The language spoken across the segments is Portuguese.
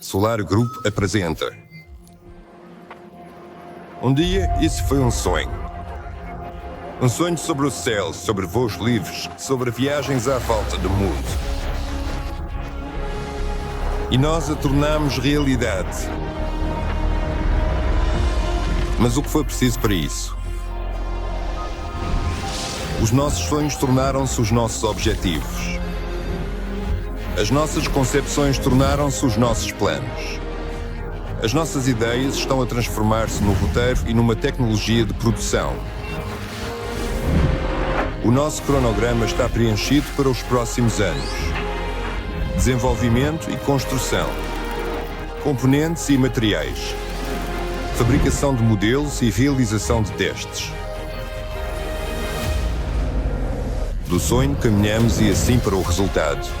Solar Group apresenta. Um dia, isso foi um sonho. Um sonho sobre o céu, sobre voos livres, sobre viagens à volta do mundo. E nós a tornámos realidade. Mas o que foi preciso para isso? Os nossos sonhos tornaram-se os nossos objetivos. As nossas concepções tornaram-se os nossos planos. As nossas ideias estão a transformar-se num roteiro e numa tecnologia de produção. O nosso cronograma está preenchido para os próximos anos. Desenvolvimento e construção. Componentes e materiais. Fabricação de modelos e realização de testes. Do sonho caminhamos e assim para o resultado.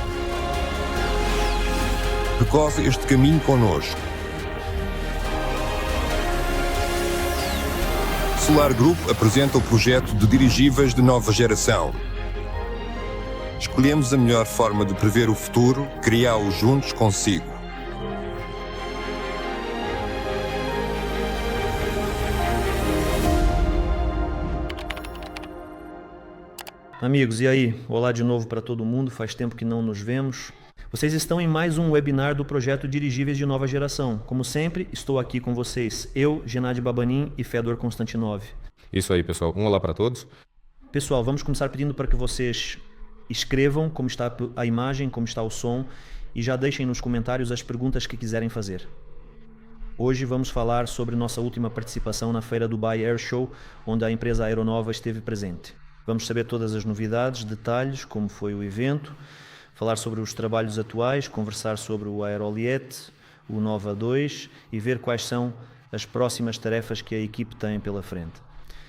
Percorre este caminho connosco. Solar Group apresenta o projeto de dirigíveis de nova geração. Escolhemos a melhor forma de prever o futuro, criá-lo juntos consigo. Amigos, e aí? Olá de novo para todo mundo, faz tempo que não nos vemos. Vocês estão em mais um webinar do projeto Dirigíveis de Nova Geração. Como sempre, estou aqui com vocês, eu, Gennady Babanin e Fedor Konstantinov. Isso aí, pessoal. Um olá para todos. Pessoal, vamos começar pedindo para que vocês escrevam como está a imagem, como está o som e já deixem nos comentários as perguntas que quiserem fazer. Hoje vamos falar sobre nossa última participação na feira Dubai Air Show, onde a empresa Aeronova esteve presente. Vamos saber todas as novidades, detalhes, como foi o evento, falar sobre os trabalhos atuais, conversar sobre o Aeroliet, o Nova 2 e ver quais são as próximas tarefas que a equipe tem pela frente.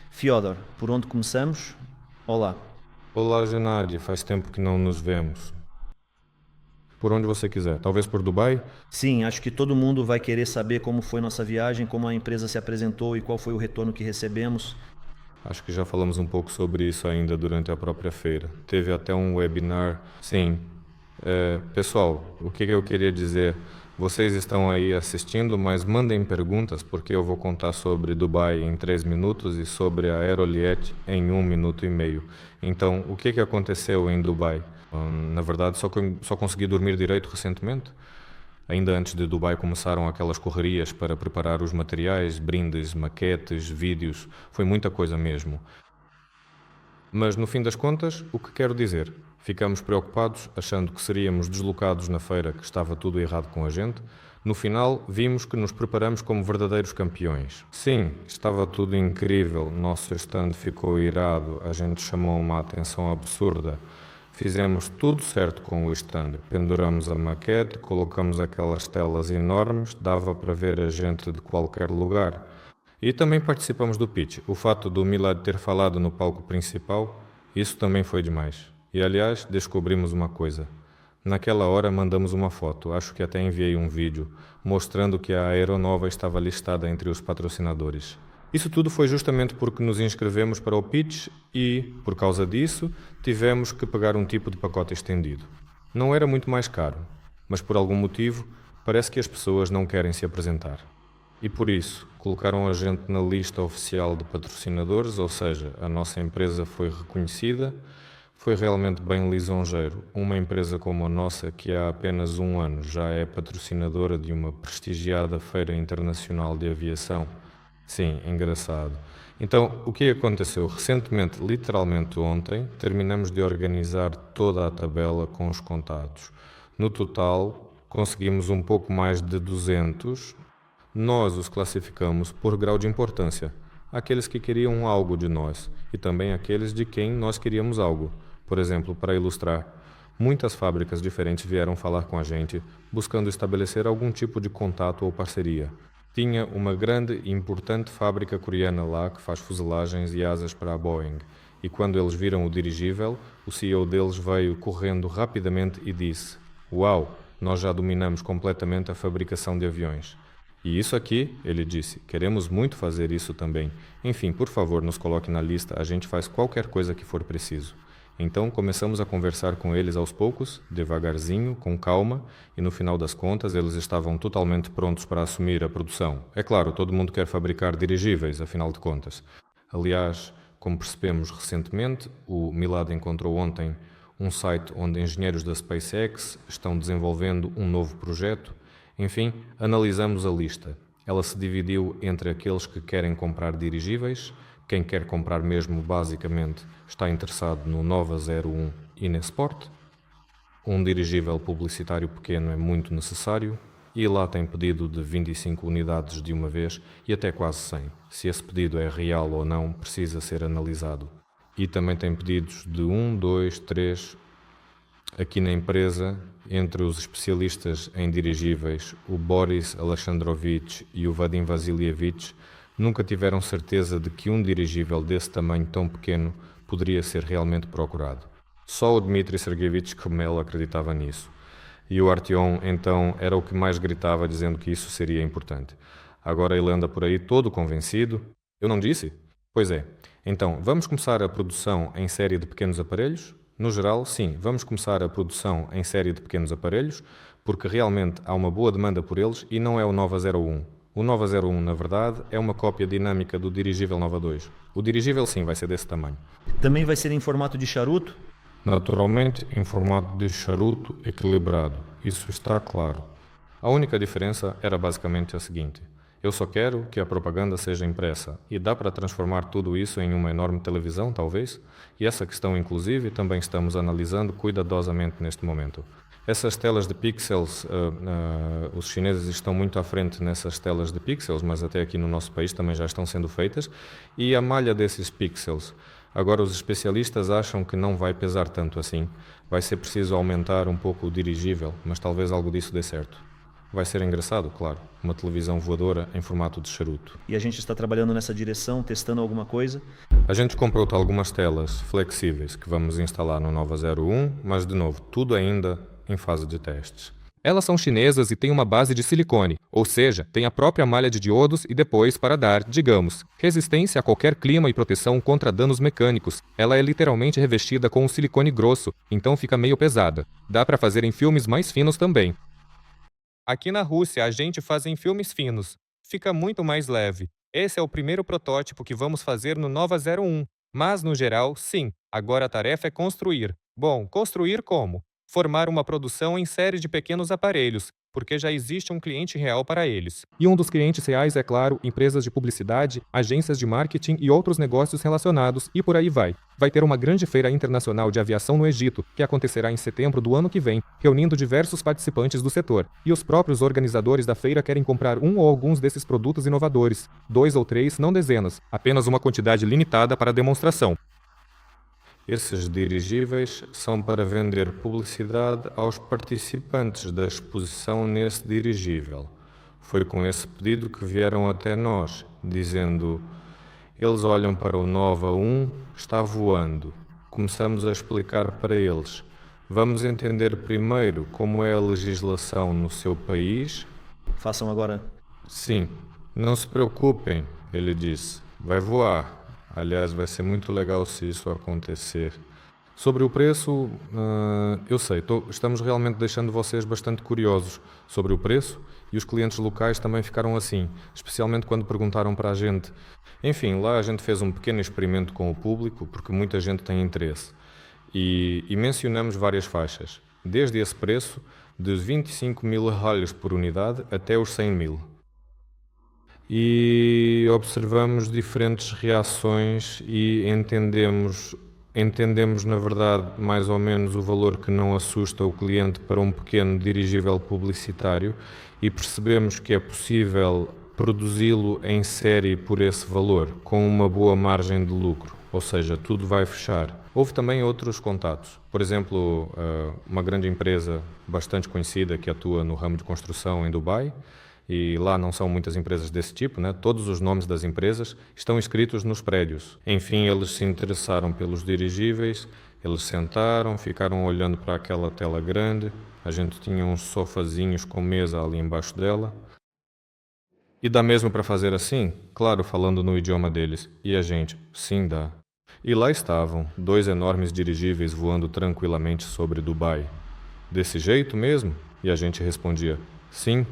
Fyodor, por onde começamos? Olá. Olá, Gennady. Faz tempo que não nos vemos. Por onde você quiser. Talvez por Dubai? Sim, acho que todo mundo vai querer saber como foi nossa viagem, como a empresa se apresentou e qual foi o retorno que recebemos. Acho que já falamos um pouco sobre isso ainda durante a própria feira. Teve até um webinar. Sim. Pessoal, o que eu queria dizer? Vocês estão aí assistindo, mas mandem perguntas, porque eu vou contar sobre Dubai em 3 minutos e sobre a Aeroliet em 1 minuto e meio. Então, o que aconteceu em Dubai? Na verdade, só consegui dormir direito recentemente. Ainda antes de Dubai começaram aquelas correrias para preparar os materiais, brindes, maquetes, vídeos. Foi muita coisa mesmo. Mas no fim das contas, o que quero dizer? Ficamos preocupados, achando que seríamos deslocados na feira, que estava tudo errado com a gente. No final, vimos que nos preparamos como verdadeiros campeões. Sim, estava tudo incrível. Nosso stand ficou irado. A gente chamou uma atenção absurda. Fizemos tudo certo com o stand. Penduramos a maquete, colocamos aquelas telas enormes, dava para ver a gente de qualquer lugar. E também participamos do pitch. O fato do Milad ter falado no palco principal, isso também foi demais. E aliás, descobrimos uma coisa. Naquela hora mandamos uma foto, acho que até enviei um vídeo, mostrando que a Aeronova estava listada entre os patrocinadores. Isso tudo foi justamente porque nos inscrevemos para o pitch e, por causa disso, tivemos que pagar um tipo de pacote estendido. Não era muito mais caro, mas por algum motivo, parece que as pessoas não querem se apresentar. E por isso, colocaram a gente na lista oficial de patrocinadores, ou seja, a nossa empresa foi reconhecida. Foi realmente bem lisonjeiro. Uma empresa como a nossa, que há apenas 1 ano já é patrocinadora de uma prestigiada feira internacional de aviação. Sim, engraçado. Então, o que aconteceu? Recentemente, literalmente ontem, terminamos de organizar toda a tabela com os contatos. No total, conseguimos um pouco mais de 200. Nós os classificamos por grau de importância. Aqueles que queriam algo de nós e também aqueles de quem nós queríamos algo. Por exemplo, para ilustrar, muitas fábricas diferentes vieram falar com a gente, buscando estabelecer algum tipo de contato ou parceria. Tinha uma grande e importante fábrica coreana lá que faz fuselagens e asas para a Boeing. E quando eles viram o dirigível, o CEO deles veio correndo rapidamente e disse: "Uau, nós já dominamos completamente a fabricação de aviões." E isso aqui, ele disse, queremos muito fazer isso também. Enfim, por favor, nos coloque na lista, a gente faz qualquer coisa que for preciso. Então começamos a conversar com eles aos poucos, devagarzinho, com calma, e no final das contas eles estavam totalmente prontos para assumir a produção. É claro, todo mundo quer fabricar dirigíveis, afinal de contas. Aliás, como percebemos recentemente, o Milad encontrou ontem um site onde engenheiros da SpaceX estão desenvolvendo um novo projeto. Enfim, analisamos a lista. Ela se dividiu entre aqueles que querem comprar dirigíveis. Quem quer comprar mesmo, basicamente, está interessado no Nova 01 Inesport. Um dirigível publicitário pequeno é muito necessário e lá tem pedido de 25 unidades de uma vez e até quase 100. Se esse pedido é real ou não, precisa ser analisado. E também tem pedidos de 1, 2, 3. Aqui na empresa, entre os especialistas em dirigíveis, o Boris Alexandrovich e o Vadim Vasilievich nunca tiveram certeza de que um dirigível desse tamanho tão pequeno poderia ser realmente procurado. Só o Dmitry Sergeyevich Khmel acreditava nisso. E o Artyom, então, era o que mais gritava, dizendo que isso seria importante. Agora ele anda por aí todo convencido. Eu não disse? Pois é. Então, vamos começar a produção em série de pequenos aparelhos? No geral, sim, vamos começar a produção em série de pequenos aparelhos, porque realmente há uma boa demanda por eles e não é o Nova 01. O Nova 01, na verdade, é uma cópia dinâmica do dirigível Nova 2. O dirigível, sim, vai ser desse tamanho. Também vai ser em formato de charuto? Naturalmente, em formato de charuto equilibrado. Isso está claro. A única diferença era basicamente a seguinte. Eu só quero que a propaganda seja impressa. E dá para transformar tudo isso em uma enorme televisão, talvez? E essa questão, inclusive, também estamos analisando cuidadosamente neste momento. Essas telas de pixels, os chineses estão muito à frente nessas telas de pixels, mas até aqui no nosso país também já estão sendo feitas. E a malha desses pixels? Agora os especialistas acham que não vai pesar tanto assim. Vai ser preciso aumentar um pouco o dirigível, mas talvez algo disso dê certo. Vai ser engraçado, claro. Uma televisão voadora em formato de charuto. E a gente está trabalhando nessa direção, testando alguma coisa? A gente comprou algumas telas flexíveis que vamos instalar no Nova 01, mas de novo, tudo ainda em fase de testes. Elas são chinesas e têm uma base de silicone, ou seja, tem a própria malha de diodos e depois para dar, digamos, resistência a qualquer clima e proteção contra danos mecânicos. Ela é literalmente revestida com um silicone grosso, então fica meio pesada. Dá para fazer em filmes mais finos também. Aqui na Rússia a gente faz em filmes finos. Fica muito mais leve. Esse é o primeiro protótipo que vamos fazer no Nova 01. Mas, no geral, sim. Agora a tarefa é construir. Bom, construir como? Formar uma produção em série de pequenos aparelhos, porque já existe um cliente real para eles. E um dos clientes reais é, claro, empresas de publicidade, agências de marketing e outros negócios relacionados, e por aí vai. Vai ter uma grande feira internacional de aviação no Egito, que acontecerá em setembro do ano que vem, reunindo diversos participantes do setor. E os próprios organizadores da feira querem comprar um ou alguns desses produtos inovadores. 2 ou 3, não dezenas. Apenas uma quantidade limitada para demonstração. Esses dirigíveis são para vender publicidade aos participantes da exposição nesse dirigível. Foi com esse pedido que vieram até nós, dizendo: eles olham para o Nova 1, está voando. Começamos a explicar para eles: vamos entender primeiro como é a legislação no seu país. Façam agora. Sim, não se preocupem, ele disse, vai voar. Aliás, vai ser muito legal se isso acontecer. Sobre o preço, eu sei, estamos realmente deixando vocês bastante curiosos sobre o preço e os clientes locais também ficaram assim, especialmente quando perguntaram para a gente. Enfim, lá a gente fez um pequeno experimento com o público, porque muita gente tem interesse. E mencionamos várias faixas, desde esse preço de 25.000 ralhos por unidade até os 100.000. E observamos diferentes reações e entendemos na verdade mais ou menos o valor que não assusta o cliente para um pequeno dirigível publicitário e percebemos que é possível produzi-lo em série por esse valor, com uma boa margem de lucro, ou seja, tudo vai fechar. Houve também outros contatos, por exemplo, uma grande empresa bastante conhecida que atua no ramo de construção em Dubai. E lá não são muitas empresas desse tipo, né? Todos os nomes das empresas estão escritos nos prédios. Enfim, eles se interessaram pelos dirigíveis, eles sentaram, ficaram olhando para aquela tela grande, a gente tinha uns sofazinhos com mesa ali embaixo dela. E dá mesmo para fazer assim? Claro, falando no idioma deles. E a gente, sim dá. E lá estavam, 2 enormes dirigíveis voando tranquilamente sobre Dubai. Desse jeito mesmo? E a gente respondia, sim.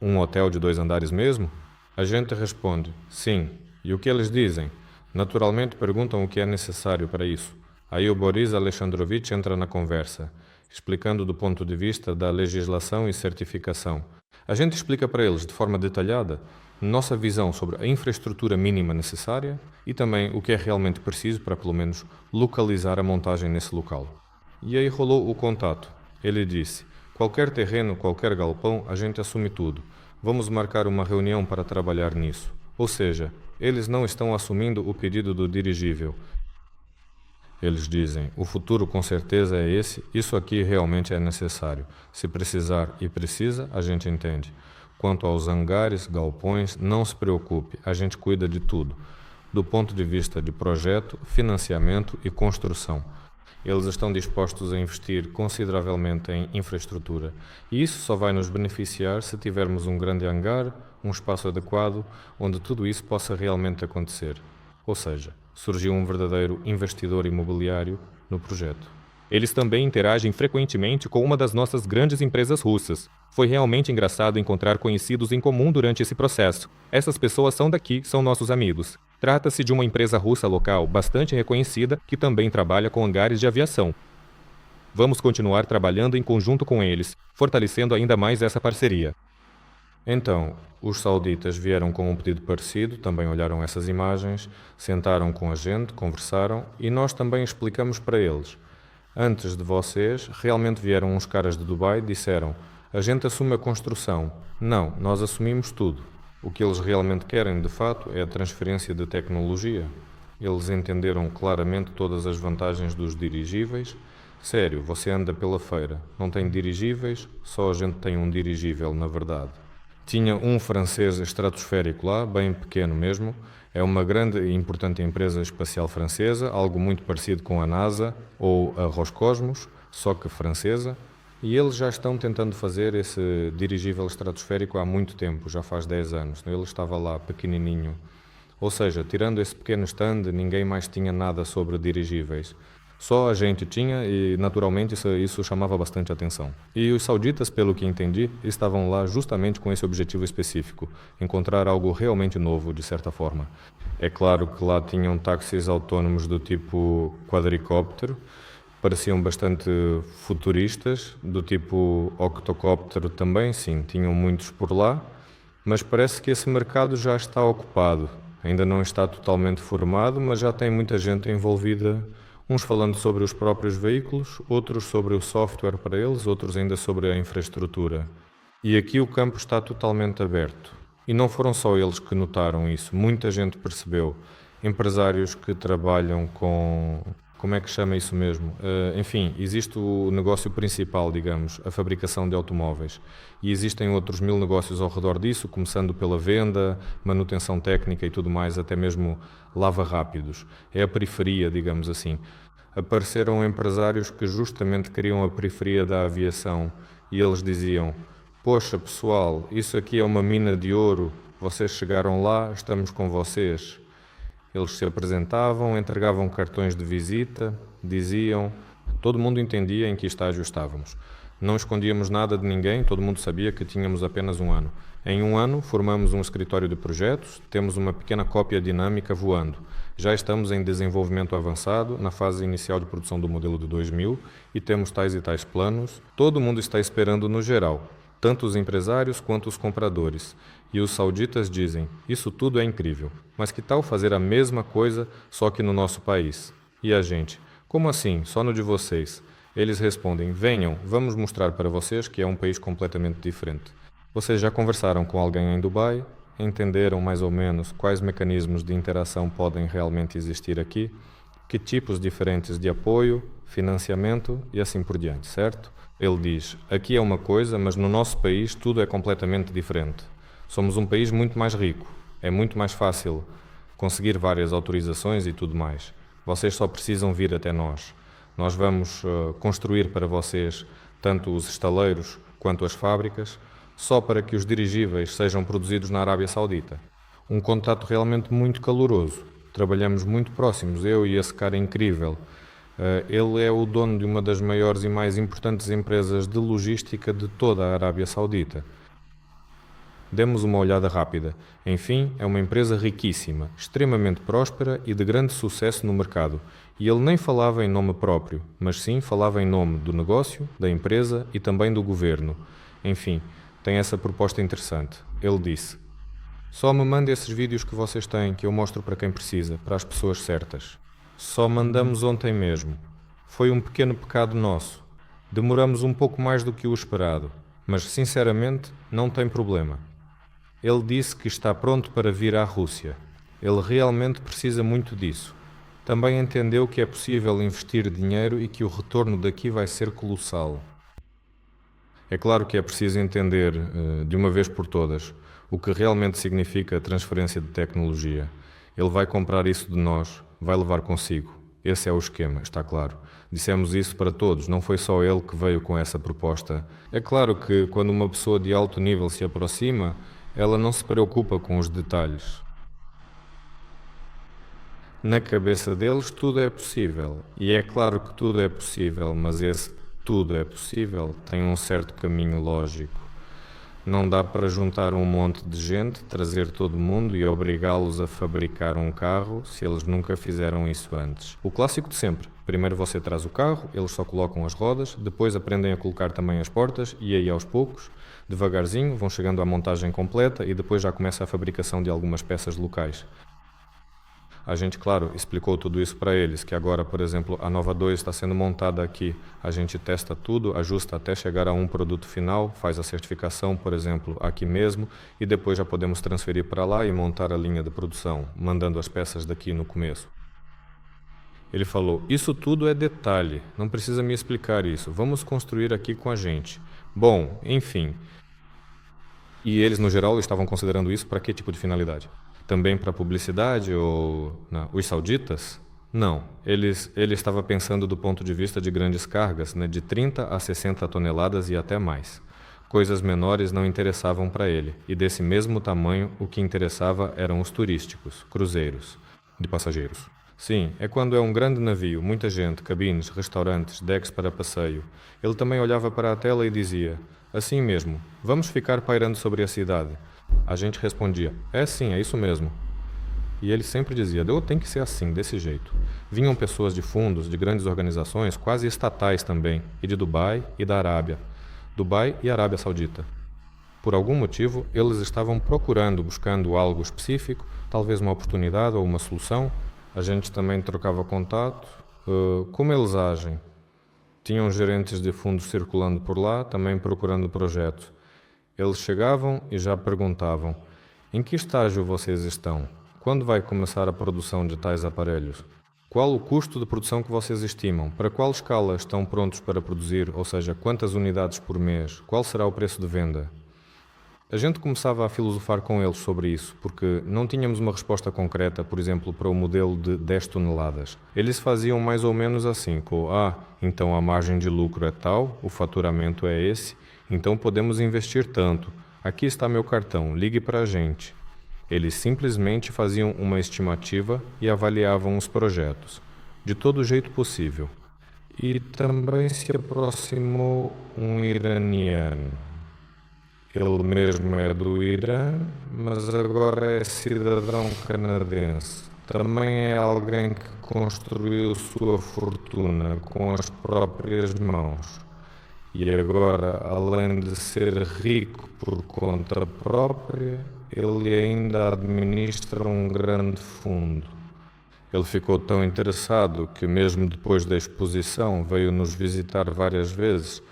Um hotel de 2 andares mesmo? A gente responde, sim. E o que eles dizem? Naturalmente perguntam o que é necessário para isso. Aí o Boris Alexandrovich entra na conversa, explicando do ponto de vista da legislação e certificação. A gente explica para eles de forma detalhada nossa visão sobre a infraestrutura mínima necessária e também o que é realmente preciso para, pelo menos, localizar a montagem nesse local. E aí rolou o contato. Ele disse, qualquer terreno, qualquer galpão, a gente assume tudo. Vamos marcar uma reunião para trabalhar nisso. Ou seja, eles não estão assumindo o pedido do dirigível. Eles dizem, o futuro com certeza é esse, isso aqui realmente é necessário. Se precisar e precisa, a gente entende. Quanto aos hangares, galpões, não se preocupe, a gente cuida de tudo. Do ponto de vista de projeto, financiamento e construção. Eles estão dispostos a investir consideravelmente em infraestrutura. E isso só vai nos beneficiar se tivermos um grande hangar, um espaço adequado, onde tudo isso possa realmente acontecer. Ou seja, surgiu um verdadeiro investidor imobiliário no projeto. Eles também interagem frequentemente com uma das nossas grandes empresas russas. Foi realmente engraçado encontrar conhecidos em comum durante esse processo. Essas pessoas são daqui, são nossos amigos. Trata-se de uma empresa russa local bastante reconhecida que também trabalha com hangares de aviação. Vamos continuar trabalhando em conjunto com eles, fortalecendo ainda mais essa parceria. Então, os sauditas vieram com um pedido parecido, também olharam essas imagens, sentaram com a gente, conversaram e nós também explicamos para eles. Antes de vocês, realmente vieram uns caras de Dubai e disseram, a gente assume a construção. Não, nós assumimos tudo. O que eles realmente querem, de fato, é a transferência de tecnologia. Eles entenderam claramente todas as vantagens dos dirigíveis. Sério, você anda pela feira, não tem dirigíveis, só a gente tem um dirigível, na verdade. Tinha um francês estratosférico lá, bem pequeno mesmo. É uma grande e importante empresa espacial francesa, algo muito parecido com a NASA ou a Roscosmos, só que francesa. E eles já estão tentando fazer esse dirigível estratosférico há muito tempo, já faz 10 anos. Ele estava lá pequenininho. Ou seja, tirando esse pequeno stand, ninguém mais tinha nada sobre dirigíveis. Só a gente tinha e, naturalmente, isso chamava bastante atenção. E os sauditas, pelo que entendi, estavam lá justamente com esse objetivo específico, encontrar algo realmente novo, de certa forma. É claro que lá tinham táxis autónomos do tipo quadricóptero, pareciam bastante futuristas, do tipo octocóptero também, sim, tinham muitos por lá, mas parece que esse mercado já está ocupado. Ainda não está totalmente formado, mas já tem muita gente envolvida. Uns falando sobre os próprios veículos, outros sobre o software para eles, outros ainda sobre a infraestrutura. E aqui o campo está totalmente aberto. E não foram só eles que notaram isso, muita gente percebeu. Empresários que trabalham com... Como é que chama isso mesmo? Enfim, existe o negócio principal, digamos, a fabricação de automóveis. E existem outros 1000 negócios ao redor disso, começando pela venda, manutenção técnica e tudo mais, até mesmo lava-rápidos. É a periferia, digamos assim. Apareceram empresários que justamente queriam a periferia da aviação e eles diziam, poxa pessoal, isso aqui é uma mina de ouro, vocês chegaram lá, estamos com vocês. Eles se apresentavam, entregavam cartões de visita, diziam... Todo mundo entendia em que estágio estávamos. Não escondíamos nada de ninguém, todo mundo sabia que tínhamos apenas 1 ano. Em 1 ano, formamos um escritório de projetos, temos uma pequena cópia dinâmica voando. Já estamos em desenvolvimento avançado, na fase inicial de produção do modelo de 2000, e temos tais e tais planos. Todo mundo está esperando no geral, tanto os empresários quanto os compradores. E os sauditas dizem, isso tudo é incrível, mas que tal fazer a mesma coisa, só que no nosso país? E a gente, como assim, só no de vocês? Eles respondem, venham, vamos mostrar para vocês que é um país completamente diferente. Vocês já conversaram com alguém em Dubai? Entenderam mais ou menos quais mecanismos de interação podem realmente existir aqui? Que tipos diferentes de apoio, financiamento e assim por diante, certo? Ele diz, aqui é uma coisa, mas no nosso país tudo é completamente diferente. Somos um país muito mais rico, é muito mais fácil conseguir várias autorizações e tudo mais. Vocês só precisam vir até nós. Nós vamos construir para vocês tanto os estaleiros quanto as fábricas, só para que os dirigíveis sejam produzidos na Arábia Saudita. Um contato realmente muito caloroso. Trabalhamos muito próximos, eu e esse cara incrível. Ele é o dono de uma das maiores e mais importantes empresas de logística de toda a Arábia Saudita. Demos uma olhada rápida. Enfim, é uma empresa riquíssima, extremamente próspera e de grande sucesso no mercado. E ele nem falava em nome próprio, mas sim falava em nome do negócio, da empresa e também do governo. Enfim, tem essa proposta interessante. Ele disse: só me mande esses vídeos que vocês têm, que eu mostro para quem precisa, para as pessoas certas. Só mandamos ontem mesmo. Foi um pequeno pecado nosso. Demoramos um pouco mais do que o esperado, mas sinceramente não tem problema. Ele disse que está pronto para vir à Rússia. Ele realmente precisa muito disso. Também entendeu que é possível investir dinheiro e que o retorno daqui vai ser colossal. É claro que é preciso entender, de uma vez por todas, o que realmente significa a transferência de tecnologia. Ele vai comprar isso de nós, vai levar consigo. Esse é o esquema, está claro. Dissemos isso para todos, não foi só ele que veio com essa proposta. É claro que quando uma pessoa de alto nível se aproxima, ela não se preocupa com os detalhes. Na cabeça deles tudo é possível. E é claro que tudo é possível, mas esse tudo é possível tem um certo caminho lógico. Não dá para juntar um monte de gente, trazer todo mundo e obrigá-los a fabricar um carro se eles nunca fizeram isso antes. O clássico de sempre. Primeiro você traz o carro, eles só colocam as rodas, depois aprendem a colocar também as portas e aí aos poucos, devagarzinho, vão chegando à montagem completa e depois já começa a fabricação de algumas peças locais. A gente, claro, explicou tudo isso para eles, que agora, por exemplo, a Nova 2 está sendo montada aqui. A gente testa tudo, ajusta até chegar a um produto final, faz a certificação, por exemplo, aqui mesmo, e depois já podemos transferir para lá e montar a linha de produção, mandando as peças daqui no começo. Ele falou: isso tudo é detalhe, não precisa me explicar isso, vamos construir aqui com a gente. Bom, enfim. E eles, no geral, estavam considerando isso para que tipo de finalidade? Também para publicidade ou os sauditas? Não, ele estava pensando do ponto de vista de grandes cargas, de 30 a 60 toneladas e até mais. Coisas menores não interessavam para ele, e desse mesmo tamanho o que interessava eram os turísticos, cruzeiros, de passageiros. Sim, é quando é um grande navio, muita gente, cabines, restaurantes, decks para passeio. Ele também olhava para a tela e dizia: assim mesmo, vamos ficar pairando sobre a cidade. A gente respondia: é sim, é isso mesmo. E ele sempre dizia: tem que ser assim, desse jeito. Vinham pessoas de fundos, de grandes organizações, quase estatais também, e de Dubai e da Arábia. Dubai e Arábia Saudita. Por algum motivo, eles estavam buscando algo específico, talvez uma oportunidade ou uma solução. A gente também trocava contato. Como eles agem? Tinham gerentes de fundos circulando por lá, também procurando projetos. Eles chegavam e já perguntavam: em que estágio vocês estão? Quando vai começar a produção de tais aparelhos? Qual o custo de produção que vocês estimam? Para qual escala estão prontos para produzir? Ou seja, quantas unidades por mês? Qual será o preço de venda? A gente começava a filosofar com eles sobre isso, porque não tínhamos uma resposta concreta, por exemplo, para o modelo de 10 toneladas. Eles faziam mais ou menos assim, então a margem de lucro é tal, o faturamento é esse, então podemos investir tanto. Aqui está meu cartão, ligue para a gente. Eles simplesmente faziam uma estimativa e avaliavam os projetos, de todo jeito possível. E também se aproximou um iraniano. Ele mesmo é do Irã, mas agora é cidadão canadense. Também é alguém que construiu sua fortuna com as próprias mãos. E agora, além de ser rico por conta própria, ele ainda administra um grande fundo. Ele ficou tão interessado que, mesmo depois da exposição, veio nos visitar várias vezes.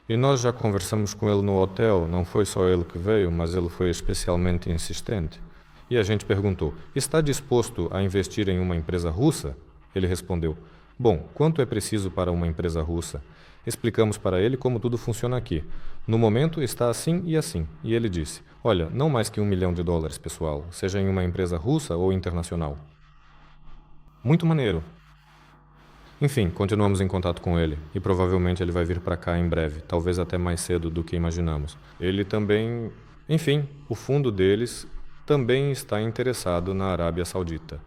E nós já conversamos com ele no hotel, não foi só ele que veio, mas ele foi especialmente insistente. E a gente perguntou: está disposto a investir em uma empresa russa? Ele respondeu: bom, quanto é preciso para uma empresa russa? Explicamos para ele como tudo funciona aqui. No momento está assim e assim. E ele disse: olha, não mais que $1 milhão, pessoal, seja em uma empresa russa ou internacional. Muito maneiro. Enfim, continuamos em contato com ele e provavelmente ele vai vir para cá em breve, talvez até mais cedo do que imaginamos. Ele também, o fundo deles também está interessado na Arábia Saudita.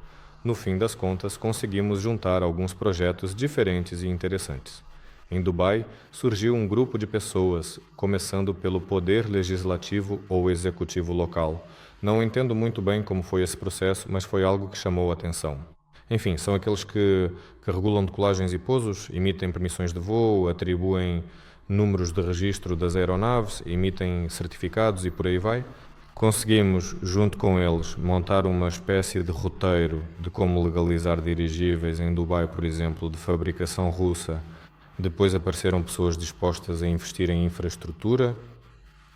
No fim das contas, conseguimos juntar alguns projetos diferentes e interessantes. Em Dubai, surgiu um grupo de pessoas, começando pelo poder legislativo ou executivo local. Não entendo muito bem como foi esse processo, mas foi algo que chamou a atenção. Enfim, são aqueles que regulam decolagens e pousos, emitem permissões de voo, atribuem números de registro das aeronaves, emitem certificados e por aí vai. Conseguimos, junto com eles, montar uma espécie de roteiro de como legalizar dirigíveis em Dubai, por exemplo, de fabricação russa. Depois apareceram pessoas dispostas a investir em infraestrutura.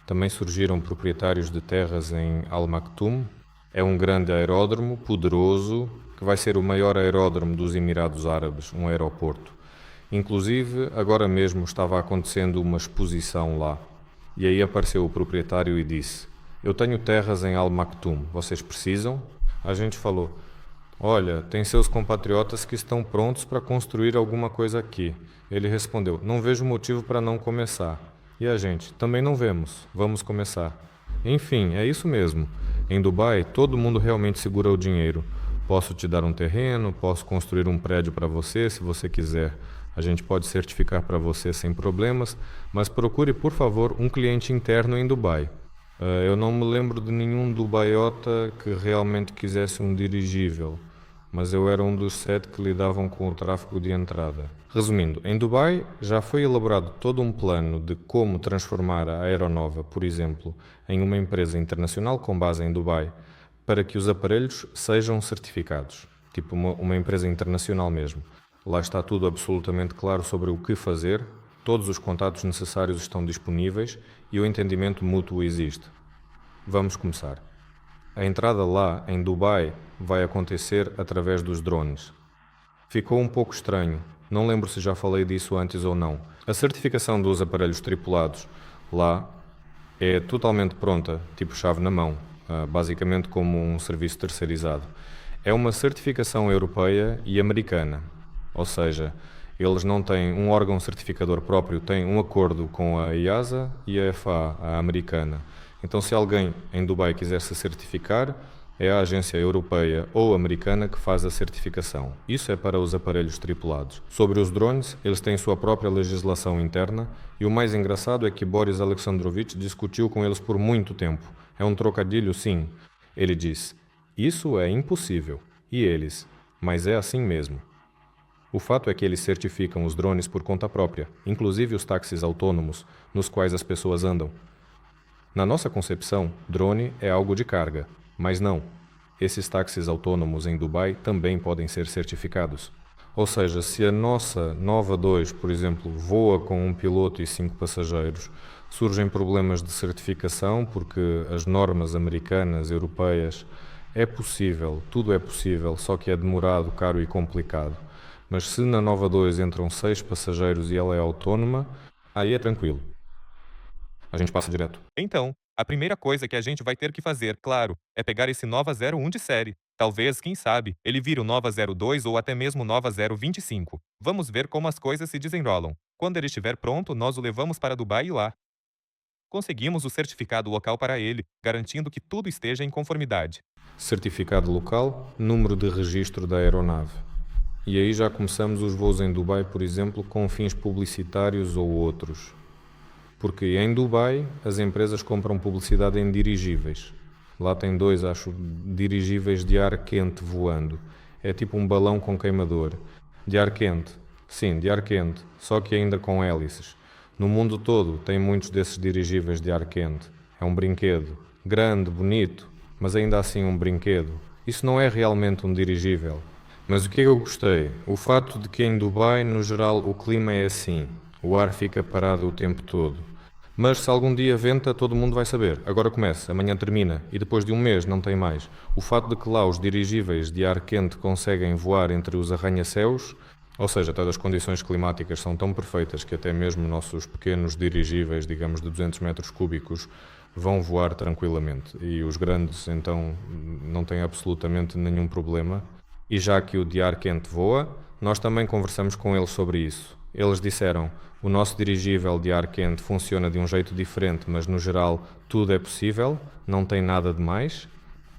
Também surgiram proprietários de terras em Al Maktoum. É um grande aeródromo, poderoso, que vai ser o maior aeródromo dos Emirados Árabes, um aeroporto. Inclusive, agora mesmo estava acontecendo uma exposição lá. E aí apareceu o proprietário e disse: eu tenho terras em Al Maktoum, vocês precisam? A gente falou: olha, tem seus compatriotas que estão prontos para construir alguma coisa aqui. Ele respondeu: não vejo motivo para não começar. E a gente: também não vemos, vamos começar. Enfim, é isso mesmo. Em Dubai, todo mundo realmente segura o dinheiro. Posso te dar um terreno, posso construir um prédio para você, se você quiser. A gente pode certificar para você sem problemas, mas procure, por favor, um cliente interno em Dubai. Eu não me lembro de nenhum dubaiota que realmente quisesse um dirigível, mas eu era um dos 7 que lidavam com o tráfego de entrada. Resumindo, em Dubai já foi elaborado todo um plano de como transformar a Aeronova, por exemplo, em uma empresa internacional com base em Dubai, para que os aparelhos sejam certificados, tipo uma empresa internacional mesmo. Lá está tudo absolutamente claro sobre o que fazer, todos os contatos necessários estão disponíveis e o entendimento mútuo existe. Vamos começar. A entrada lá, em Dubai, vai acontecer através dos drones. Ficou um pouco estranho, não lembro se já falei disso antes ou não. A certificação dos aparelhos tripulados lá é totalmente pronta, tipo chave na mão, basicamente como um serviço terceirizado. É uma certificação europeia e americana, ou seja, eles não têm um órgão certificador próprio, têm um acordo com a EASA e a FAA, a americana. Então, se alguém em Dubai quiser se certificar, é a agência europeia ou americana que faz a certificação. Isso é para os aparelhos tripulados. Sobre os drones, eles têm sua própria legislação interna e o mais engraçado é que Boris Alexandrovich discutiu com eles por muito tempo. É um trocadilho, sim. Ele disse: isso é impossível. E eles: mas é assim mesmo. O fato é que eles certificam os drones por conta própria, inclusive os táxis autônomos, nos quais as pessoas andam. Na nossa concepção, drone é algo de carga, mas não. Esses táxis autônomos em Dubai também podem ser certificados. Ou seja, se a nossa Nova 2, por exemplo, voa com um piloto e 5 passageiros, surgem problemas de certificação porque as normas americanas, europeias, é possível, tudo é possível, só que é demorado, caro e complicado. Mas se na Nova 2 entram 6 passageiros e ela é autónoma, aí é tranquilo. A gente passa direto. Então, a primeira coisa que a gente vai ter que fazer, claro, é pegar esse Nova 01 de série. Talvez, quem sabe, ele vire o Nova 02 ou até mesmo Nova 025. Vamos ver como as coisas se desenrolam. Quando ele estiver pronto, nós o levamos para Dubai e lá conseguimos o certificado local para ele, garantindo que tudo esteja em conformidade. Certificado local, número de registro da aeronave. E aí já começamos os voos em Dubai, por exemplo, com fins publicitários ou outros. Porque em Dubai as empresas compram publicidade em dirigíveis. Lá tem 2, acho, dirigíveis de ar quente voando. É tipo um balão com queimador. De ar quente. Sim, de ar quente, só que ainda com hélices. No mundo todo tem muitos desses dirigíveis de ar quente. É um brinquedo. Grande, bonito, mas ainda assim um brinquedo. Isso não é realmente um dirigível. Mas o que eu gostei? O fato de que em Dubai, no geral, o clima é assim. O ar fica parado o tempo todo. Mas se algum dia venta, todo mundo vai saber. Agora começa, amanhã termina, e depois de um mês não tem mais. O fato de que lá os dirigíveis de ar quente conseguem voar entre os arranha-céus, ou seja, todas as condições climáticas são tão perfeitas que até mesmo nossos pequenos dirigíveis, digamos de 200 metros cúbicos, vão voar tranquilamente. E os grandes, então, não têm absolutamente nenhum problema. E já que o de ar quente voa, nós também conversamos com eles sobre isso. Eles disseram: o nosso dirigível de ar quente funciona de um jeito diferente, mas no geral tudo é possível, não tem nada de mais.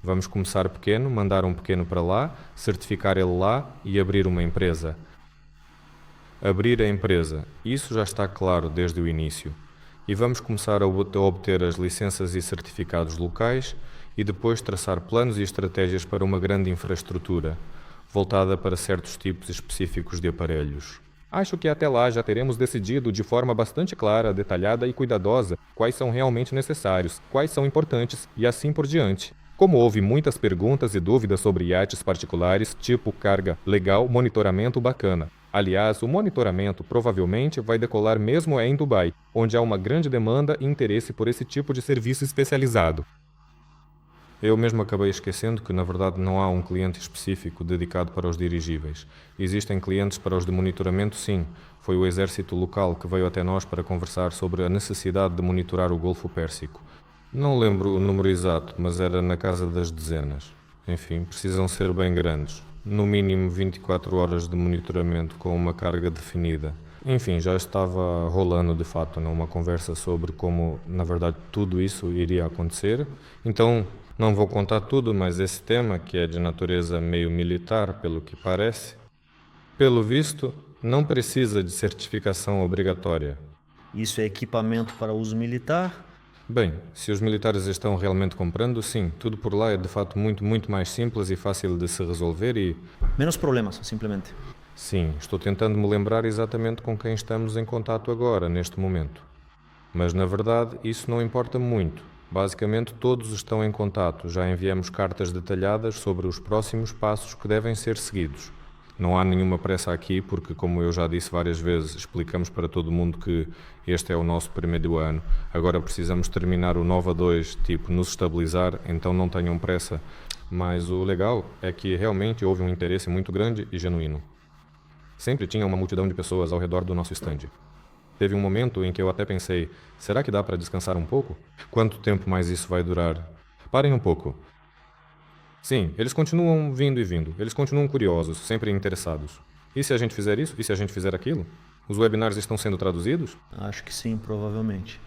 Vamos começar pequeno, mandar um pequeno para lá, certificar ele lá e abrir uma empresa. Abrir a empresa, isso já está claro desde o início. E vamos começar a obter as licenças e certificados locais e depois traçar planos e estratégias para uma grande infraestrutura, voltada para certos tipos específicos de aparelhos. Acho que até lá já teremos decidido de forma bastante clara, detalhada e cuidadosa quais são realmente necessários, quais são importantes e assim por diante. Como houve muitas perguntas e dúvidas sobre iates particulares, tipo carga legal, monitoramento bacana. Aliás, o monitoramento provavelmente vai decolar mesmo em Dubai, onde há uma grande demanda e interesse por esse tipo de serviço especializado. Eu mesmo acabei esquecendo que, na verdade, não há um cliente específico dedicado para os dirigíveis. Existem clientes para os de monitoramento, sim. Foi o exército local que veio até nós para conversar sobre a necessidade de monitorar o Golfo Pérsico. Não lembro o número exato, mas era na casa das dezenas. Enfim, precisam ser bem grandes. No mínimo 24 horas de monitoramento com uma carga definida. Enfim, já estava rolando de fato uma conversa sobre como, na verdade, tudo isso iria acontecer. Então, não vou contar tudo, mas esse tema, que é de natureza meio militar, pelo que parece, pelo visto, não precisa de certificação obrigatória. Isso é equipamento para uso militar? Bem, se os militares estão realmente comprando, sim, tudo por lá é de fato muito mais simples e fácil de se resolver e... Menos problemas, simplesmente. Sim, estou tentando me lembrar exatamente com quem estamos em contato agora, neste momento. Mas, na verdade, isso não importa muito. Basicamente, todos estão em contato. Já enviamos cartas detalhadas sobre os próximos passos que devem ser seguidos. Não há nenhuma pressa aqui, porque, como eu já disse várias vezes, explicamos para todo mundo que este é o nosso primeiro ano. Agora precisamos terminar o Nova 2, nos estabilizar, então não tenham pressa. Mas o legal é que realmente houve um interesse muito grande e genuíno. Sempre tinha uma multidão de pessoas ao redor do nosso stand. Teve um momento em que eu até pensei, será que dá para descansar um pouco? Quanto tempo mais isso vai durar? Parem um pouco. Sim, eles continuam vindo e vindo. Eles continuam curiosos, sempre interessados. E se a gente fizer isso? E se a gente fizer aquilo? Os webinars estão sendo traduzidos? Acho que sim, provavelmente.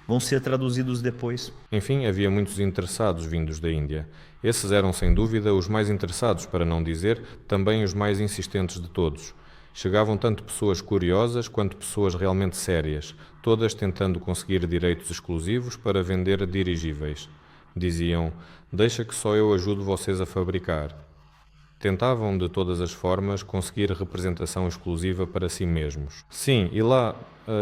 Vão ser traduzidos depois. Enfim, havia muitos interessados vindos da Índia. Esses eram, sem dúvida, os mais interessados, para não dizer, também os mais insistentes de todos. Chegavam tanto pessoas curiosas quanto pessoas realmente sérias, todas tentando conseguir direitos exclusivos para vender dirigíveis. Diziam, deixa que só eu ajudo vocês a fabricar. Tentavam, de todas as formas, conseguir representação exclusiva para si mesmos. Sim, e lá,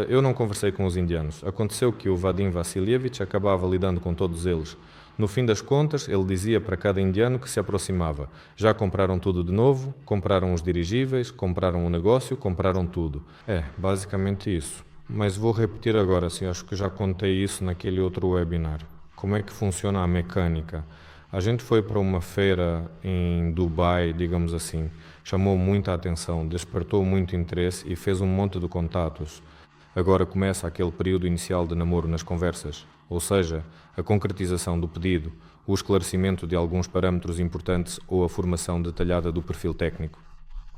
eu não conversei com os indianos. Aconteceu que o Vadim Vassilievich acabava lidando com todos eles. No fim das contas, ele dizia para cada indiano que se aproximava, já compraram tudo de novo, compraram os dirigíveis, compraram o negócio, compraram tudo. É, basicamente isso. Mas vou repetir agora, acho que já contei isso naquele outro webinar. Como é que funciona a mecânica? A gente foi para uma feira em Dubai, digamos assim, chamou muita atenção, despertou muito interesse e fez um monte de contatos. Agora começa aquele período inicial de namoro nas conversas, ou seja, a concretização do pedido, o esclarecimento de alguns parâmetros importantes ou a formação detalhada do perfil técnico.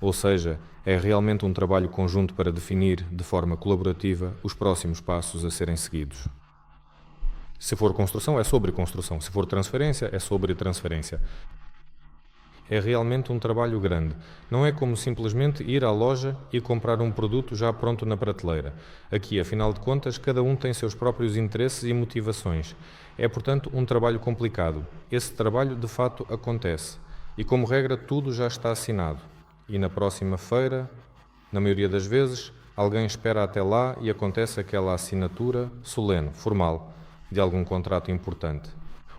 Ou seja, é realmente um trabalho conjunto para definir, de forma colaborativa, os próximos passos a serem seguidos. Se for construção, é sobre construção. Se for transferência, é sobre transferência. É realmente um trabalho grande. Não é como simplesmente ir à loja e comprar um produto já pronto na prateleira. Aqui, afinal de contas, cada um tem seus próprios interesses e motivações. É, portanto, um trabalho complicado. Esse trabalho, de fato, acontece. E, como regra, tudo já está assinado. E na próxima feira, na maioria das vezes, alguém espera até lá e acontece aquela assinatura solene, formal, de algum contrato importante.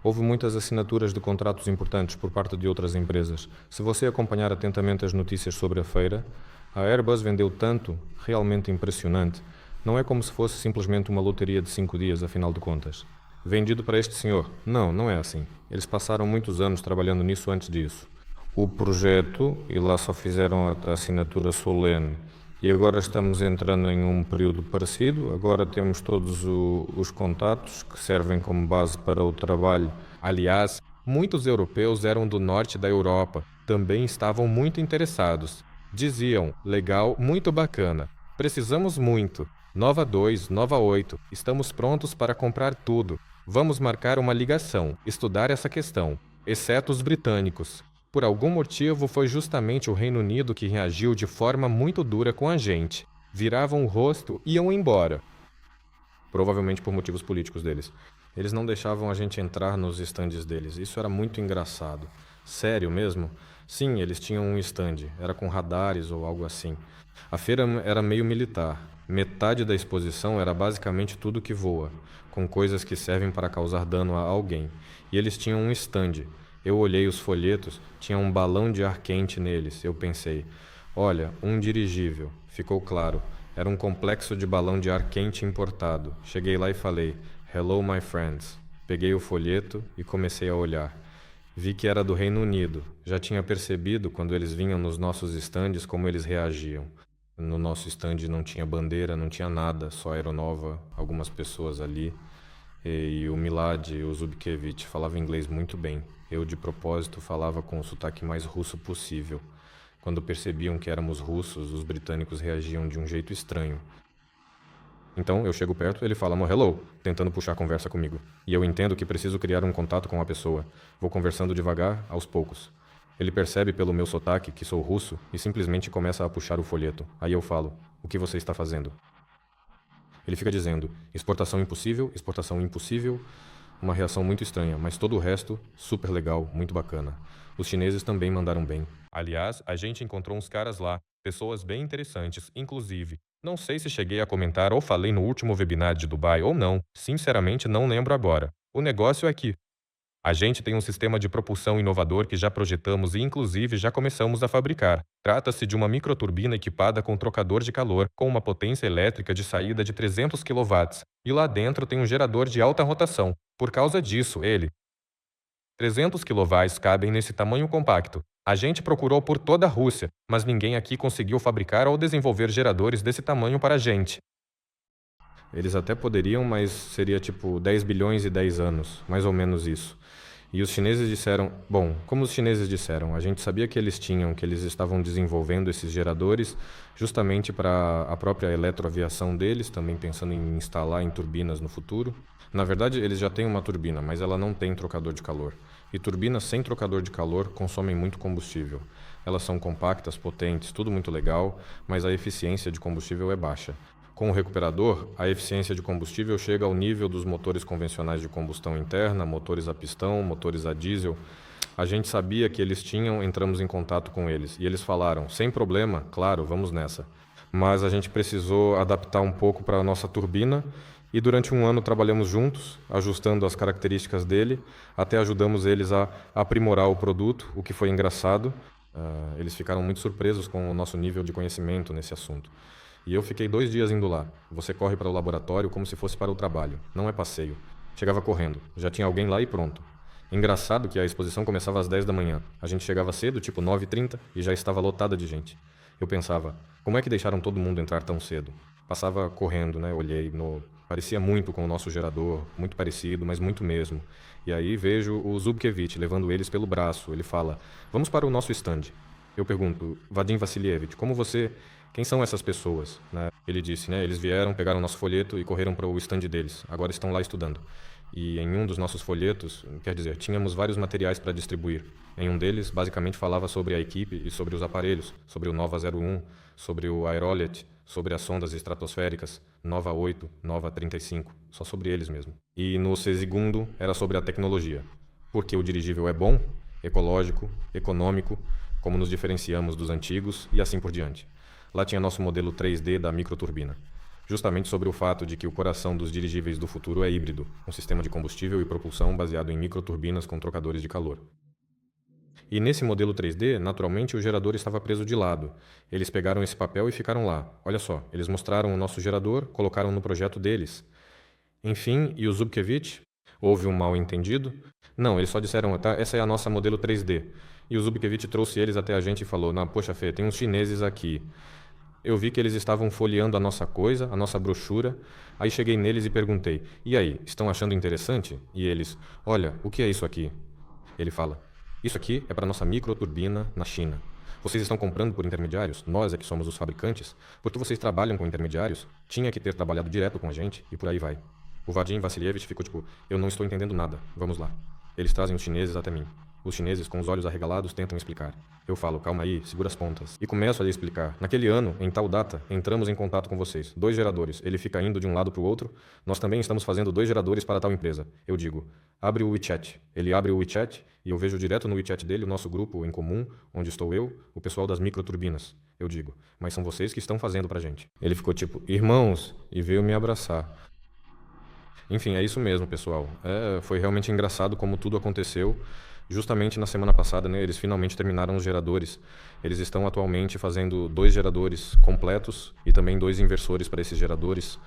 Houve muitas assinaturas de contratos importantes por parte de outras empresas. Se você acompanhar atentamente as notícias sobre a feira, a Airbus vendeu tanto, realmente impressionante. Não é como se fosse simplesmente uma loteria de 5 dias, afinal de contas. Vendido para este senhor. Não é assim. Eles passaram muitos anos trabalhando nisso antes disso. O projeto, e lá só fizeram a assinatura solene, e agora estamos entrando em um período parecido. Agora temos todos os contatos que servem como base para o trabalho. Aliás, muitos europeus eram do norte da Europa. Também estavam muito interessados. Diziam, legal, muito bacana. Precisamos muito. Nova 2, Nova 8. Estamos prontos para comprar tudo. Vamos marcar uma ligação, estudar essa questão. exceto os britânicos. Por algum motivo, foi justamente o Reino Unido que reagiu de forma muito dura com a gente. Viravam o rosto e iam embora. Provavelmente por motivos políticos deles. Eles não deixavam a gente entrar nos estandes deles. Isso era muito engraçado. Sério mesmo? Sim, eles tinham um estande. Era com radares ou algo assim. A feira era meio militar. Metade da exposição era basicamente tudo que voa, com coisas que servem para causar dano a alguém. E eles tinham um estande. Eu olhei os folhetos, tinha um balão de ar quente neles. Eu pensei, olha, um dirigível. Ficou claro. Era um complexo de balão de ar quente importado. Cheguei lá e falei, hello my friends. Peguei o folheto e comecei a olhar. Vi que era do Reino Unido. Já tinha percebido, quando eles vinham nos nossos estandes, como eles reagiam. No nosso estande não tinha bandeira, não tinha nada, só aeronova, algumas pessoas ali. E o Milad e o Zubkevich falavam inglês muito bem. Eu, de propósito, falava com o sotaque mais russo possível. Quando percebiam que éramos russos, os britânicos reagiam de um jeito estranho. Então, eu chego perto e ele fala, hello, tentando puxar a conversa comigo. E eu entendo que preciso criar um contato com a pessoa. Vou conversando devagar, aos poucos. Ele percebe pelo meu sotaque que sou russo e simplesmente começa a puxar o folheto. Aí eu falo, o que você está fazendo? Ele fica dizendo, exportação impossível, uma reação muito estranha, mas todo o resto, super legal, muito bacana. Os chineses também mandaram bem. Aliás, a gente encontrou uns caras lá, pessoas bem interessantes, inclusive. Não sei se cheguei a comentar ou falei no último webinar de Dubai ou não, sinceramente não lembro agora. O negócio é que a gente tem um sistema de propulsão inovador que já projetamos e inclusive já começamos a fabricar. Trata-se de uma microturbina equipada com trocador de calor, com uma potência elétrica de saída de 300 kW. E lá dentro tem um gerador de alta rotação. Por causa disso, 300 kW cabem nesse tamanho compacto. A gente procurou por toda a Rússia, mas ninguém aqui conseguiu fabricar ou desenvolver geradores desse tamanho para a gente. Eles até poderiam, mas seria tipo 10 bilhões e 10 anos, mais ou menos isso. E os chineses disseram, como os chineses disseram, a gente sabia que eles estavam desenvolvendo esses geradores justamente para a própria eletroaviação deles, também pensando em instalar em turbinas no futuro. Na verdade, eles já têm uma turbina, mas ela não tem trocador de calor. E turbinas sem trocador de calor consomem muito combustível. Elas são compactas, potentes, tudo muito legal, mas a eficiência de combustível é baixa. Com o recuperador, a eficiência de combustível chega ao nível dos motores convencionais de combustão interna, motores a pistão, motores a diesel. A gente sabia que eles tinham, entramos em contato com eles. E eles falaram, sem problema, claro, vamos nessa. Mas a gente precisou adaptar um pouco para a nossa turbina e durante um ano trabalhamos juntos, ajustando as características dele, até ajudamos eles a aprimorar o produto, o que foi engraçado. Eles ficaram muito surpresos com o nosso nível de conhecimento nesse assunto. E eu fiquei 2 dias indo lá. Você corre para o laboratório como se fosse para o trabalho. Não é passeio. Chegava correndo. Já tinha alguém lá e pronto. Engraçado que a exposição começava às 10 da manhã. A gente chegava cedo, tipo 9h30, e já estava lotada de gente. Eu pensava, como é que deixaram todo mundo entrar tão cedo? Passava correndo, né? Olhei. Parecia muito com o nosso gerador. Muito parecido, mas muito mesmo. E aí vejo o Zubkevich levando eles pelo braço. Ele fala, vamos para o nosso stand. Eu pergunto, Vadim Vassilievich, quem são essas pessoas? Ele disse, eles vieram, pegaram nosso folheto e correram para o stand deles. Agora estão lá estudando. E em um dos nossos folhetos, tínhamos vários materiais para distribuir. Em um deles, basicamente falava sobre a equipe e sobre os aparelhos, sobre o Nova 01, sobre o Aerolet, sobre as sondas estratosféricas, Nova 8, Nova 35, só sobre eles mesmo. E no segundo era sobre a tecnologia. Porque o dirigível é bom, ecológico, econômico, como nos diferenciamos dos antigos e assim por diante. Lá tinha nosso modelo 3D da microturbina, justamente sobre o fato de que o coração dos dirigíveis do futuro é híbrido, um sistema de combustível e propulsão baseado em microturbinas com trocadores de calor. E nesse modelo 3D, naturalmente, o gerador estava preso de lado. Eles pegaram esse papel e ficaram lá. Olha só, eles mostraram o nosso gerador, colocaram no projeto deles. Enfim, e o Zubkevich? Houve um mal-entendido? Não, eles só disseram, tá, essa é a nossa modelo 3D. E o Zubkevich trouxe eles até a gente e falou, poxa Fê, tem uns chineses aqui. Eu vi que eles estavam folheando a nossa coisa, a nossa brochura. Aí cheguei neles e perguntei, e aí, estão achando interessante? E eles, olha, o que é isso aqui? Ele fala, isso aqui é para nossa microturbina na China. Vocês estão comprando por intermediários? Nós é que somos os fabricantes? Porque vocês trabalham com intermediários? Tinha que ter trabalhado direto com a gente e por aí vai. O Vadim Vassilievich ficou tipo, eu não estou entendendo nada, vamos lá. Eles trazem os chineses até mim. Os chineses, com os olhos arregalados, tentam explicar. Eu falo, calma aí, segura as pontas. E começo a lhe explicar. Naquele ano, em tal data, entramos em contato com vocês. 2 geradores. Ele fica indo de um lado para o outro. Nós também estamos fazendo 2 geradores para tal empresa. Eu digo, abre o WeChat. Ele abre o WeChat e eu vejo direto no WeChat dele o nosso grupo em comum, onde estou eu, o pessoal das microturbinas. Eu digo, mas são vocês que estão fazendo pra gente. Ele ficou tipo, irmãos, e veio me abraçar. Enfim, é isso mesmo, pessoal. Foi realmente engraçado como tudo aconteceu. Justamente na semana passada, né, eles finalmente terminaram os geradores. Eles estão atualmente fazendo 2 geradores completos e também 2 inversores para esses geradores.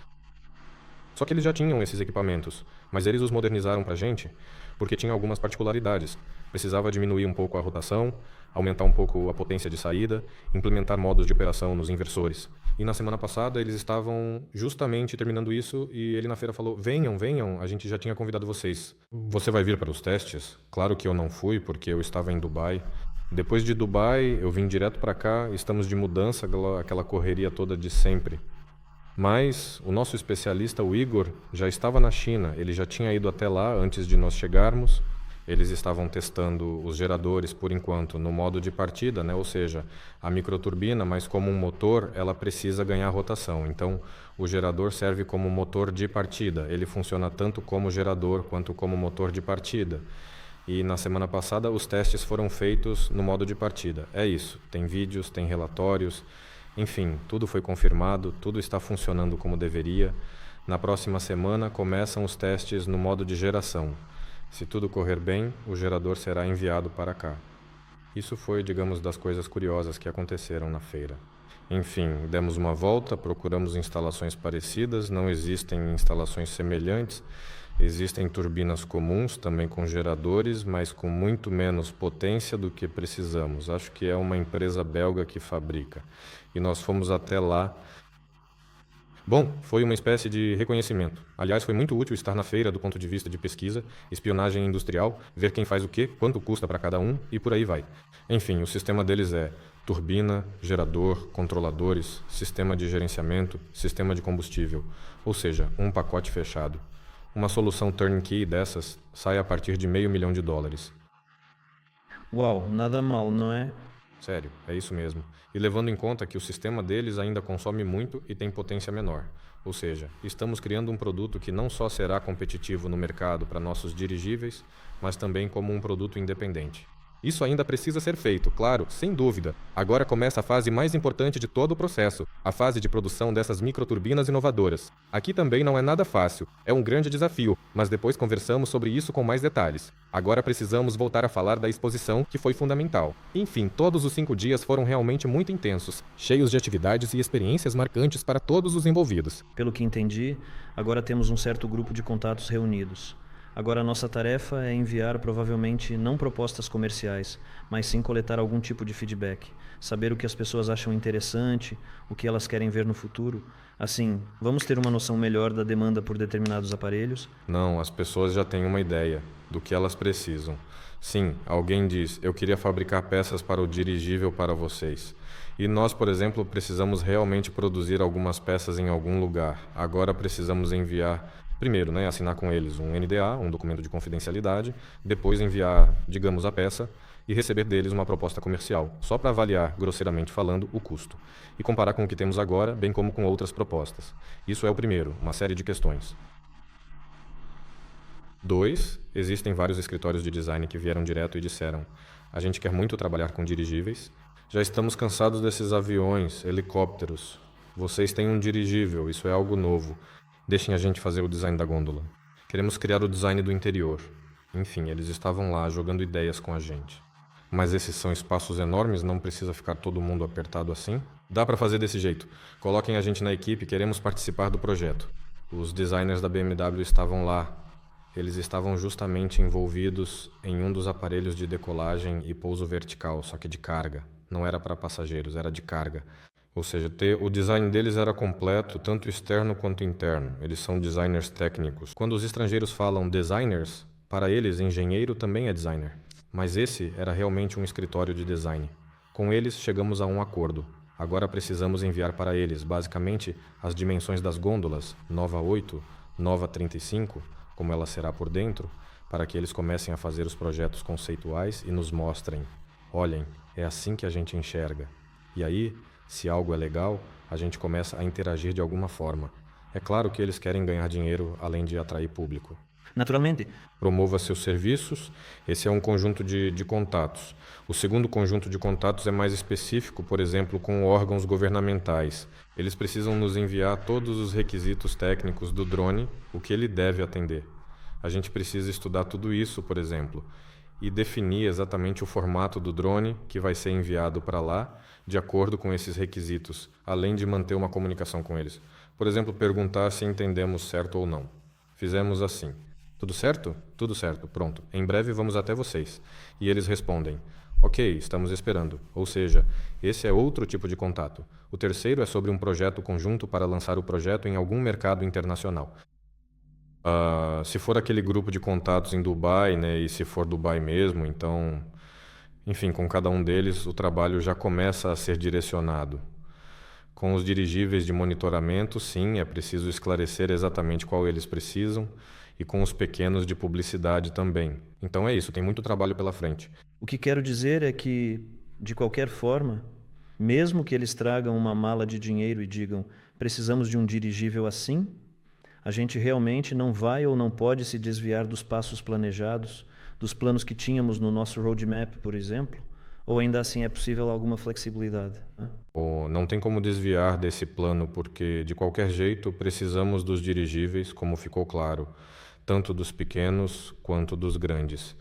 Só que eles já tinham esses equipamentos, mas eles os modernizaram para a gente porque tinha algumas particularidades. Precisava diminuir um pouco a rotação, aumentar um pouco a potência de saída, implementar modos de operação nos inversores. E na semana passada eles estavam justamente terminando isso e ele na feira falou, venham, a gente já tinha convidado vocês. Você vai vir para os testes? Claro que eu não fui porque eu estava em Dubai. Depois de Dubai eu vim direto para cá, estamos de mudança, aquela correria toda de sempre. Mas o nosso especialista, o Igor, já estava na China, ele já tinha ido até lá antes de nós chegarmos. Eles estavam testando os geradores, por enquanto, no modo de partida, né? Ou seja, a microturbina, mas como um motor, ela precisa ganhar rotação. Então, o gerador serve como motor de partida. Ele funciona tanto como gerador quanto como motor de partida. E na semana passada, os testes foram feitos no modo de partida. É isso. Tem vídeos, tem relatórios. Enfim, tudo foi confirmado, tudo está funcionando como deveria. Na próxima semana, começam os testes no modo de geração. Se tudo correr bem, o gerador será enviado para cá. Isso foi, digamos, das coisas curiosas que aconteceram na feira. Enfim, demos uma volta, procuramos instalações parecidas, não existem instalações semelhantes. Existem turbinas comuns, também com geradores, mas com muito menos potência do que precisamos. Acho que é uma empresa belga que fabrica. E nós fomos até lá. Bom, foi uma espécie de reconhecimento. Aliás, foi muito útil estar na feira do ponto de vista de pesquisa, espionagem industrial, ver quem faz o quê, quanto custa para cada um e por aí vai. Enfim, o sistema deles é turbina, gerador, controladores, sistema de gerenciamento, sistema de combustível. Ou seja, um pacote fechado. Uma solução turnkey dessas sai a partir de $500 mil. Uau, nada mal, não é? Sério, é isso mesmo. E levando em conta que o sistema deles ainda consome muito e tem potência menor. Ou seja, estamos criando um produto que não só será competitivo no mercado para nossos dirigíveis, mas também como um produto independente. Isso ainda precisa ser feito, claro, sem dúvida. Agora começa a fase mais importante de todo o processo, a fase de produção dessas microturbinas inovadoras. Aqui também não é nada fácil, é um grande desafio, mas depois conversamos sobre isso com mais detalhes. Agora precisamos voltar a falar da exposição, que foi fundamental. Enfim, todos os 5 dias foram realmente muito intensos, cheios de atividades e experiências marcantes para todos os envolvidos. Pelo que entendi, agora temos um certo grupo de contatos reunidos. Agora a nossa tarefa é enviar provavelmente não propostas comerciais, mas sim coletar algum tipo de feedback, saber o que as pessoas acham interessante, o que elas querem ver no futuro. Assim, vamos ter uma noção melhor da demanda por determinados aparelhos? Não, as pessoas já têm uma ideia do que elas precisam. Sim, alguém diz, eu queria fabricar peças para o dirigível para vocês. E nós, por exemplo, precisamos realmente produzir algumas peças em algum lugar. Agora precisamos enviar... Primeiro, assinar com eles um NDA, um documento de confidencialidade, depois enviar, digamos, a peça e receber deles uma proposta comercial, só para avaliar, grosseiramente falando, o custo. E comparar com o que temos agora, bem como com outras propostas. Isso é o primeiro, uma série de questões. 2, existem vários escritórios de design que vieram direto e disseram: a gente quer muito trabalhar com dirigíveis, já estamos cansados desses aviões, helicópteros. Vocês têm um dirigível, isso é algo novo. Deixem a gente fazer o design da gôndola. Queremos criar o design do interior. Enfim, eles estavam lá jogando ideias com a gente. Mas esses são espaços enormes, não precisa ficar todo mundo apertado assim? Dá para fazer desse jeito. Coloquem a gente na equipe, queremos participar do projeto. Os designers da BMW estavam lá. Eles estavam justamente envolvidos em um dos aparelhos de decolagem e pouso vertical, só que de carga. Não era para passageiros, era de carga. Ou seja, o design deles era completo, tanto externo quanto interno. Eles são designers técnicos. Quando os estrangeiros falam designers, para eles, engenheiro também é designer. Mas esse era realmente um escritório de design. Com eles, chegamos a um acordo. Agora precisamos enviar para eles, basicamente, as dimensões das gôndolas, Nova 8, Nova 35, como ela será por dentro, para que eles comecem a fazer os projetos conceituais e nos mostrem: olhem, é assim que a gente enxerga. E aí, se algo é legal, a gente começa a interagir de alguma forma. É claro que eles querem ganhar dinheiro além de atrair público. Naturalmente. Promova seus serviços. Esse é um conjunto de contatos. O segundo conjunto de contatos é mais específico, por exemplo, com órgãos governamentais. Eles precisam nos enviar todos os requisitos técnicos do drone, o que ele deve atender. A gente precisa estudar tudo isso, por exemplo, e definir exatamente o formato do drone que vai ser enviado para lá, de acordo com esses requisitos, além de manter uma comunicação com eles. Por exemplo, perguntar se entendemos certo ou não. Fizemos assim: tudo certo? Tudo certo, pronto. Em breve vamos até vocês. E eles respondem: ok, estamos esperando. Ou seja, esse é outro tipo de contato. O terceiro é sobre um projeto conjunto para lançar o projeto em algum mercado internacional. Se for aquele grupo de contatos em Dubai, né, e se for Dubai mesmo, então, enfim, com cada um deles o trabalho já começa a ser direcionado. Com os dirigíveis de monitoramento, sim, é preciso esclarecer exatamente qual eles precisam, e com os pequenos de publicidade também. Então é isso, tem muito trabalho pela frente. O que quero dizer é que, de qualquer forma, mesmo que eles tragam uma mala de dinheiro e digam: precisamos de um dirigível assim, a gente realmente não vai ou não pode se desviar dos passos planejados, dos planos que tínhamos no nosso roadmap, por exemplo? Ou ainda assim é possível alguma flexibilidade? Não tem como desviar desse plano, porque, de qualquer jeito, precisamos dos dirigíveis, como ficou claro, tanto dos pequenos quanto dos grandes.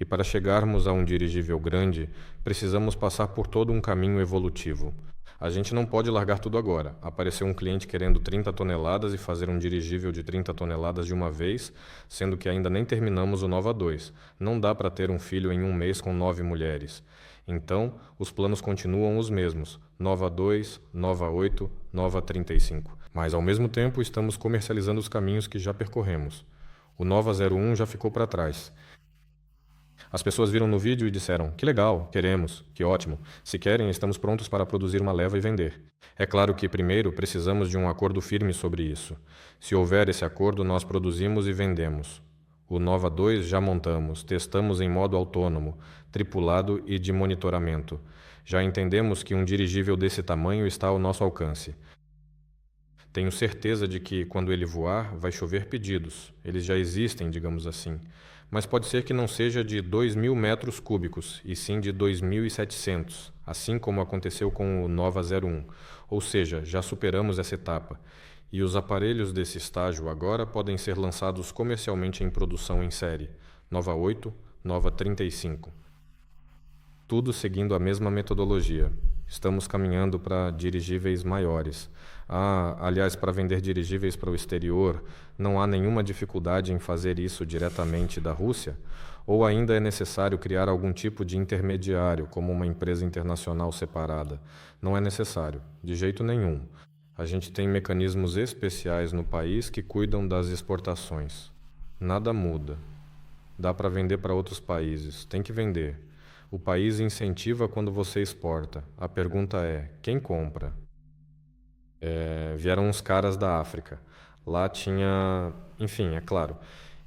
E para chegarmos a um dirigível grande, precisamos passar por todo um caminho evolutivo. A gente não pode largar tudo agora. Apareceu um cliente querendo 30 toneladas e fazer um dirigível de 30 toneladas de uma vez, sendo que ainda nem terminamos o Nova 2. Não dá para ter um filho em um mês com 9 mulheres. Então, os planos continuam os mesmos: Nova 2, Nova 8, Nova 35. Mas, ao mesmo tempo, estamos comercializando os caminhos que já percorremos. O Nova 01 já ficou para trás. As pessoas viram no vídeo e disseram: que legal, queremos, que ótimo. Se querem, estamos prontos para produzir uma leva e vender. É claro que, primeiro, precisamos de um acordo firme sobre isso. Se houver esse acordo, nós produzimos e vendemos. O Nova 2 já montamos, testamos em modo autônomo, tripulado e de monitoramento. Já entendemos que um dirigível desse tamanho está ao nosso alcance. Tenho certeza de que, quando ele voar, vai chover pedidos. Eles já existem, digamos assim. Mas pode ser que não seja de 2.000 metros cúbicos, e sim de 2.700, assim como aconteceu com o Nova 01. Ou seja, já superamos essa etapa. E os aparelhos desse estágio agora podem ser lançados comercialmente em produção em série. Nova 8, Nova 35. Tudo seguindo a mesma metodologia. Estamos caminhando para dirigíveis maiores. Aliás, para vender dirigíveis para o exterior, não há nenhuma dificuldade em fazer isso diretamente da Rússia? Ou ainda é necessário criar algum tipo de intermediário, como uma empresa internacional separada? Não é necessário, de jeito nenhum. A gente tem mecanismos especiais no país que cuidam das exportações. Nada muda. Dá para vender para outros países, tem que vender. O país incentiva quando você exporta. A pergunta é: quem compra? Vieram uns caras da África. Lá tinha... Enfim, é claro.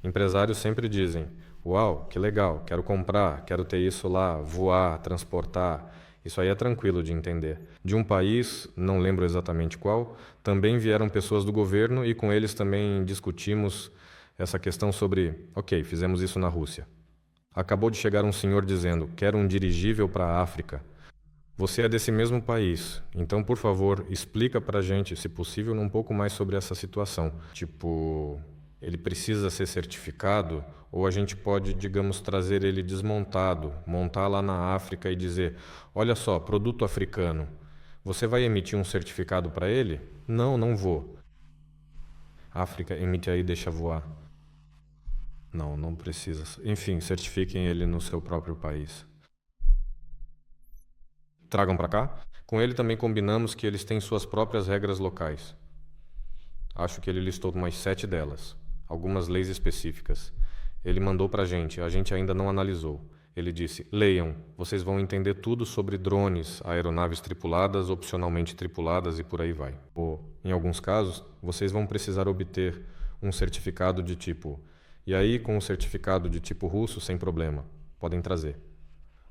Empresários sempre dizem: uau, que legal, quero comprar, quero ter isso lá, voar, transportar. Isso aí é tranquilo de entender. De um país, não lembro exatamente qual, também vieram pessoas do governo e com eles também discutimos essa questão sobre: ok, fizemos isso na Rússia. Acabou de chegar um senhor dizendo: quero um dirigível para a África. Você é desse mesmo país, então, por favor, explica pra gente, se possível, um pouco mais sobre essa situação. Tipo, ele precisa ser certificado ou a gente pode, digamos, trazer ele desmontado, montar lá na África e dizer: olha só, produto africano, você vai emitir um certificado para ele? Não, não vou. África, emite aí, deixa voar. Não, não precisa. Enfim, certifiquem ele no seu próprio país. Tragam para cá. Com ele também combinamos que eles têm suas próprias regras locais. Acho que ele listou umas 7 delas, algumas leis específicas. Ele mandou para a gente ainda não analisou. Ele disse: leiam, vocês vão entender tudo sobre drones, aeronaves tripuladas, opcionalmente tripuladas e por aí vai. Ou, em alguns casos, vocês vão precisar obter um certificado de tipo E aí, com o certificado de tipo russo, sem problema, podem trazer.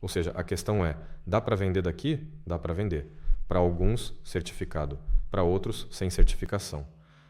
Ou seja, a questão é, dá para vender daqui? Dá para vender. Para alguns, certificado. Para outros, sem certificação.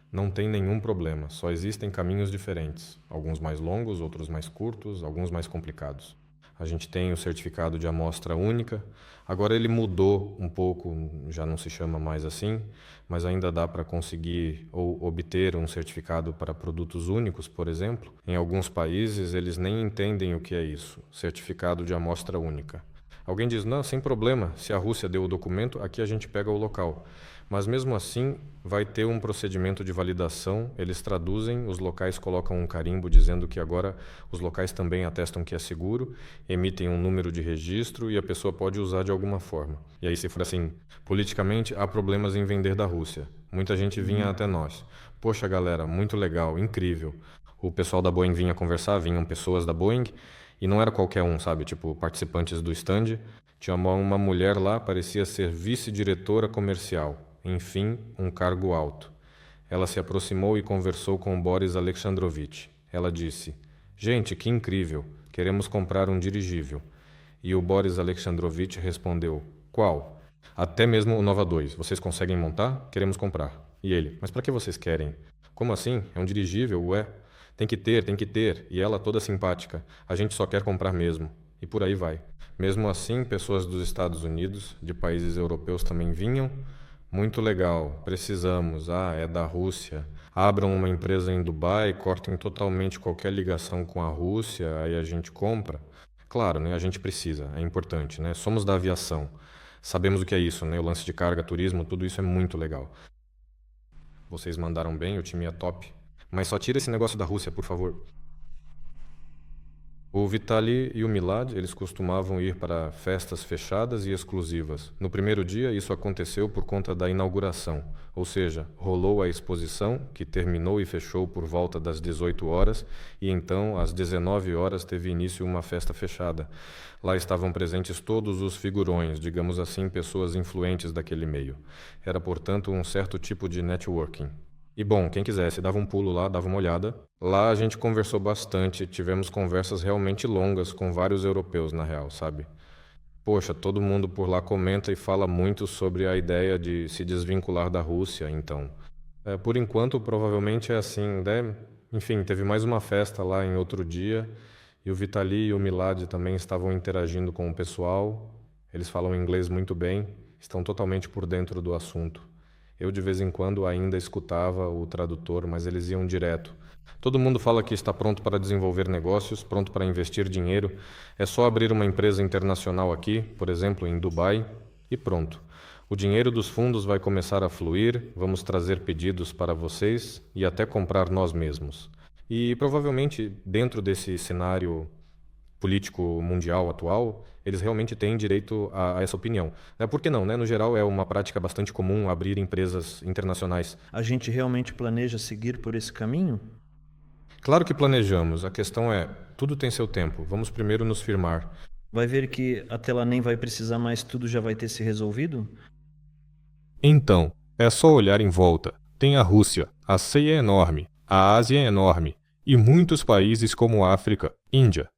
Não tem nenhum problema, só existem caminhos diferentes. Alguns mais longos, outros mais curtos, alguns mais complicados. A gente tem o certificado de amostra única. Agora ele mudou um pouco, já não se chama mais assim, mas ainda dá para conseguir ou obter um certificado para produtos únicos, por exemplo. Em alguns países eles nem entendem o que é isso, certificado de amostra única. Alguém diz, não, sem problema, se a Rússia deu o documento, aqui a gente pega o local. Mas mesmo assim, vai ter um procedimento de validação, eles traduzem, os locais colocam um carimbo dizendo que agora os locais também atestam que é seguro, emitem um número de registro e a pessoa pode usar de alguma forma. E aí, se for assim, politicamente, há problemas em vender da Rússia. Muita gente vinha até nós. Poxa, galera, muito legal, incrível. O pessoal da Boeing vinha conversar, vinham pessoas da Boeing, e não era qualquer um, sabe? Tipo, participantes do stand. Tinha uma mulher lá, parecia ser vice-diretora comercial. Enfim, um cargo alto. Ela se aproximou e conversou com Boris Alexandrovich. Ela disse, gente, que incrível, queremos comprar um dirigível. E o Boris Alexandrovich respondeu, qual? Até mesmo o Nova 2, vocês conseguem montar? Queremos comprar. E ele, mas para que vocês querem? Como assim? É um dirigível, ué? Tem que ter. E ela toda simpática. A gente só quer comprar mesmo. E por aí vai. Mesmo assim, pessoas dos Estados Unidos, de países europeus também vinham. Muito legal, precisamos. Ah, é da Rússia. Abram uma empresa em Dubai, cortem totalmente qualquer ligação com a Rússia, aí a gente compra. Claro, né? A gente precisa, é importante, né? Somos da aviação. Sabemos o que é isso, né? O lance de carga, turismo, tudo isso é muito legal. Vocês mandaram bem, o time é top. Mas só tira esse negócio da Rússia, por favor. O Vitali e o Milad, eles costumavam ir para festas fechadas e exclusivas. No primeiro dia, isso aconteceu por conta da inauguração, ou seja, rolou a exposição, que terminou e fechou por volta das 18 horas, e então, às 19 horas, teve início uma festa fechada. Lá estavam presentes todos os figurões, digamos assim, pessoas influentes daquele meio. Era, portanto, um certo tipo de networking. E bom, quem quisesse, dava um pulo lá, dava uma olhada. Lá a gente conversou bastante, tivemos conversas realmente longas com vários europeus, na real, sabe? Poxa, todo mundo por lá comenta e fala muito sobre a ideia de se desvincular da Rússia, então. Por enquanto, provavelmente é assim, né? Enfim, teve mais uma festa lá em outro dia, e o Vitali e o Milad também estavam interagindo com o pessoal. Eles falam inglês muito bem, estão totalmente por dentro do assunto. Eu, de vez em quando, ainda escutava o tradutor, mas eles iam direto. Todo mundo fala que está pronto para desenvolver negócios, pronto para investir dinheiro. É só abrir uma empresa internacional aqui, por exemplo, em Dubai, e pronto. O dinheiro dos fundos vai começar a fluir, vamos trazer pedidos para vocês e até comprar nós mesmos. E provavelmente, dentro desse cenário político mundial atual, eles realmente têm direito a essa opinião. Por que não, né? No geral, é uma prática bastante comum abrir empresas internacionais. A gente realmente planeja seguir por esse caminho? Claro que planejamos. A questão é, tudo tem seu tempo. Vamos primeiro nos firmar. Vai ver que até lá nem vai precisar mais, tudo já vai ter se resolvido? Então, é só olhar em volta. Tem a Rússia, a CEI é enorme, a Ásia é enorme, e muitos países como África, Índia.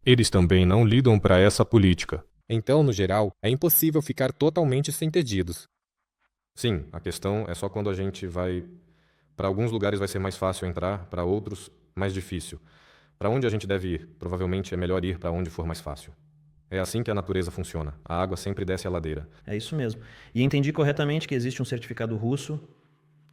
Eles também não lidam para essa política. Então, no geral, é impossível ficar totalmente sem pedidos. Sim, a questão é só quando a gente vai... Para alguns lugares vai ser mais fácil entrar, para outros, mais difícil. Para onde a gente deve ir? Provavelmente é melhor ir para onde for mais fácil. É assim que a natureza funciona. A água sempre desce a ladeira. É isso mesmo. E entendi corretamente que existe um certificado russo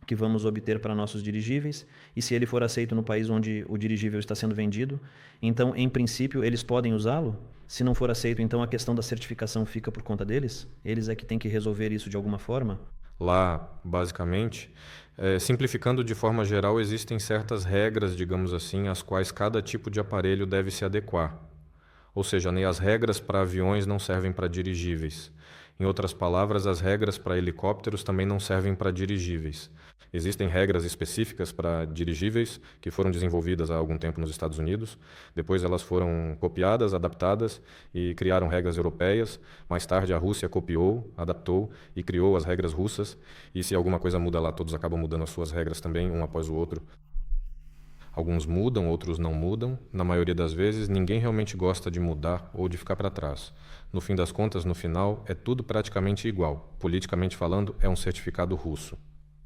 que vamos obter para nossos dirigíveis, e se ele for aceito no país onde o dirigível está sendo vendido, então, em princípio, eles podem usá-lo? Se não for aceito, então a questão da certificação fica por conta deles? Eles é que têm que resolver isso de alguma forma? Lá, basicamente, simplificando de forma geral, existem certas regras, digamos assim, às quais cada tipo de aparelho deve se adequar. Ou seja, nem as regras para aviões não servem para dirigíveis. Em outras palavras, as regras para helicópteros também não servem para dirigíveis. Existem regras específicas para dirigíveis que foram desenvolvidas há algum tempo nos Estados Unidos. Depois elas foram copiadas, adaptadas e criaram regras europeias. Mais tarde a Rússia copiou, adaptou e criou as regras russas. E se alguma coisa muda lá, todos acabam mudando as suas regras também, um após o outro. Alguns mudam, outros não mudam. Na maioria das vezes, ninguém realmente gosta de mudar ou de ficar para trás. No fim das contas, no final, é tudo praticamente igual. Politicamente falando, é um certificado russo.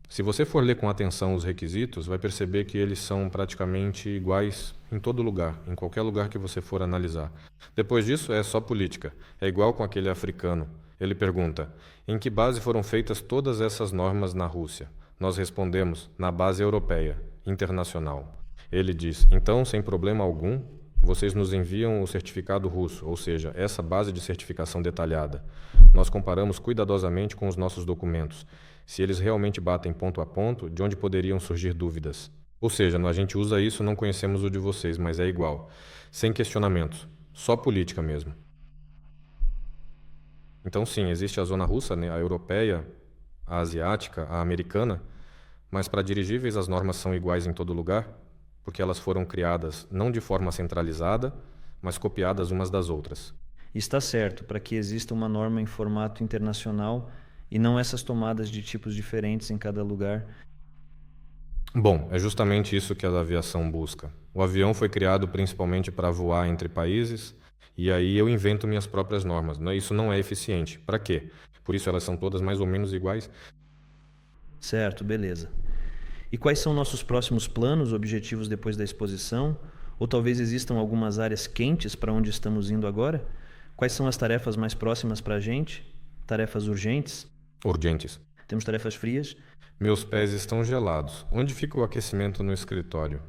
Se você for ler com atenção os requisitos, vai perceber que eles são praticamente iguais em todo lugar, em qualquer lugar que você for analisar. Depois disso, é só política. É igual com aquele africano. Ele pergunta: em que base foram feitas todas essas normas na Rússia? Nós respondemos: na base europeia, internacional. Ele diz: então, sem problema algum, vocês nos enviam o certificado russo, ou seja, essa base de certificação detalhada. Nós comparamos cuidadosamente com os nossos documentos. Se eles realmente batem ponto a ponto, de onde poderiam surgir dúvidas? Ou seja, a gente usa isso, não conhecemos o de vocês, mas é igual. Sem questionamentos. Só política mesmo. Então, sim, existe a zona russa, né, a europeia, a asiática, a americana, mas para dirigíveis as normas são iguais em todo lugar, porque elas foram criadas não de forma centralizada, mas copiadas umas das outras. Está certo, para que exista uma norma em formato internacional e não essas tomadas de tipos diferentes em cada lugar. Bom, é justamente isso que a aviação busca. O avião foi criado principalmente para voar entre países, e aí eu invento minhas próprias normas. Isso não é eficiente. Para quê? Por isso elas são todas mais ou menos iguais. Certo, beleza. E quais são nossos próximos planos, objetivos depois da exposição? Ou talvez existam algumas áreas quentes para onde estamos indo agora? Quais são as tarefas mais próximas para a gente? Tarefas urgentes? Urgentes. Temos tarefas frias? Meus pés estão gelados. Onde fica o aquecimento no escritório?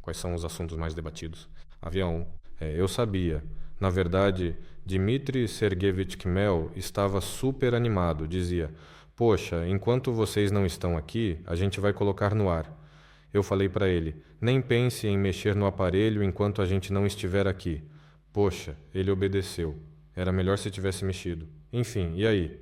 Quais são os assuntos mais debatidos? Avião. Eu sabia. Na verdade, Dmitry Sergeyevich Kmel estava super animado. Dizia: poxa, enquanto vocês não estão aqui, a gente vai colocar no ar. Eu falei para ele: nem pense em mexer no aparelho enquanto a gente não estiver aqui. Poxa, ele obedeceu. Era melhor se tivesse mexido. Enfim, e aí?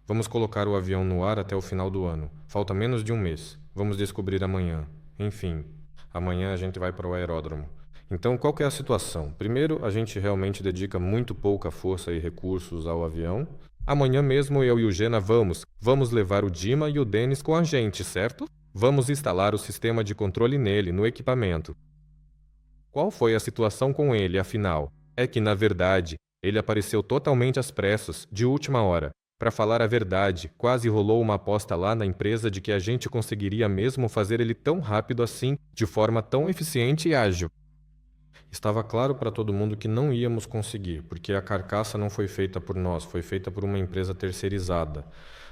Vamos colocar o avião no ar até o final do ano. Falta menos de um mês. Vamos descobrir amanhã. Enfim, amanhã a gente vai para o aeródromo. Então, qual que é a situação? Primeiro, a gente realmente dedica muito pouca força e recursos ao avião. Amanhã mesmo eu e o Gena vamos levar o Dima e o Denis com a gente, certo? Vamos instalar o sistema de controle nele, no equipamento. Qual foi a situação com ele, afinal? É que, na verdade, ele apareceu totalmente às pressas, de última hora. Para falar a verdade, quase rolou uma aposta lá na empresa de que a gente conseguiria mesmo fazer ele tão rápido assim, de forma tão eficiente e ágil. Estava claro para todo mundo que não íamos conseguir, porque a carcaça não foi feita por nós, foi feita por uma empresa terceirizada.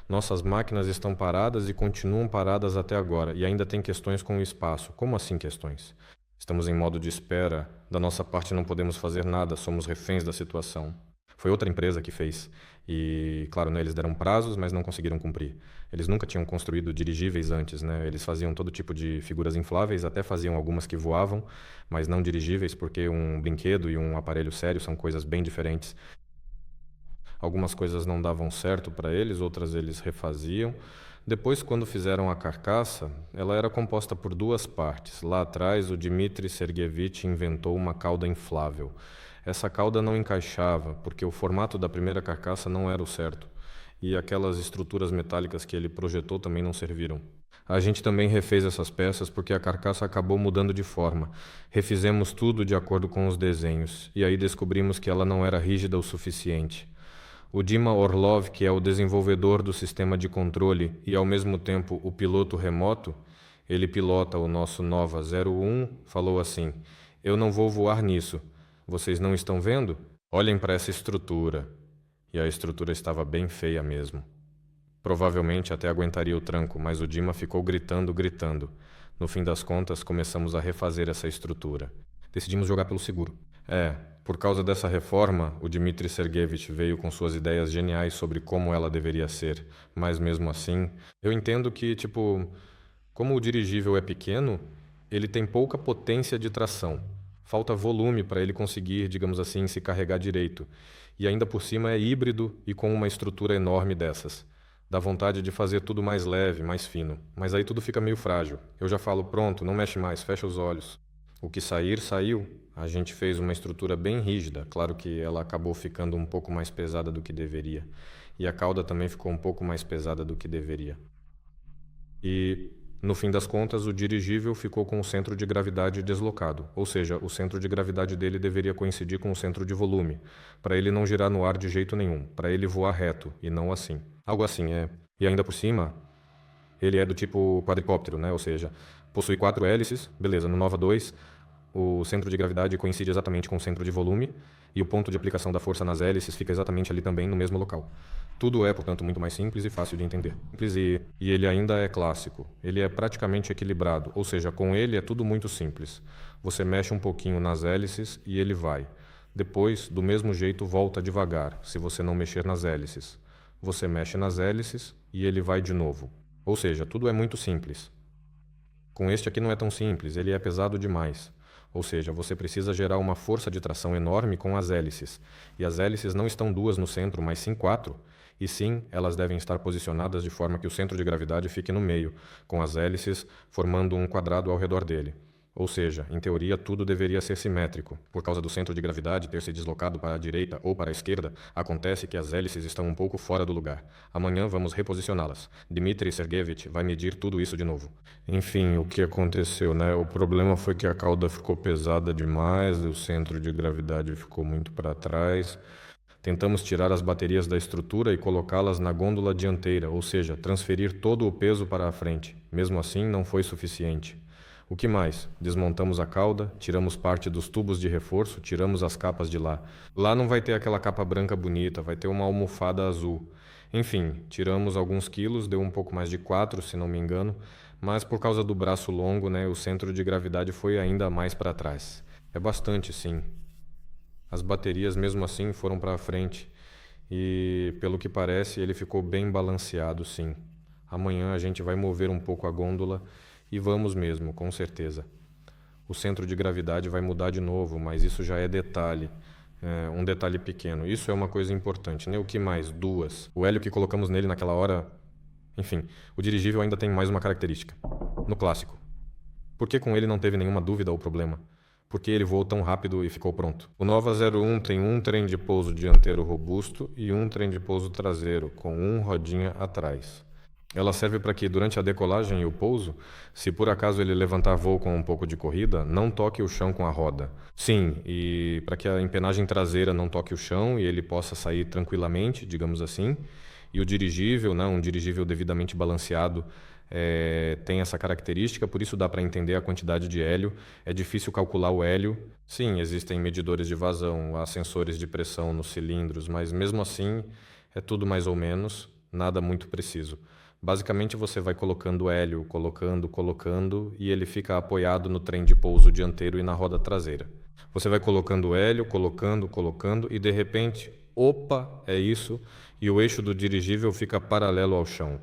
Nossas máquinas estão paradas e continuam paradas até agora, e ainda tem questões com o espaço. Como assim questões? Estamos em modo de espera, da nossa parte não podemos fazer nada, somos reféns da situação. Foi outra empresa que fez. E, claro, né, eles deram prazos, mas não conseguiram cumprir. Eles nunca tinham construído dirigíveis antes, né? Eles faziam todo tipo de figuras infláveis, até faziam algumas que voavam, mas não dirigíveis, porque um brinquedo e um aparelho sério são coisas bem diferentes. Algumas coisas não davam certo para eles, outras eles refaziam. Depois, quando fizeram a carcaça, ela era composta por duas partes. Lá atrás, o Dmitry Sergeyevich inventou uma cauda inflável. Essa cauda não encaixava, porque o formato da primeira carcaça não era o certo. E aquelas estruturas metálicas que ele projetou também não serviram. A gente também refez essas peças porque a carcaça acabou mudando de forma. Refizemos tudo de acordo com os desenhos, e aí descobrimos que ela não era rígida o suficiente. O Dima Orlov, que é o desenvolvedor do sistema de controle e ao mesmo tempo o piloto remoto, ele pilota o nosso Nova 01, falou assim: eu não vou voar nisso. Vocês não estão vendo? Olhem para essa estrutura. E a estrutura estava bem feia mesmo. Provavelmente até aguentaria o tranco, mas o Dima ficou gritando. No fim das contas, começamos a refazer essa estrutura. Decidimos jogar pelo seguro. Por causa dessa reforma, o Dmitry Sergeyevich veio com suas ideias geniais sobre como ela deveria ser. Mas mesmo assim, eu entendo que, como o dirigível é pequeno, ele tem pouca potência de tração. Falta volume para ele conseguir, digamos assim, se carregar direito. E ainda por cima é híbrido e com uma estrutura enorme dessas. Dá vontade de fazer tudo mais leve, mais fino. Mas aí tudo fica meio frágil. Eu já falo: pronto, não mexe mais, fecha os olhos. O que sair, saiu. A gente fez uma estrutura bem rígida. Claro que ela acabou ficando um pouco mais pesada do que deveria. E a cauda também ficou um pouco mais pesada do que deveria. E, no fim das contas, o dirigível ficou com o centro de gravidade deslocado, ou seja, o centro de gravidade dele deveria coincidir com o centro de volume, para ele não girar no ar de jeito nenhum, para ele voar reto e não assim. Algo assim, é. E ainda por cima, ele é do tipo quadricóptero, né? Ou seja, possui 4 hélices, beleza, no Nova 2, o centro de gravidade coincide exatamente com o centro de volume e o ponto de aplicação da força nas hélices fica exatamente ali também no mesmo local. Tudo é, portanto, muito mais simples e fácil de entender. Simples e ele ainda é clássico. Ele é praticamente equilibrado, ou seja, com ele é tudo muito simples. Você mexe um pouquinho nas hélices e ele vai. Depois, do mesmo jeito, volta devagar, se você não mexer nas hélices. Você mexe nas hélices e ele vai de novo. Ou seja, tudo é muito simples. Com este aqui não é tão simples, ele é pesado demais. Ou seja, você precisa gerar uma força de tração enorme com as hélices. E as hélices não estão 2 no centro, mas sim 4. E sim, elas devem estar posicionadas de forma que o centro de gravidade fique no meio, com as hélices formando um quadrado ao redor dele. Ou seja, em teoria, tudo deveria ser simétrico. Por causa do centro de gravidade ter se deslocado para a direita ou para a esquerda, acontece que as hélices estão um pouco fora do lugar. Amanhã vamos reposicioná-las. Dmitry Sergeyevich vai medir tudo isso de novo. Enfim, o que aconteceu, né? O problema foi que a cauda ficou pesada demais, o centro de gravidade ficou muito para trás. Tentamos tirar as baterias da estrutura e colocá-las na gôndola dianteira, ou seja, transferir todo o peso para a frente. Mesmo assim, não foi suficiente. O que mais? Desmontamos a cauda, tiramos parte dos tubos de reforço, tiramos as capas de lá. Lá não vai ter aquela capa branca bonita, vai ter uma almofada azul. Enfim, tiramos alguns quilos, deu um pouco mais de 4, se não me engano, mas por causa do braço longo, né, o centro de gravidade foi ainda mais para trás. É bastante, sim. As baterias, mesmo assim, foram para a frente e, pelo que parece, ele ficou bem balanceado, sim. Amanhã a gente vai mover um pouco a gôndola e vamos mesmo, com certeza. O centro de gravidade vai mudar de novo, mas isso já é detalhe, um detalhe pequeno. Isso é uma coisa importante, né? O que mais? 2. O hélio que colocamos nele naquela hora... Enfim, o dirigível ainda tem mais uma característica. No clássico. Por que com ele não teve nenhuma dúvida ou problema? Porque ele voou tão rápido e ficou pronto. O Nova 01 tem um trem de pouso dianteiro robusto e um trem de pouso traseiro, com um rodinha atrás. Ela serve para que, durante a decolagem e o pouso, se por acaso ele levantar voo com um pouco de corrida, não toque o chão com a roda. Sim, e para que a empenagem traseira não toque o chão e ele possa sair tranquilamente, digamos assim. E o dirigível, né, um dirigível devidamente balanceado, tem essa característica, por isso dá para entender a quantidade de hélio. É difícil calcular o hélio. Sim, existem medidores de vazão, há sensores de pressão nos cilindros, mas mesmo assim é tudo mais ou menos, nada muito preciso. Basicamente você vai colocando hélio, colocando, e ele fica apoiado no trem de pouso dianteiro e na roda traseira. Você vai colocando hélio, colocando, e de repente, opa, é isso, e o eixo do dirigível fica paralelo ao chão.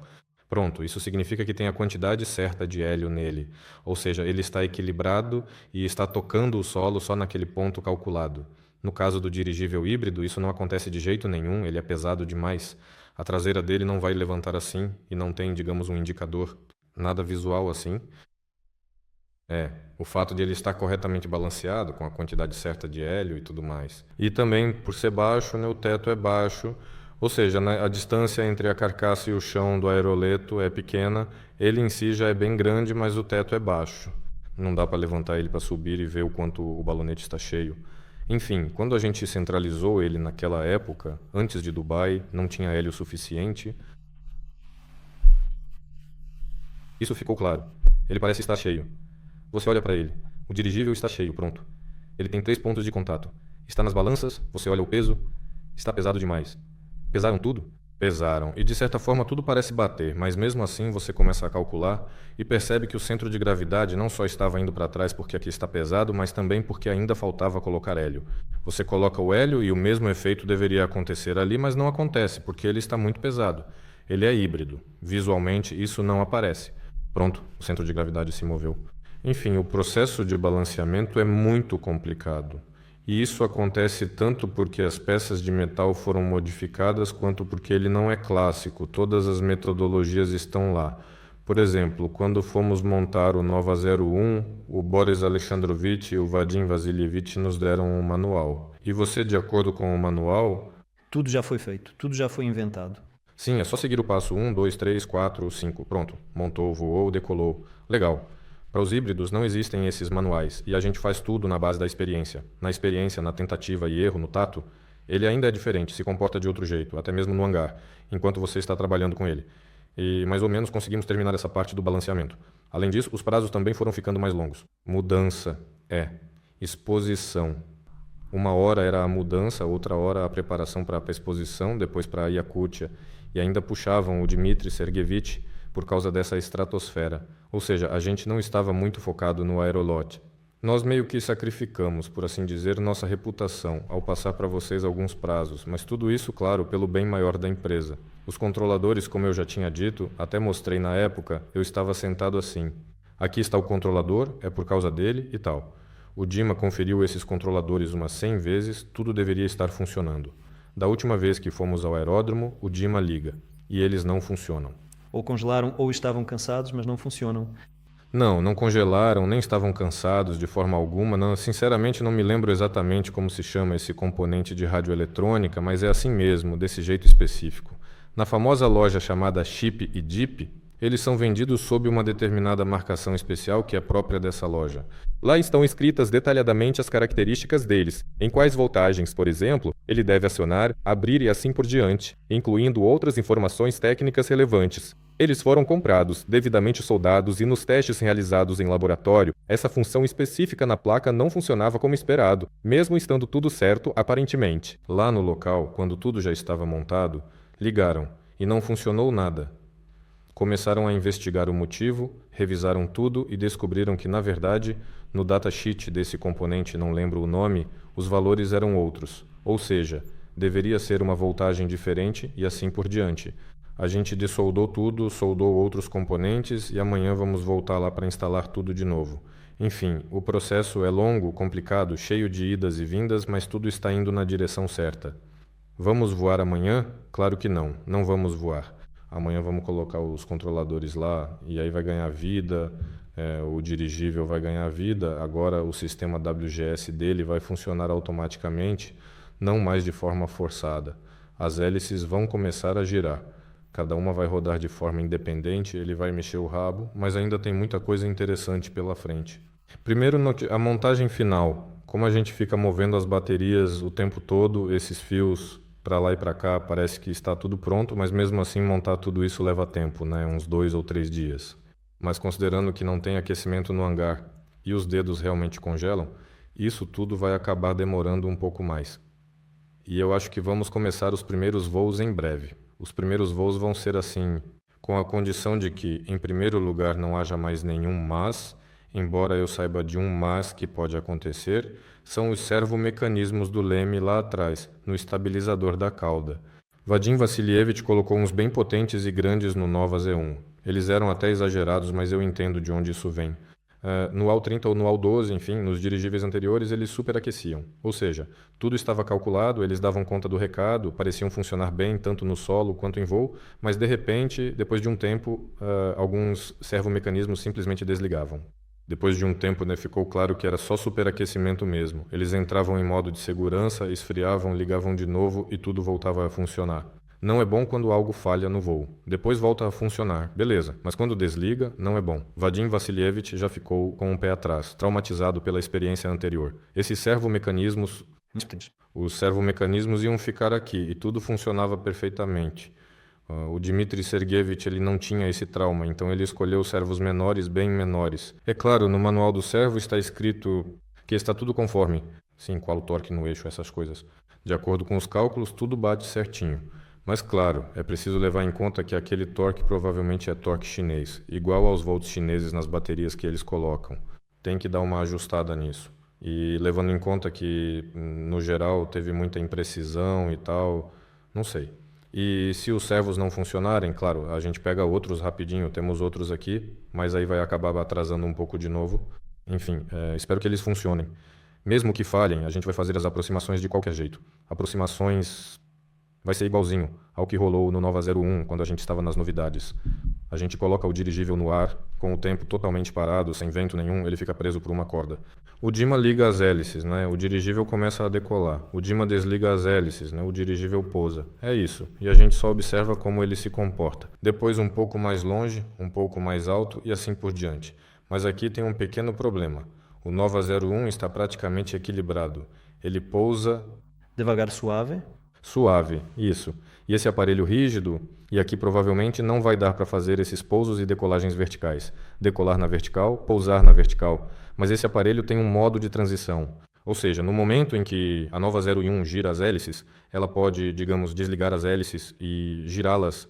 Pronto, isso significa que tem a quantidade certa de hélio nele, ou seja, ele está equilibrado e está tocando o solo só naquele ponto calculado. No caso do dirigível híbrido, isso não acontece de jeito nenhum, ele é pesado demais. A traseira dele não vai levantar assim e não tem, digamos, um indicador, nada visual assim. O fato de ele estar corretamente balanceado, com a quantidade certa de hélio e tudo mais. E também, por ser baixo, né, o teto é baixo, ou seja, a distância entre a carcaça e o chão do aeroleto é pequena, ele em si já é bem grande, mas o teto é baixo. Não dá para levantar ele para subir e ver o quanto o balonete está cheio. Enfim, quando a gente centralizou ele naquela época, antes de Dubai, não tinha hélio suficiente. Isso ficou claro. Ele parece estar cheio. Você olha para ele. O dirigível está cheio, pronto. Ele tem 3 pontos de contato. Está nas balanças, você olha o peso. Está pesado demais. Pesaram tudo? Pesaram, e de certa forma tudo parece bater, mas mesmo assim você começa a calcular e percebe que o centro de gravidade não só estava indo para trás porque aqui está pesado, mas também porque ainda faltava colocar hélio. Você coloca o hélio e o mesmo efeito deveria acontecer ali, mas não acontece porque ele está muito pesado. Ele é híbrido. Visualmente isso não aparece. Pronto, o centro de gravidade se moveu. Enfim, o processo de balanceamento é muito complicado. E isso acontece tanto porque as peças de metal foram modificadas, quanto porque ele não é clássico, todas as metodologias estão lá. Por exemplo, quando fomos montar o Nova 01, o Boris Alexandrovich e o Vadim Vassilievich nos deram um manual. E você, de acordo com o manual... Tudo já foi feito, tudo já foi inventado. Sim, é só seguir o passo 1, 2, 3, 4, 5. Pronto. Montou, voou, decolou. Legal. Para os híbridos não existem esses manuais e a gente faz tudo na base da experiência. Na experiência, na tentativa e erro, no tato, ele ainda é diferente, se comporta de outro jeito, até mesmo no hangar, enquanto você está trabalhando com ele. E mais ou menos conseguimos terminar essa parte do balanceamento. Além disso, os prazos também foram ficando mais longos. Mudança. Exposição. Uma hora era a mudança, outra hora a preparação para a exposição, depois para a Yakutia. E ainda puxavam o Dmitry Sergeyevich por causa dessa estratosfera. Ou seja, a gente não estava muito focado no aerolote. Nós meio que sacrificamos, por assim dizer, nossa reputação ao passar para vocês alguns prazos, mas tudo isso, claro, pelo bem maior da empresa. Os controladores, como eu já tinha dito, até mostrei na época, eu estava sentado assim. Aqui está o controlador, é por causa dele e tal. O Dima conferiu esses controladores umas 100 vezes, tudo deveria estar funcionando. Da última vez que fomos ao aeródromo, o Dima liga. E eles não funcionam. Ou congelaram ou estavam cansados, mas não funcionam. Não congelaram, nem estavam cansados de forma alguma. Não, sinceramente, não me lembro exatamente como se chama esse componente de radioeletrônica, mas é assim mesmo, desse jeito específico. Na famosa loja chamada Chip e Dip, eles são vendidos sob uma determinada marcação especial que é própria dessa loja. Lá estão escritas detalhadamente as características deles, em quais voltagens, por exemplo, ele deve acionar, abrir e assim por diante, incluindo outras informações técnicas relevantes. Eles foram comprados, devidamente soldados e nos testes realizados em laboratório, essa função específica na placa não funcionava como esperado, mesmo estando tudo certo aparentemente. Lá no local, quando tudo já estava montado, ligaram e não funcionou nada. Começaram a investigar o motivo, revisaram tudo e descobriram que, na verdade, no datasheet desse componente, não lembro o nome, os valores eram outros. Ou seja, deveria ser uma voltagem diferente e assim por diante. A gente dessoldou tudo, soldou outros componentes e amanhã vamos voltar lá para instalar tudo de novo. Enfim, o processo é longo, complicado, cheio de idas e vindas, mas tudo está indo na direção certa. Vamos voar amanhã? Claro que não, não vamos voar. Amanhã vamos colocar os controladores lá e aí vai ganhar vida, o dirigível vai ganhar vida, agora o sistema WGS dele vai funcionar automaticamente, não mais de forma forçada. As hélices vão começar a girar. Cada uma vai rodar de forma independente, ele vai mexer o rabo, mas ainda tem muita coisa interessante pela frente. Primeiro, a montagem final. Como a gente fica movendo as baterias o tempo todo, esses fios para lá e para cá, parece que está tudo pronto, mas mesmo assim montar tudo isso leva tempo, né? Uns 2 ou 3 dias. Mas considerando que não tem aquecimento no hangar e os dedos realmente congelam, isso tudo vai acabar demorando um pouco mais. E eu acho que vamos começar os primeiros voos em breve. Os primeiros voos vão ser assim, com a condição de que, em primeiro lugar, não haja mais nenhum mas, embora eu saiba de um mas que pode acontecer, são os servomecanismos do leme lá atrás, no estabilizador da cauda. Vadim Vassilievich colocou uns bem potentes e grandes no Nova Z1. Eles eram até exagerados, mas eu entendo de onde isso vem. No AL-30 ou no AL-12, enfim, nos dirigíveis anteriores, eles superaqueciam. Ou seja, tudo estava calculado, eles davam conta do recado, pareciam funcionar bem tanto no solo quanto em voo, mas de repente, depois de um tempo, alguns servomecanismos simplesmente desligavam. Depois de um tempo, né, ficou claro que era só superaquecimento mesmo. Eles entravam em modo de segurança, esfriavam, ligavam de novo e tudo voltava a funcionar. Não é bom quando algo falha no voo. Depois volta a funcionar, beleza, mas quando desliga, não é bom. Vadim Vassilievich já ficou com um pé atrás, traumatizado pela experiência anterior. Esses servomecanismos, os servomecanismos iam ficar aqui e tudo funcionava perfeitamente. O Dmitry Sergeyevich ele não tinha esse trauma, então ele escolheu servos menores, bem menores. É claro, no manual do servo está escrito que está tudo conforme. Sim, qual o torque no eixo, essas coisas. De acordo com os cálculos, tudo bate certinho. Mas claro, é preciso levar em conta que aquele torque provavelmente é torque chinês, igual aos volts chineses nas baterias que eles colocam. Tem que dar uma ajustada nisso. E levando em conta que, no geral, teve muita imprecisão e tal, não sei. E se os servos não funcionarem, claro, a gente pega outros rapidinho, temos outros aqui, mas aí vai acabar atrasando um pouco de novo. Enfim, espero que eles funcionem. Mesmo que falhem, a gente vai fazer as aproximações de qualquer jeito. Aproximações Vai ser igualzinho ao que rolou no Nova 01, quando a gente estava nas novidades. A gente coloca o dirigível no ar, com o tempo totalmente parado, sem vento nenhum, ele fica preso por uma corda. O Dima liga as hélices, né? O dirigível começa a decolar. O Dima desliga as hélices, né? O dirigível pousa. É isso. E a gente só observa como ele se comporta. Depois um pouco mais longe, um pouco mais alto e assim por diante. Mas aqui tem um pequeno problema. O Nova 01 está praticamente equilibrado. Ele pousa Devagar, suave. suave, isso. E esse aparelho rígido, e aqui provavelmente não vai dar para fazer esses pousos e decolagens verticais. Decolar na vertical, pousar na vertical. Mas esse aparelho tem um modo de transição. Ou seja, no momento em que a Nova 01 gira as hélices, ela pode, digamos, desligar as hélices e girá-las,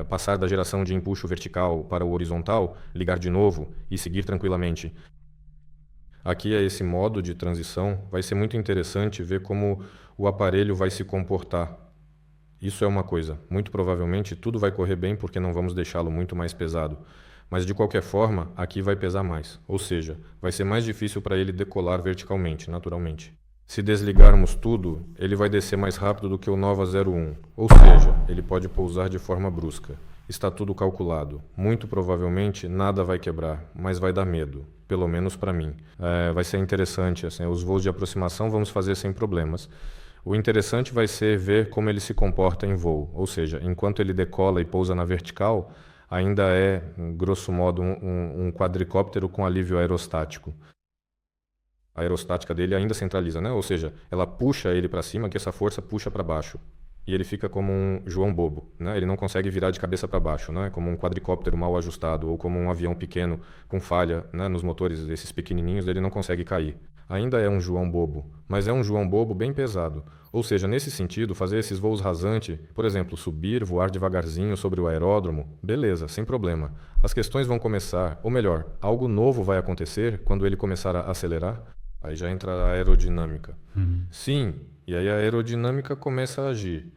passar da geração de empuxo vertical para o horizontal, ligar de novo e seguir tranquilamente. Aqui é esse modo de transição. Vai ser muito interessante ver como o aparelho vai se comportar. Isso é uma coisa. Muito provavelmente tudo vai correr bem porque não vamos deixá-lo muito mais pesado. Mas de qualquer forma, aqui vai pesar mais. Ou seja, vai ser mais difícil para ele decolar verticalmente, naturalmente. Se desligarmos tudo, ele vai descer mais rápido do que o Nova 01. Ou seja, ele pode pousar de forma brusca. Está tudo calculado. Muito provavelmente nada vai quebrar, mas vai dar medo. Pelo menos para mim. Vai ser interessante. Assim, os voos de aproximação vamos fazer sem problemas. O interessante vai ser ver como ele se comporta em voo. Ou seja, enquanto ele decola e pousa na vertical, ainda é, grosso modo, um quadricóptero com alívio aerostático. A aerostática dele ainda centraliza, né? Ou seja, ela puxa ele para cima, que essa força puxa para baixo. E ele fica como um João Bobo, né? Ele não consegue virar de cabeça para baixo, né? Como um quadricóptero mal ajustado ou como um avião pequeno com falha, né? Nos motores desses pequenininhos, ele não consegue cair. Ainda é um João Bobo, mas é um João Bobo bem pesado. Ou seja, nesse sentido, fazer esses voos rasante, por exemplo, subir, voar devagarzinho sobre o aeródromo, beleza, sem problema. As questões vão começar, ou melhor, algo novo vai acontecer quando ele começar a acelerar. Aí já entra a aerodinâmica. Sim, e aí a aerodinâmica começa a agir.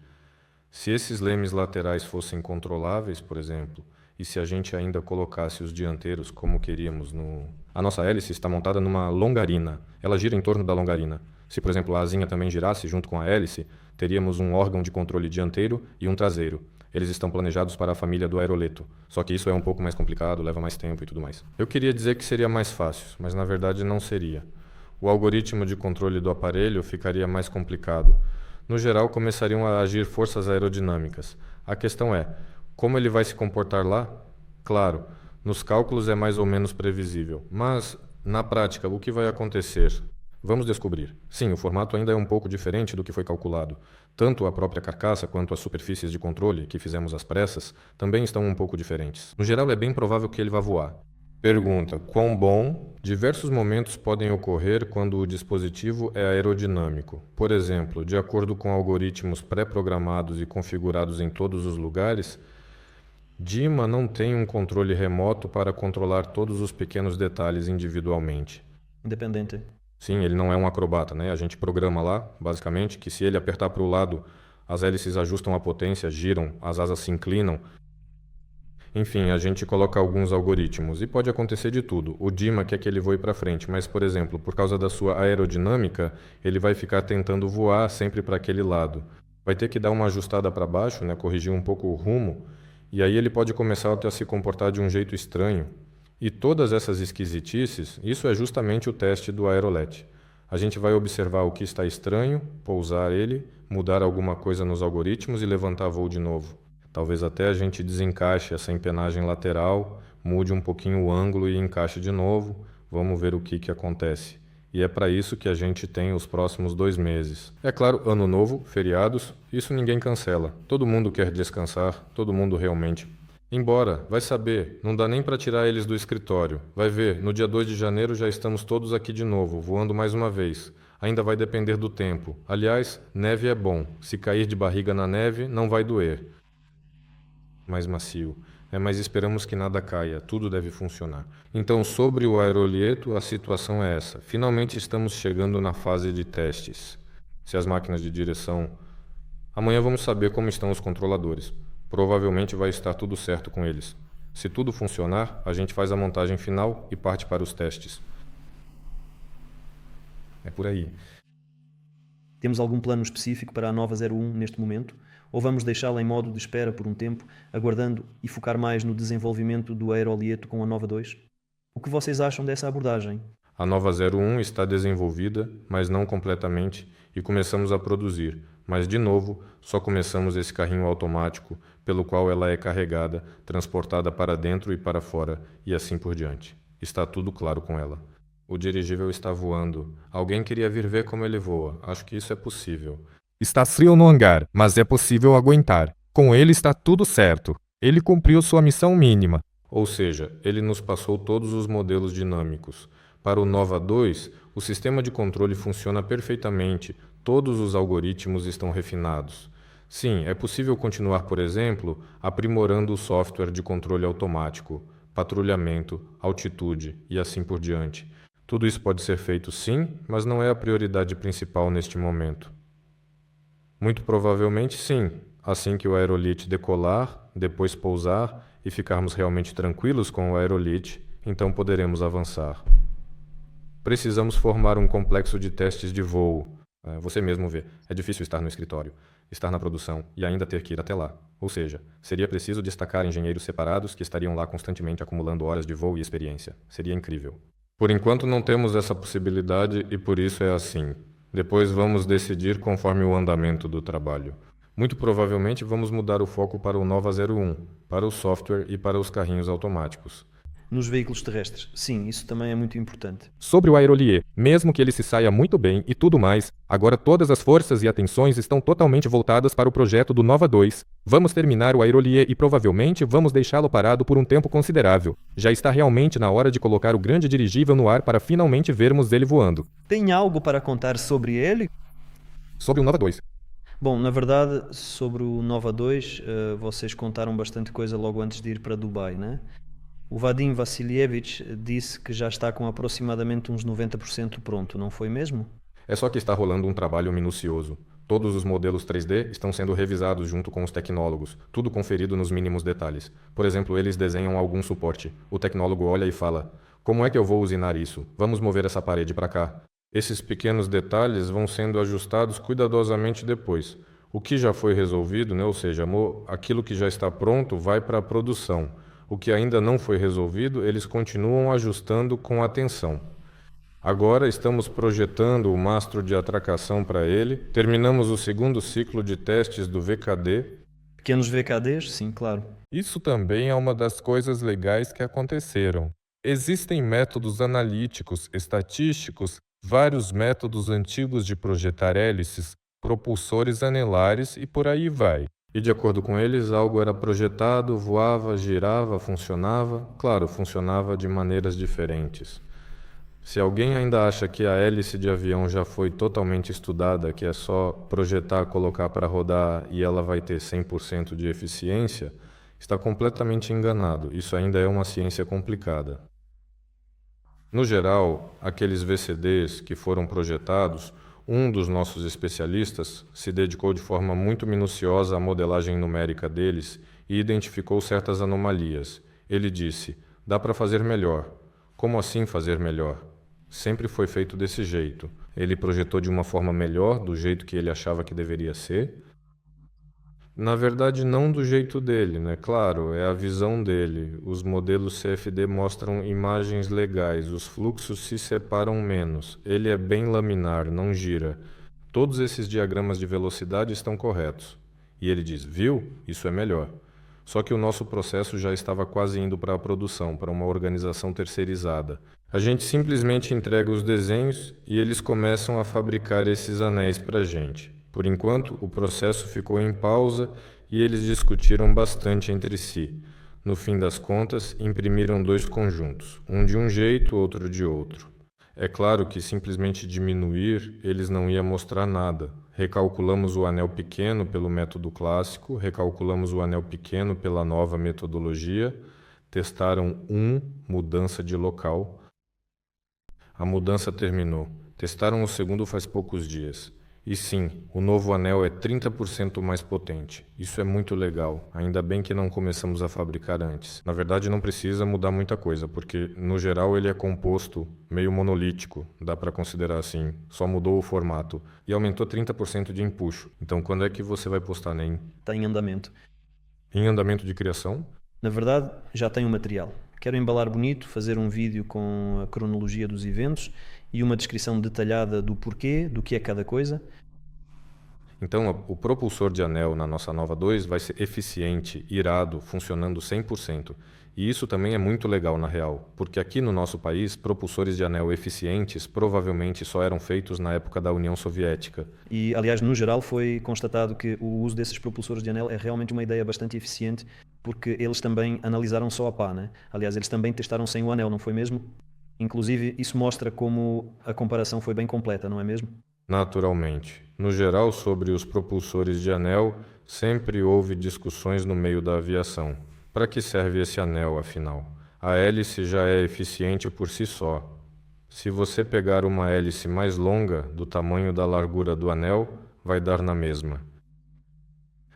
Se esses lemes laterais fossem controláveis, por exemplo, e se a gente ainda colocasse os dianteiros como queríamos no... A nossa hélice está montada numa longarina. Ela gira em torno da longarina. Se, por exemplo, a asinha também girasse junto com a hélice, teríamos um órgão de controle dianteiro e um traseiro. Eles estão planejados para a família do aeroleto. Só que isso é um pouco mais complicado, leva mais tempo e tudo mais. Eu queria dizer que seria mais fácil, mas na verdade não seria. O algoritmo de controle do aparelho ficaria mais complicado. No geral, começariam a agir forças aerodinâmicas. A questão é, como ele vai se comportar lá? Claro, nos cálculos é mais ou menos previsível. Mas, na prática, o que vai acontecer? Vamos descobrir. Sim, o formato ainda é um pouco diferente do que foi calculado. Tanto a própria carcaça quanto as superfícies de controle, que fizemos às pressas, também estão um pouco diferentes. No geral, é bem provável que ele vá voar. Pergunta: quão bom? Diversos momentos podem ocorrer quando o dispositivo é aerodinâmico. Por exemplo, de acordo com algoritmos pré-programados e configurados em todos os lugares, Dima não tem um controle remoto para controlar todos os pequenos detalhes individualmente. Independente. Sim, ele não é um acrobata, né? A gente programa lá, basicamente, que se ele apertar para o lado, as hélices ajustam a potência, giram, as asas se inclinam. Enfim, a gente coloca alguns algoritmos e pode acontecer de tudo. O Dima quer que ele voe para frente, mas, por exemplo, por causa da sua aerodinâmica, ele vai ficar tentando voar sempre para aquele lado. Vai ter que dar uma ajustada para baixo, né? Corrigir um pouco o rumo, e aí ele pode começar a se comportar de um jeito estranho. E todas essas esquisitices, isso é justamente o teste do Aerolet. A gente vai observar o que está estranho, pousar ele, mudar alguma coisa nos algoritmos e levantar voo de novo. Talvez até a gente desencaixe essa empenagem lateral, mude um pouquinho o ângulo e encaixe de novo. Vamos ver o que acontece. E é para isso que a gente tem os próximos 2 meses. É claro, ano novo, feriados, isso ninguém cancela. Todo mundo quer descansar, todo mundo realmente. Embora, vai saber, não dá nem para tirar eles do escritório. Vai ver, no dia 2 de janeiro já estamos todos aqui de novo, voando mais uma vez. Ainda vai depender do tempo. Aliás, neve é bom. Se cair de barriga na neve, não vai doer. Mais macio. Mas esperamos que nada caia, tudo deve funcionar. Então, sobre o aerolieto, a situação é essa. Finalmente estamos chegando na fase de testes. Se as máquinas de direção... Amanhã vamos saber como estão os controladores. Provavelmente vai estar tudo certo com eles. Se tudo funcionar, a gente faz a montagem final e parte para os testes. É por aí. Temos algum plano específico para a nova 01 neste momento? Ou vamos deixá-la em modo de espera por um tempo, aguardando e focar mais no desenvolvimento do aerolieto com a nova 2? O que vocês acham dessa abordagem? A nova 01 está desenvolvida, mas não completamente, e começamos a produzir. Mas, de novo, só começamos esse carrinho automático, pelo qual ela é carregada, transportada para dentro e para fora, e assim por diante. Está tudo claro com ela. O dirigível está voando. Alguém queria vir ver como ele voa. Acho que isso é possível. Está frio no hangar, mas é possível aguentar. Com ele está tudo certo. Ele cumpriu sua missão mínima. Ou seja, ele nos passou todos os modelos dinâmicos. Para o Nova 2, o sistema de controle funciona perfeitamente, todos os algoritmos estão refinados. Sim, é possível continuar, por exemplo, aprimorando o software de controle automático, patrulhamento, altitude e assim por diante. Tudo isso pode ser feito sim, mas não é a prioridade principal neste momento. Muito provavelmente sim, assim que o aerolite decolar, depois pousar e ficarmos realmente tranquilos com o aerolite, então poderemos avançar. Precisamos formar um complexo de testes de voo. Você mesmo vê, é difícil estar no escritório, estar na produção e ainda ter que ir até lá. Ou seja, seria preciso destacar engenheiros separados que estariam lá constantemente acumulando horas de voo e experiência. Seria incrível. Por enquanto não temos essa possibilidade e por isso é assim. Depois vamos decidir conforme o andamento do trabalho. Muito provavelmente vamos mudar o foco para o Nova 01, para o software e para os carrinhos automáticos. Nos veículos terrestres, sim, isso também é muito importante. Sobre o aerolier, mesmo que ele se saia muito bem e tudo mais, agora todas as forças e atenções estão totalmente voltadas para o projeto do Nova 2. Vamos terminar o aerolier e provavelmente vamos deixá-lo parado por um tempo considerável. Já está realmente na hora de colocar o grande dirigível no ar para finalmente vermos ele voando. Tem algo para contar sobre ele? Sobre o Nova 2. Bom, na verdade, sobre o Nova 2, vocês contaram bastante coisa logo antes de ir para Dubai, né? O Vadim Vassilievich disse que já está com aproximadamente uns 90% pronto, não foi mesmo? É só que está rolando um trabalho minucioso. Todos os modelos 3D estão sendo revisados junto com os tecnólogos, tudo conferido nos mínimos detalhes. Por exemplo, eles desenham algum suporte. O tecnólogo olha e fala: como é que eu vou usinar isso? Vamos mover essa parede para cá. Esses pequenos detalhes vão sendo ajustados cuidadosamente depois. O que já foi resolvido, né? Ou seja, aquilo que já está pronto vai para a produção. O que ainda não foi resolvido, eles continuam ajustando com atenção. Agora estamos projetando o mastro de atracação para ele. Terminamos o segundo ciclo de testes do VKD. Pequenos VKDs? Sim, claro. Isso também é uma das coisas legais que aconteceram. Existem métodos analíticos, estatísticos, vários métodos antigos de projetar hélices, propulsores anelares e por aí vai. E de acordo com eles, algo era projetado, voava, girava, funcionava. Claro, funcionava de maneiras diferentes. Se alguém ainda acha que a hélice de avião já foi totalmente estudada, que é só projetar, colocar para rodar e ela vai ter 100% de eficiência, está completamente enganado. Isso ainda é uma ciência complicada. No geral, aqueles VCDs que foram projetados, um dos nossos especialistas se dedicou de forma muito minuciosa à modelagem numérica deles e identificou certas anomalias. Ele disse: dá para fazer melhor. Como assim fazer melhor? Sempre foi feito desse jeito. Ele projetou de uma forma melhor, do jeito que ele achava que deveria ser. Na verdade, não do jeito dele, né? Claro, é a visão dele. Os modelos CFD mostram imagens legais, os fluxos se separam menos. Ele é bem laminar, não gira. Todos esses diagramas de velocidade estão corretos. E ele diz: viu? Isso é melhor. Só que o nosso processo já estava quase indo para a produção, para uma organização terceirizada. A gente simplesmente entrega os desenhos e eles começam a fabricar esses anéis para a gente. Por enquanto, o processo ficou em pausa e eles discutiram bastante entre si. No fim das contas, imprimiram 2 conjuntos, um de um jeito, outro de outro. É claro que simplesmente diminuir, eles não iam mostrar nada. Recalculamos o anel pequeno pelo método clássico, recalculamos o anel pequeno pela nova metodologia, testaram mudança de local. A mudança terminou. Testaram o segundo faz poucos dias. E sim, o novo anel é 30% mais potente. Isso é muito legal. Ainda bem que não começamos a fabricar antes. Na verdade, não precisa mudar muita coisa, porque no geral ele é composto meio monolítico, dá para considerar assim. Só mudou o formato e aumentou 30% de empuxo. Então, quando é que você vai postar NEM? Está em andamento. Em andamento de criação? Na verdade, já tenho o material. Quero embalar bonito, fazer um vídeo com a cronologia dos eventos e uma descrição detalhada do porquê, do que é cada coisa. Então, o propulsor de anel na nossa Nova 2 vai ser eficiente, irado, funcionando 100%. E isso também é muito legal na real, porque aqui no nosso país, propulsores de anel eficientes provavelmente só eram feitos na época da União Soviética. E, aliás, no geral foi constatado que o uso desses propulsores de anel é realmente uma ideia bastante eficiente, porque eles também analisaram só a pá, né? Aliás, eles também testaram sem o anel, não foi mesmo? Inclusive, isso mostra como a comparação foi bem completa, não é mesmo? Naturalmente. No geral, sobre os propulsores de anel, sempre houve discussões no meio da aviação. Para que serve esse anel, afinal? A hélice já é eficiente por si só. Se você pegar uma hélice mais longa, do tamanho da largura do anel, vai dar na mesma.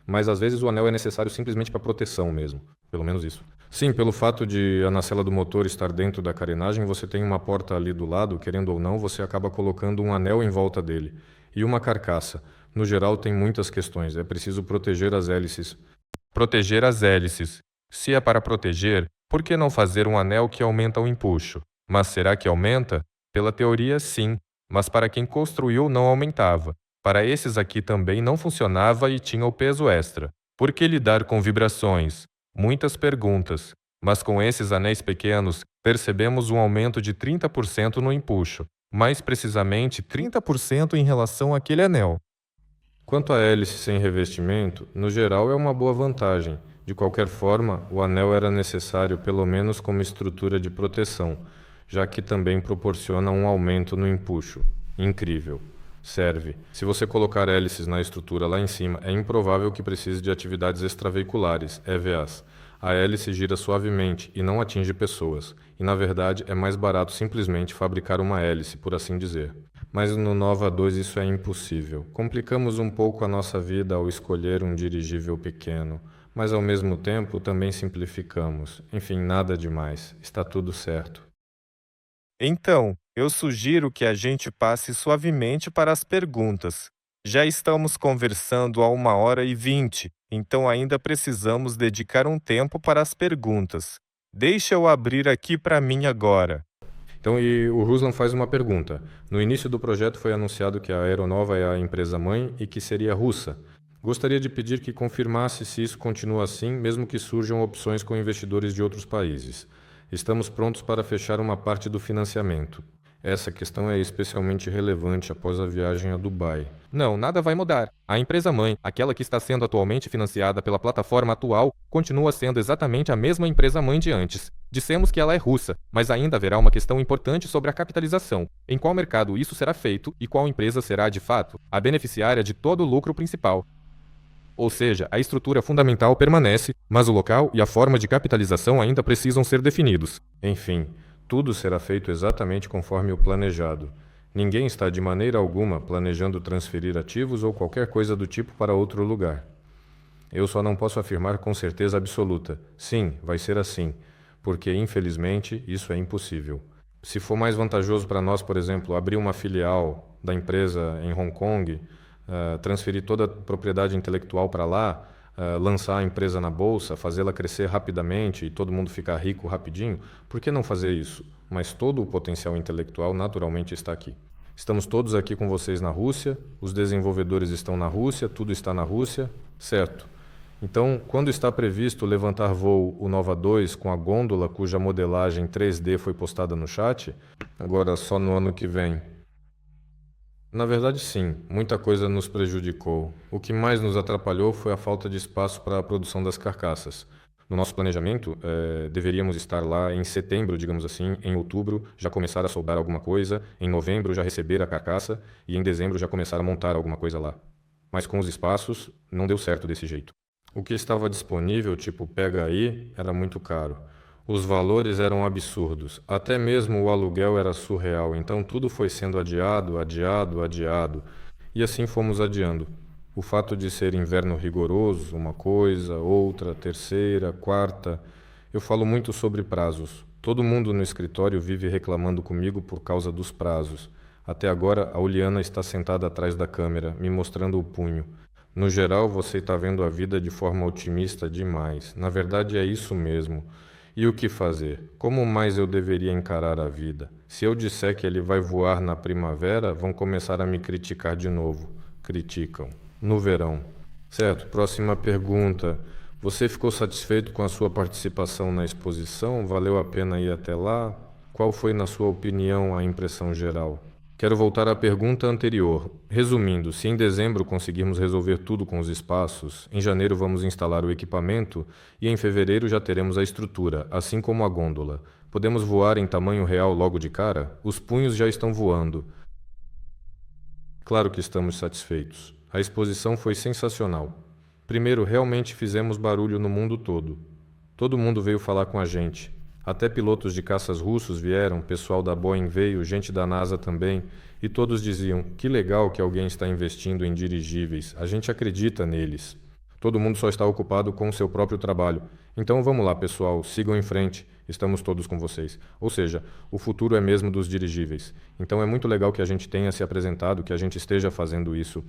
Mas às vezes o anel é necessário simplesmente para proteção mesmo. Pelo menos isso. Sim, pelo fato de a nacela do motor estar dentro da carenagem, você tem uma porta ali do lado, querendo ou não, você acaba colocando um anel em volta dele. E uma carcaça. No geral, tem muitas questões. É preciso proteger as hélices. Proteger as hélices. Se é para proteger, por que não fazer um anel que aumenta o empuxo? Mas será que aumenta? Pela teoria, sim. Mas para quem construiu, não aumentava. Para esses aqui também não funcionava e tinha o peso extra. Por que lidar com vibrações? Muitas perguntas. Mas com esses anéis pequenos, percebemos um aumento de 30% no empuxo. Mais precisamente, 30% em relação àquele anel. Quanto à hélice sem revestimento, no geral é uma boa vantagem. De qualquer forma, o anel era necessário pelo menos como estrutura de proteção, já que também proporciona um aumento no empuxo. Incrível. Serve. Se você colocar hélices na estrutura lá em cima, é improvável que precise de atividades extraveiculares, EVAs. A hélice gira suavemente e não atinge pessoas. E na verdade é mais barato simplesmente fabricar uma hélice, por assim dizer. Mas no Nova 2 isso é impossível. Complicamos um pouco a nossa vida ao escolher um dirigível pequeno, mas ao mesmo tempo também simplificamos. Enfim, nada demais. Está tudo certo. Então, eu sugiro que a gente passe suavemente para as perguntas. Já estamos conversando há 1h20, então ainda precisamos dedicar um tempo para as perguntas. Deixa eu abrir aqui para mim agora. Então, e o Ruslan faz uma pergunta. No início do projeto foi anunciado que a Aeronova é a empresa-mãe e que seria russa. Gostaria de pedir que confirmasse se isso continua assim, mesmo que surjam opções com investidores de outros países. Estamos prontos para fechar uma parte do financiamento. Essa questão é especialmente relevante após a viagem a Dubai. Não, nada vai mudar. A empresa-mãe, aquela que está sendo atualmente financiada pela plataforma atual, continua sendo exatamente a mesma empresa-mãe de antes. Dissemos que ela é russa, mas ainda haverá uma questão importante sobre a capitalização. Em qual mercado isso será feito e qual empresa será, de fato, a beneficiária de todo o lucro principal. Ou seja, a estrutura fundamental permanece, mas o local e a forma de capitalização ainda precisam ser definidos. Enfim, tudo será feito exatamente conforme o planejado. Ninguém está de maneira alguma planejando transferir ativos ou qualquer coisa do tipo para outro lugar. Eu só não posso afirmar com certeza absoluta. Sim, vai ser assim, porque infelizmente isso é impossível. Se for mais vantajoso para nós, por exemplo, abrir uma filial da empresa em Hong Kong, transferir toda a propriedade intelectual para lá, lançar a empresa na bolsa, fazê-la crescer rapidamente e todo mundo ficar rico rapidinho, por que não fazer isso? Mas todo o potencial intelectual naturalmente está aqui. Estamos todos aqui com vocês na Rússia, os desenvolvedores estão na Rússia, tudo está na Rússia, certo? Então, quando está previsto levantar voo o Nova 2 com a gôndola cuja modelagem 3D foi postada no chat? Agora só no ano que vem. Na verdade, sim, muita coisa nos prejudicou. O que mais nos atrapalhou foi a falta de espaço para a produção das carcaças. No nosso planejamento, deveríamos estar lá em setembro, digamos assim, em outubro já começar a soldar alguma coisa, em novembro já receber a carcaça e em dezembro já começar a montar alguma coisa lá. Mas com os espaços, não deu certo desse jeito. O que estava disponível, tipo pega aí, era muito caro. Os valores eram absurdos, até mesmo o aluguel era surreal, então tudo foi sendo adiado. E assim fomos adiando. O fato de ser inverno rigoroso, uma coisa, outra, terceira, quarta. Eu falo muito sobre prazos. Todo mundo no escritório vive reclamando comigo por causa dos prazos. Até agora, a Uliana está sentada atrás da câmera, me mostrando o punho. No geral, você está vendo a vida de forma otimista demais. Na verdade, é isso mesmo. E o que fazer? Como mais eu deveria encarar a vida? Se eu disser que ele vai voar na primavera, vão começar a me criticar de novo. Criticam. No verão. Certo, próxima pergunta. Você ficou satisfeito com a sua participação na exposição? Valeu a pena ir até lá? Qual foi, na sua opinião, a impressão geral? Quero voltar à pergunta anterior. Resumindo, se em dezembro conseguirmos resolver tudo com os espaços, em janeiro vamos instalar o equipamento e em fevereiro já teremos a estrutura, assim como a gôndola. Podemos voar em tamanho real logo de cara? Os punhos já estão voando. Claro que estamos satisfeitos. A exposição foi sensacional. Primeiro, realmente fizemos barulho no mundo todo. Todo mundo veio falar com a gente. Até pilotos de caças russos vieram, pessoal da Boeing veio, gente da NASA também, e todos diziam: que legal que alguém está investindo em dirigíveis, a gente acredita neles. Todo mundo só está ocupado com o seu próprio trabalho. Então vamos lá, pessoal, sigam em frente, estamos todos com vocês. Ou seja, o futuro é mesmo dos dirigíveis. Então é muito legal que a gente tenha se apresentado, que a gente esteja fazendo isso.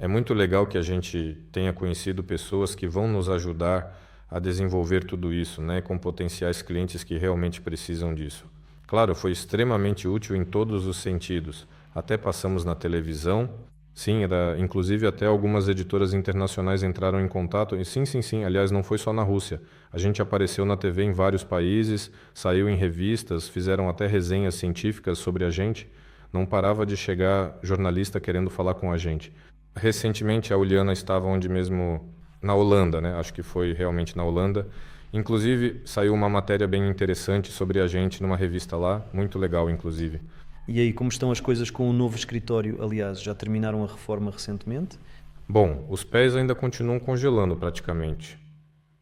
É muito legal que a gente tenha conhecido pessoas que vão nos ajudar a desenvolver tudo isso, né, com potenciais clientes que realmente precisam disso. Claro, foi extremamente útil em todos os sentidos. Até passamos na televisão. Sim, inclusive até algumas editoras internacionais entraram em contato. E sim, aliás, não foi só na Rússia. A gente apareceu na TV em vários países, saiu em revistas, fizeram até resenhas científicas sobre a gente. Não parava de chegar jornalista querendo falar com a gente. Recentemente a Uliana estava onde mesmo? Na Holanda, né? Acho que foi realmente na Holanda. Inclusive, saiu uma matéria bem interessante sobre a gente numa revista lá, muito legal, inclusive. E aí, como estão as coisas com o novo escritório? Aliás, já terminaram a reforma recentemente? Bom, os pés ainda continuam congelando praticamente.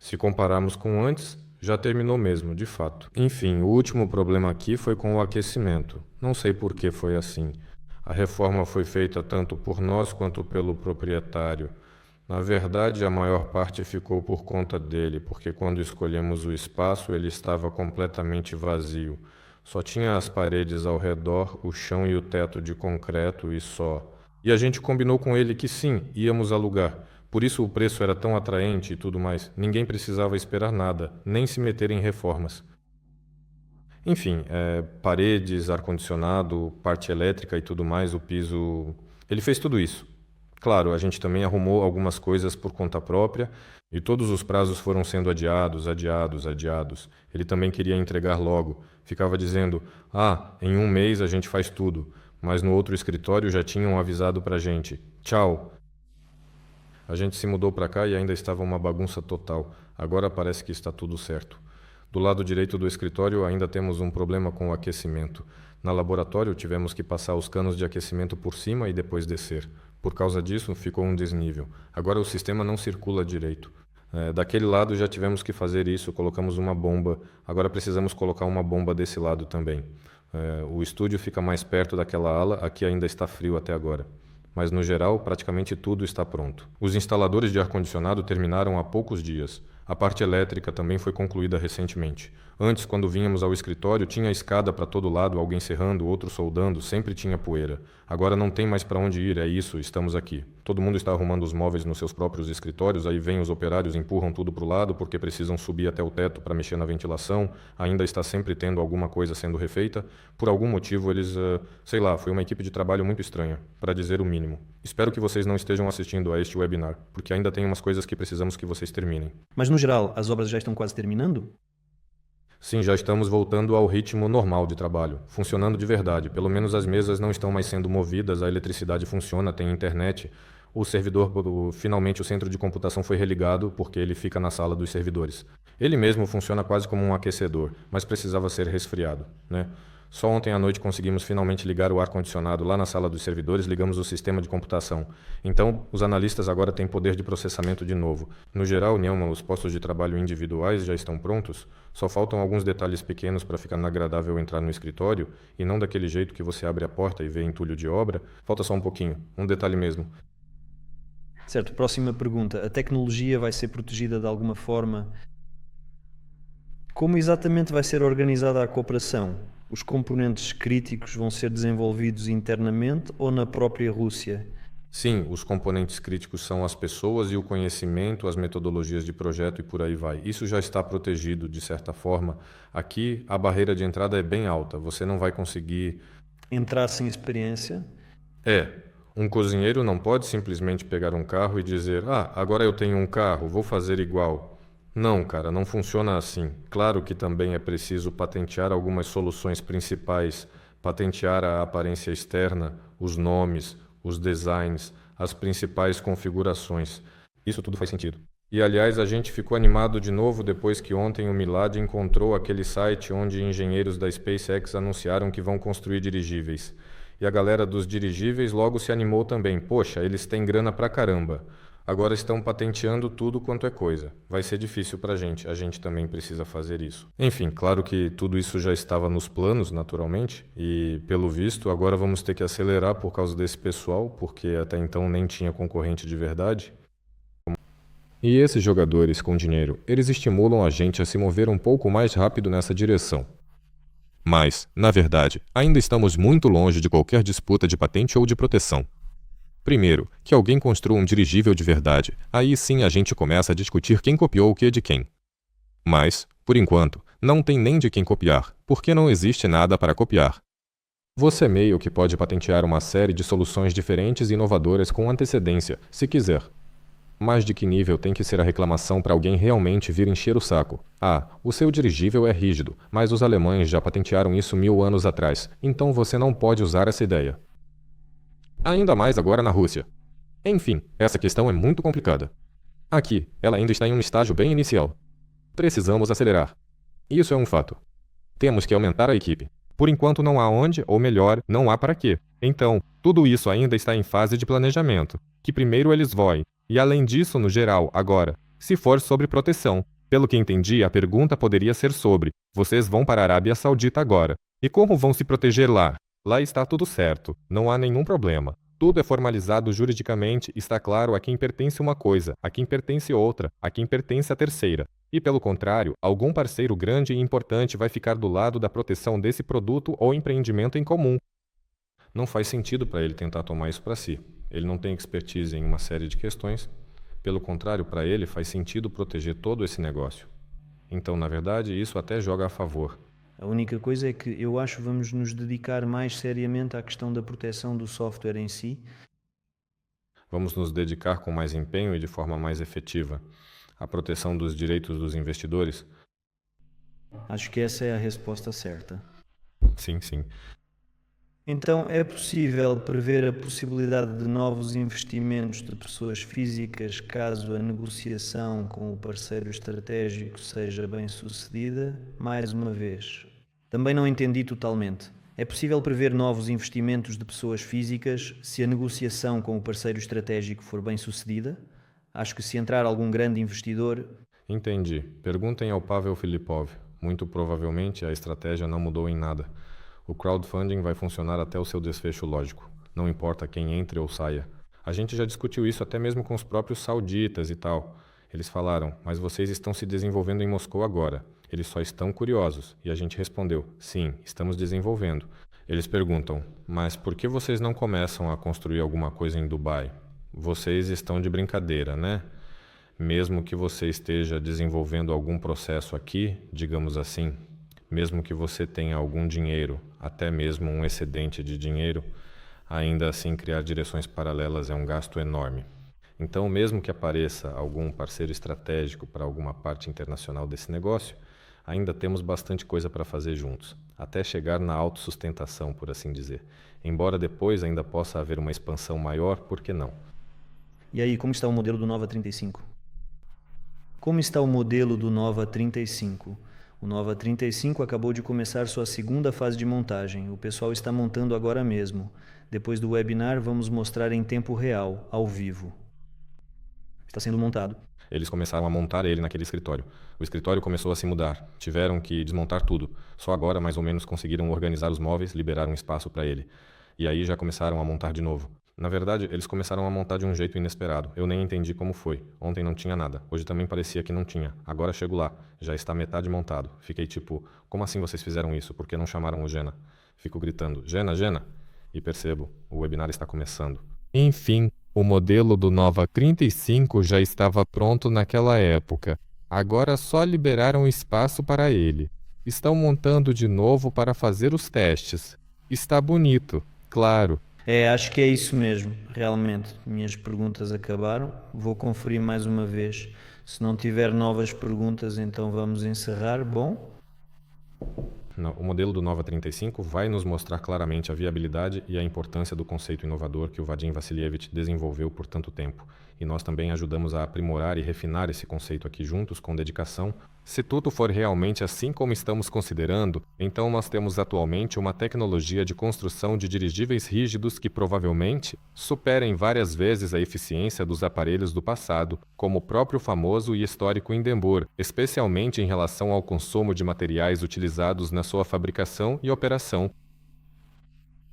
Se compararmos com antes, já terminou mesmo, de fato. Enfim, o último problema aqui foi com o aquecimento. Não sei por que foi assim. A reforma foi feita tanto por nós quanto pelo proprietário. Na verdade, a maior parte ficou por conta dele, porque quando escolhemos o espaço, ele estava completamente vazio. Só tinha as paredes ao redor, o chão e o teto de concreto e só. E a gente combinou com ele que sim, íamos alugar. Por isso o preço era tão atraente e tudo mais. Ninguém precisava esperar nada, nem se meter em reformas. Enfim, paredes, ar-condicionado, parte elétrica e tudo mais, o piso... Ele fez tudo isso. Claro, a gente também arrumou algumas coisas por conta própria e todos os prazos foram sendo adiados. Ele também queria entregar logo. Ficava dizendo, em 1 mês a gente faz tudo. Mas no outro escritório já tinham avisado pra gente. Tchau. A gente se mudou pra cá e ainda estava uma bagunça total. Agora parece que está tudo certo. Do lado direito do escritório ainda temos um problema com o aquecimento. Na laboratório tivemos que passar os canos de aquecimento por cima e depois descer. Por causa disso, ficou um desnível. Agora o sistema não circula direito. Daquele lado já tivemos que fazer isso, colocamos uma bomba. Agora precisamos colocar uma bomba desse lado também. O estúdio fica mais perto daquela ala, aqui ainda está frio até agora. Mas no geral, praticamente tudo está pronto. Os instaladores de ar-condicionado terminaram há poucos dias. A parte elétrica também foi concluída recentemente. Antes, quando vínhamos ao escritório, tinha escada para todo lado, alguém serrando, outro soldando, sempre tinha poeira. Agora não tem mais para onde ir, é isso, estamos aqui. Todo mundo está arrumando os móveis nos seus próprios escritórios, aí vem os operários, empurram tudo para o lado porque precisam subir até o teto para mexer na ventilação, ainda está sempre tendo alguma coisa sendo refeita. Por algum motivo eles, foi uma equipe de trabalho muito estranha, para dizer o mínimo. Espero que vocês não estejam assistindo a este webinar, porque ainda tem umas coisas que precisamos que vocês terminem. Mas no geral, as obras já estão quase terminando? Sim, já estamos voltando ao ritmo normal de trabalho, funcionando de verdade. Pelo menos as mesas não estão mais sendo movidas, a eletricidade funciona, tem internet. O servidor, finalmente o centro de computação foi religado porque ele fica na sala dos servidores. Ele mesmo funciona quase como um aquecedor, mas precisava ser resfriado, né? Só ontem à noite conseguimos finalmente ligar o ar-condicionado lá na sala dos servidores, ligamos o sistema de computação. Então, os analistas agora têm poder de processamento de novo. No geral, Nilma, os postos de trabalho individuais já estão prontos, só faltam alguns detalhes pequenos para ficar agradável entrar no escritório, e não daquele jeito que você abre a porta e vê entulho de obra. Falta só um pouquinho, um detalhe mesmo. Certo, próxima pergunta. A tecnologia vai ser protegida de alguma forma? Como exatamente vai ser organizada a cooperação? Os componentes críticos vão ser desenvolvidos internamente ou na própria Rússia? Sim, os componentes críticos são as pessoas e o conhecimento, as metodologias de projeto e por aí vai. Isso já está protegido, de certa forma. Aqui, a barreira de entrada é bem alta. Você não vai conseguir... Entrar sem experiência? Um cozinheiro não pode simplesmente pegar um carro e dizer: agora eu tenho um carro, vou fazer igual. Não, cara, não funciona assim. Claro que também é preciso patentear algumas soluções principais, patentear a aparência externa, os nomes, os designs, as principais configurações. Isso tudo faz sentido. E, aliás, a gente ficou animado de novo depois que ontem o Milad encontrou aquele site onde engenheiros da SpaceX anunciaram que vão construir dirigíveis. E a galera dos dirigíveis logo se animou também. Poxa, eles têm grana pra caramba. Agora estão patenteando tudo quanto é coisa. Vai ser difícil pra gente. A gente também precisa fazer isso. Enfim, claro que tudo isso já estava nos planos, naturalmente. E, pelo visto, agora vamos ter que acelerar por causa desse pessoal, porque até então nem tinha concorrente de verdade. E esses jogadores com dinheiro, eles estimulam a gente a se mover um pouco mais rápido nessa direção. Mas, na verdade, ainda estamos muito longe de qualquer disputa de patente ou de proteção. Primeiro, que alguém construa um dirigível de verdade. Aí sim a gente começa a discutir quem copiou o que de quem. Mas, por enquanto, não tem nem de quem copiar, porque não existe nada para copiar. Você meio que pode patentear uma série de soluções diferentes e inovadoras com antecedência, se quiser. Mas de que nível tem que ser a reclamação para alguém realmente vir encher o saco? O seu dirigível é rígido, mas os alemães já patentearam isso 1000 anos atrás, então você não pode usar essa ideia. Ainda mais agora na Rússia. Enfim, essa questão é muito complicada. Aqui, ela ainda está em um estágio bem inicial. Precisamos acelerar. Isso é um fato. Temos que aumentar a equipe. Por enquanto não há onde, ou melhor, não há para quê. Então, tudo isso ainda está em fase de planejamento, que primeiro eles voem. E além disso, no geral, agora, se for sobre proteção, pelo que entendi, a pergunta poderia ser sobre: vocês vão para a Arábia Saudita agora. E como vão se proteger lá? Lá está tudo certo, não há nenhum problema. Tudo é formalizado juridicamente, está claro a quem pertence uma coisa, a quem pertence outra, a quem pertence a terceira. E pelo contrário, algum parceiro grande e importante vai ficar do lado da proteção desse produto ou empreendimento em comum. Não faz sentido para ele tentar tomar isso para si. Ele não tem expertise em uma série de questões. Pelo contrário, para ele faz sentido proteger todo esse negócio. Então, na verdade, isso até joga a favor. A única coisa é que eu acho que vamos nos dedicar mais seriamente à questão da proteção do software em si. Vamos nos dedicar com mais empenho e de forma mais efetiva à proteção dos direitos dos investidores? Acho que essa é a resposta certa. Sim, sim. Então, é possível prever a possibilidade de novos investimentos de pessoas físicas caso a negociação com o parceiro estratégico seja bem sucedida? Mais uma vez, também não entendi totalmente. É possível prever novos investimentos de pessoas físicas se a negociação com o parceiro estratégico for bem sucedida? Acho que se entrar algum grande investidor... Entendi. Perguntem ao Pavel Filipov. Muito provavelmente a estratégia não mudou em nada. O crowdfunding vai funcionar até o seu desfecho lógico. Não importa quem entre ou saia. A gente já discutiu isso até mesmo com os próprios sauditas e tal. Eles falaram: mas vocês estão se desenvolvendo em Moscou agora. Eles só estão curiosos. E a gente respondeu: sim, estamos desenvolvendo. Eles perguntam: mas por que vocês não começam a construir alguma coisa em Dubai? Vocês estão de brincadeira, né? Mesmo que você esteja desenvolvendo algum processo aqui, digamos assim, mesmo que você tenha algum dinheiro, até mesmo um excedente de dinheiro, ainda assim criar direções paralelas é um gasto enorme. Então, mesmo que apareça algum parceiro estratégico para alguma parte internacional desse negócio, ainda temos bastante coisa para fazer juntos, até chegar na autossustentação, por assim dizer. Embora depois ainda possa haver uma expansão maior, por que não? E aí, como está o modelo do Nova 35? Como está o modelo do Nova 35? O Nova 35 acabou de começar sua segunda fase de montagem. O pessoal está montando agora mesmo. Depois do webinar, vamos mostrar em tempo real, ao vivo. Está sendo montado. Eles começaram a montar ele naquele escritório. O escritório começou a se mudar. Tiveram que desmontar tudo. Só agora, mais ou menos, conseguiram organizar os móveis, liberar um espaço para ele. E aí já começaram a montar de novo. Na verdade, eles começaram a montar de um jeito inesperado. Eu nem entendi como foi. Ontem não tinha nada. Hoje também parecia que não tinha. Agora chego lá. Já está metade montado. Fiquei tipo, como assim vocês fizeram isso? Por que não chamaram o Gena? Fico gritando, Gena, Gena! E percebo, o webinar está começando. Enfim, o modelo do Nova 35 já estava pronto naquela época. Agora só liberaram espaço para ele. Estão montando de novo para fazer os testes. Está bonito, claro. Acho que é isso mesmo, realmente. Minhas perguntas acabaram. Vou conferir mais uma vez. Se não tiver novas perguntas, então vamos encerrar. Bom? O modelo do Nova 35 vai nos mostrar claramente a viabilidade e a importância do conceito inovador que o Vadim Vassilievich desenvolveu por tanto tempo. E nós também ajudamos a aprimorar e refinar esse conceito aqui juntos com dedicação. Se tudo for realmente assim como estamos considerando, então nós temos atualmente uma tecnologia de construção de dirigíveis rígidos que provavelmente superem várias vezes a eficiência dos aparelhos do passado, como o próprio famoso e histórico Hindenburg, especialmente em relação ao consumo de materiais utilizados na sua fabricação e operação.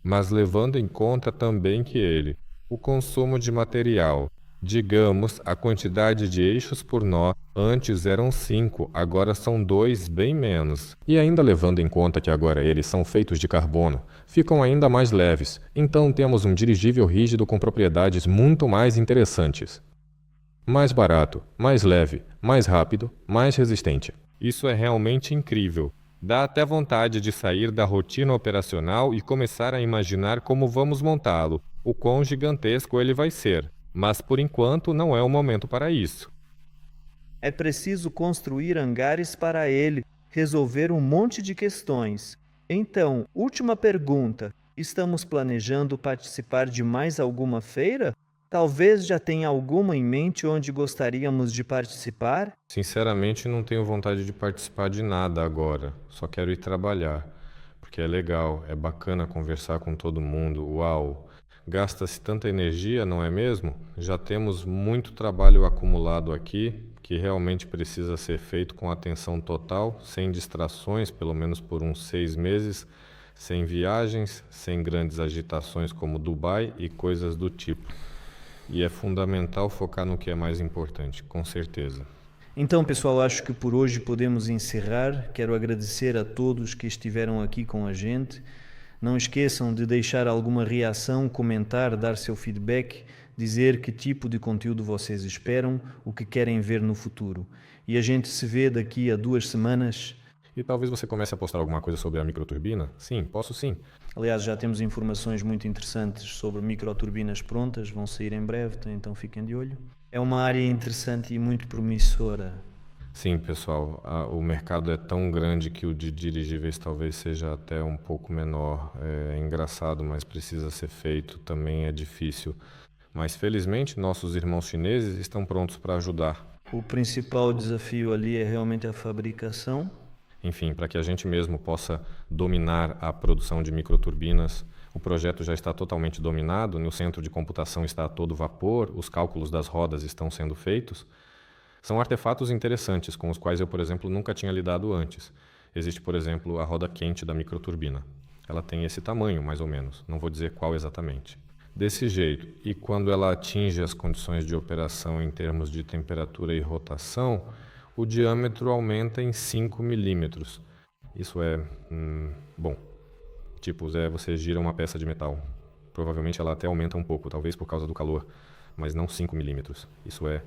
Mas levando em conta também que o consumo de material, digamos, a quantidade de eixos por nó, antes eram 5, agora são 2, bem menos. E ainda levando em conta que agora eles são feitos de carbono, ficam ainda mais leves. Então temos um dirigível rígido com propriedades muito mais interessantes. Mais barato, mais leve, mais rápido, mais resistente. Isso é realmente incrível. Dá até vontade de sair da rotina operacional e começar a imaginar como vamos montá-lo, o quão gigantesco ele vai ser. Mas, por enquanto, não é o momento para isso. É preciso construir hangares para ele, resolver um monte de questões. Então, última pergunta. Estamos planejando participar de mais alguma feira? Talvez já tenha alguma em mente onde gostaríamos de participar? Sinceramente, não tenho vontade de participar de nada agora. Só quero ir trabalhar. Porque é legal, é bacana conversar com todo mundo. Uau! Gasta-se tanta energia, não é mesmo? Já temos muito trabalho acumulado aqui, que realmente precisa ser feito com atenção total, sem distrações, pelo menos por uns 6 meses, sem viagens, sem grandes agitações como Dubai e coisas do tipo. E é fundamental focar no que é mais importante, com certeza. Então, pessoal, acho que por hoje podemos encerrar. Quero agradecer a todos que estiveram aqui com a gente. Não esqueçam de deixar alguma reação, comentar, dar seu feedback, dizer que tipo de conteúdo vocês esperam, o que querem ver no futuro. E a gente se vê daqui a 2 semanas. E talvez você comece a postar alguma coisa sobre a microturbina? Sim, posso sim. Aliás, já temos informações muito interessantes sobre microturbinas prontas, vão sair em breve, então fiquem de olho. É uma área interessante e muito promissora. Sim, pessoal, o mercado é tão grande que o de dirigíveis talvez seja até um pouco menor. É engraçado, mas precisa ser feito, também é difícil. Mas felizmente nossos irmãos chineses estão prontos para ajudar. O principal desafio ali é realmente a fabricação. Enfim, para que a gente mesmo possa dominar a produção de microturbinas. O projeto já está totalmente dominado, no centro de computação está a todo vapor, os cálculos das rodas estão sendo feitos. São artefatos interessantes, com os quais eu, por exemplo, nunca tinha lidado antes. Existe, por exemplo, a roda quente da microturbina. Ela tem esse tamanho, mais ou menos, não vou dizer qual exatamente. Desse jeito, e quando ela atinge as condições de operação em termos de temperatura e rotação, o diâmetro aumenta em 5 milímetros. Isso é, bom, tipo, você gira uma peça de metal. Provavelmente ela até aumenta um pouco, talvez por causa do calor, mas não 5 milímetros. Isso é...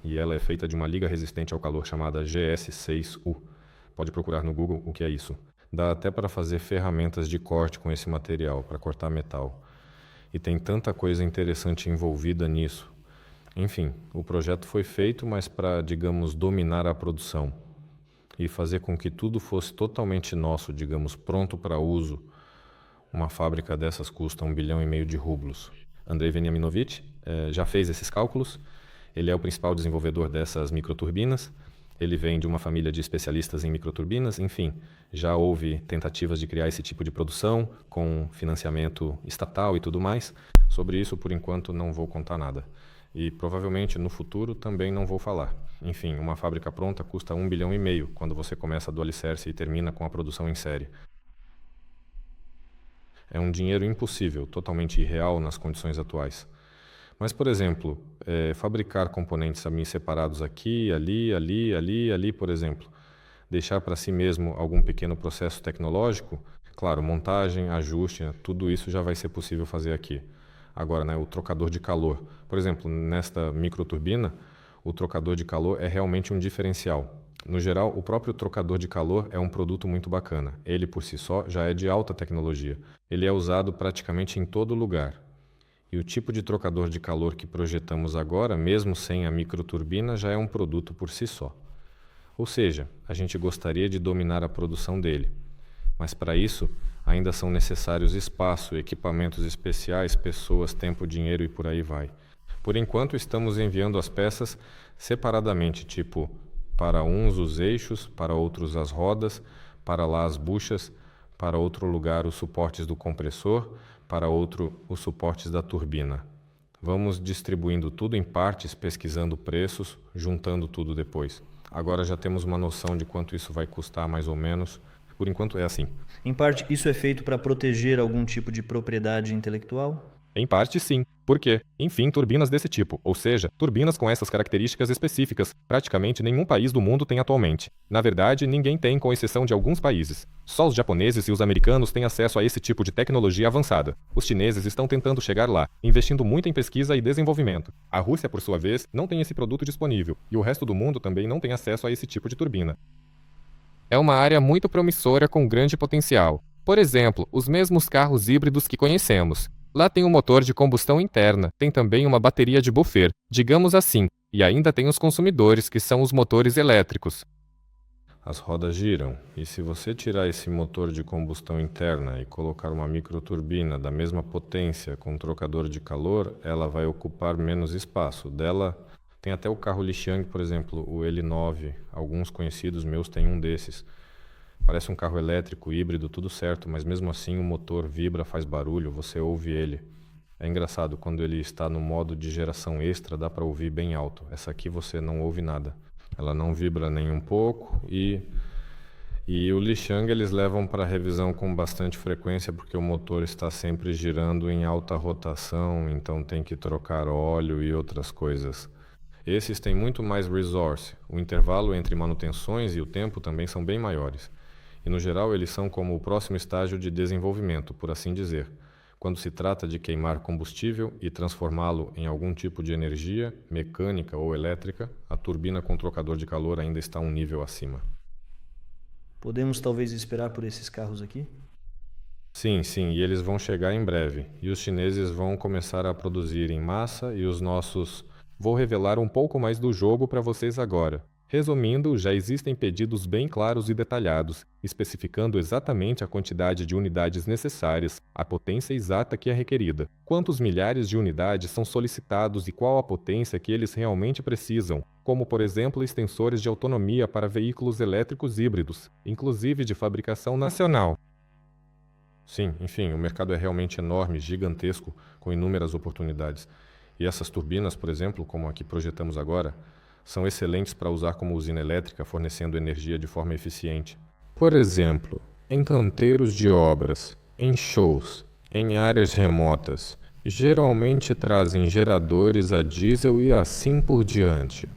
E ela é feita de uma liga resistente ao calor chamada GS6U. Pode procurar no Google o que é isso. Dá até para fazer ferramentas de corte com esse material, para cortar metal. E tem tanta coisa interessante envolvida nisso. Enfim, o projeto foi feito, mas para, digamos, dominar a produção. E fazer com que tudo fosse totalmente nosso, digamos, pronto para uso. Uma fábrica dessas custa 1,5 bilhão de rublos. Andrei Veniaminovich já fez esses cálculos. Ele é o principal desenvolvedor dessas microturbinas Ele vem de uma família de especialistas em microturbinas, enfim, já houve tentativas de criar esse tipo de produção com financiamento estatal e tudo mais. Sobre isso, por enquanto, não vou contar nada. E provavelmente no futuro também não vou falar. Enfim, uma fábrica pronta custa 1,5 bilhão quando você começa do alicerce e termina com a produção em série. É um dinheiro impossível, totalmente irreal nas condições atuais. Mas, por exemplo, fabricar componentes separados aqui, ali, por exemplo, deixar para si mesmo algum pequeno processo tecnológico, claro, montagem, ajuste, tudo isso já vai ser possível fazer aqui. Agora, o trocador de calor. Por exemplo, nesta microturbina, o trocador de calor é realmente um diferencial. No geral, o próprio trocador de calor é um produto muito bacana. Ele, por si só, já é de alta tecnologia. Ele é usado praticamente em todo lugar. E o tipo de trocador de calor que projetamos agora, mesmo sem a microturbina, já é um produto por si só. Ou seja, a gente gostaria de dominar a produção dele. Mas para isso, ainda são necessários espaço, equipamentos especiais, pessoas, tempo, dinheiro e por aí vai. Por enquanto, estamos enviando as peças separadamente, tipo, para uns os eixos, para outros as rodas, para lá as buchas, para outro lugar os suportes do compressor, para outro os suportes da turbina. Vamos distribuindo tudo em partes, pesquisando preços, juntando tudo depois. Agora já temos uma noção de quanto isso vai custar mais ou menos. Por enquanto é assim. Em parte, isso é feito para proteger algum tipo de propriedade intelectual? Em parte, sim. Por quê? Enfim, turbinas desse tipo, ou seja, turbinas com essas características específicas, praticamente nenhum país do mundo tem atualmente. Na verdade, ninguém tem, com exceção de alguns países. Só os japoneses e os americanos têm acesso a esse tipo de tecnologia avançada. Os chineses estão tentando chegar lá, investindo muito em pesquisa e desenvolvimento. A Rússia, por sua vez, não tem esse produto disponível, e o resto do mundo também não tem acesso a esse tipo de turbina. É uma área muito promissora com grande potencial. Por exemplo, os mesmos carros híbridos que conhecemos. Lá tem um motor de combustão interna, tem também uma bateria de buffer, digamos assim, e ainda tem os consumidores, que são os motores elétricos. As rodas giram, e se você tirar esse motor de combustão interna e colocar uma microturbina da mesma potência com um trocador de calor, ela vai ocupar menos espaço. Dela tem até o carro Lixiang, por exemplo, o L9, alguns conhecidos meus têm um desses. Parece um carro elétrico, híbrido, tudo certo, mas mesmo assim o motor vibra, faz barulho, você ouve ele. É engraçado, quando ele está no modo de geração extra, dá para ouvir bem alto. Essa aqui você não ouve nada. Ela não vibra nem um pouco e o Lixiang eles levam para revisão com bastante frequência porque o motor está sempre girando em alta rotação, então tem que trocar óleo e outras coisas. Esses têm muito mais resource. O intervalo entre manutenções e o tempo também são bem maiores. E, no geral, eles são como o próximo estágio de desenvolvimento, por assim dizer. Quando se trata de queimar combustível e transformá-lo em algum tipo de energia, mecânica ou elétrica, a turbina com trocador de calor ainda está um nível acima. Podemos talvez esperar por esses carros aqui? Sim, e eles vão chegar em breve. E os chineses vão começar a produzir em massa e os nossos... Vou revelar um pouco mais do jogo para vocês agora. Resumindo, já existem pedidos bem claros e detalhados, especificando exatamente a quantidade de unidades necessárias, a potência exata que é requerida, quantos milhares de unidades são solicitados e qual a potência que eles realmente precisam, como por exemplo extensores de autonomia para veículos elétricos híbridos, inclusive de fabricação nacional. Sim, enfim, o mercado é realmente enorme, gigantesco, com inúmeras oportunidades. E essas turbinas, por exemplo, como a que projetamos agora, são excelentes para usar como usina elétrica, fornecendo energia de forma eficiente. Por exemplo, em canteiros de obras, em shows, em áreas remotas, geralmente trazem geradores a diesel e assim por diante.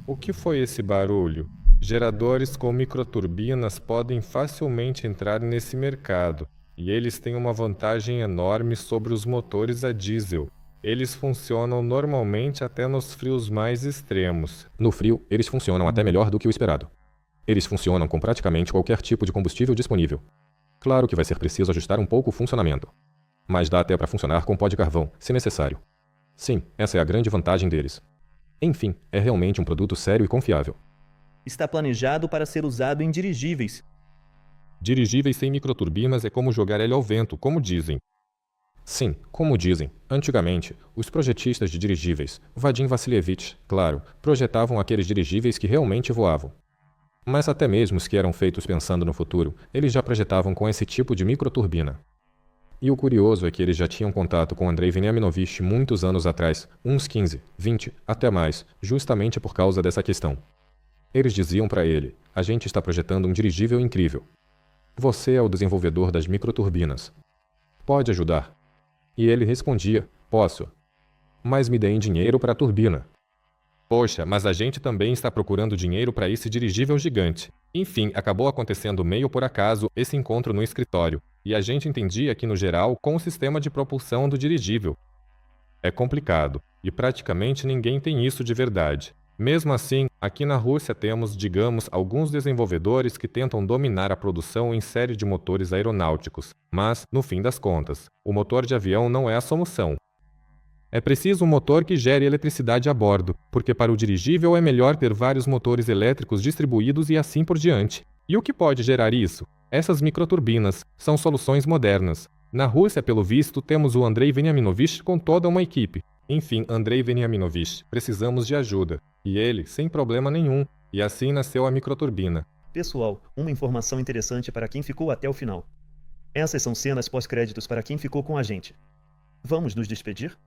O que foi esse barulho? Geradores com microturbinas podem facilmente entrar nesse mercado, e eles têm uma vantagem enorme sobre os motores a diesel. Eles funcionam normalmente até nos frios mais extremos. No frio, eles funcionam até melhor do que o esperado. Eles funcionam com praticamente qualquer tipo de combustível disponível. Claro que vai ser preciso ajustar um pouco o funcionamento, mas dá até para funcionar com pó de carvão, se necessário. Sim, essa é a grande vantagem deles. Enfim, é realmente um produto sério e confiável. Está planejado para ser usado em dirigíveis. Dirigíveis sem microturbinas é como jogar ele ao vento, como dizem. Sim, como dizem, antigamente, os projetistas de dirigíveis, Vadim Vassilievich, claro, projetavam aqueles dirigíveis que realmente voavam. Mas até mesmo os que eram feitos pensando no futuro, eles já projetavam com esse tipo de microturbina. E o curioso é que eles já tinham contato com Andrei Veniaminovich muitos anos atrás, uns 15, 20, até mais, justamente por causa dessa questão. Eles diziam para ele: a gente está projetando um dirigível incrível. Você é o desenvolvedor das microturbinas. Pode ajudar? E ele respondia: posso. Mas me deem dinheiro para a turbina. Poxa, mas a gente também está procurando dinheiro para esse dirigível gigante. Enfim, acabou acontecendo meio por acaso esse encontro no escritório, e a gente entendia que no geral com o sistema de propulsão do dirigível. É complicado, e praticamente ninguém tem isso de verdade. Mesmo assim, aqui na Rússia temos, digamos, alguns desenvolvedores que tentam dominar a produção em série de motores aeronáuticos, mas, no fim das contas, o motor de avião não é a solução. É preciso um motor que gere eletricidade a bordo, porque para o dirigível é melhor ter vários motores elétricos distribuídos e assim por diante. E o que pode gerar isso? Essas microturbinas são soluções modernas. Na Rússia, pelo visto, temos o Andrei Veniaminovich com toda uma equipe. Enfim, Andrei Veniaminovich, precisamos de ajuda. E ele, sem problema nenhum. E assim nasceu a microturbina. Pessoal, uma informação interessante para quem ficou até o final. Essas são cenas pós-créditos para quem ficou com a gente. Vamos nos despedir?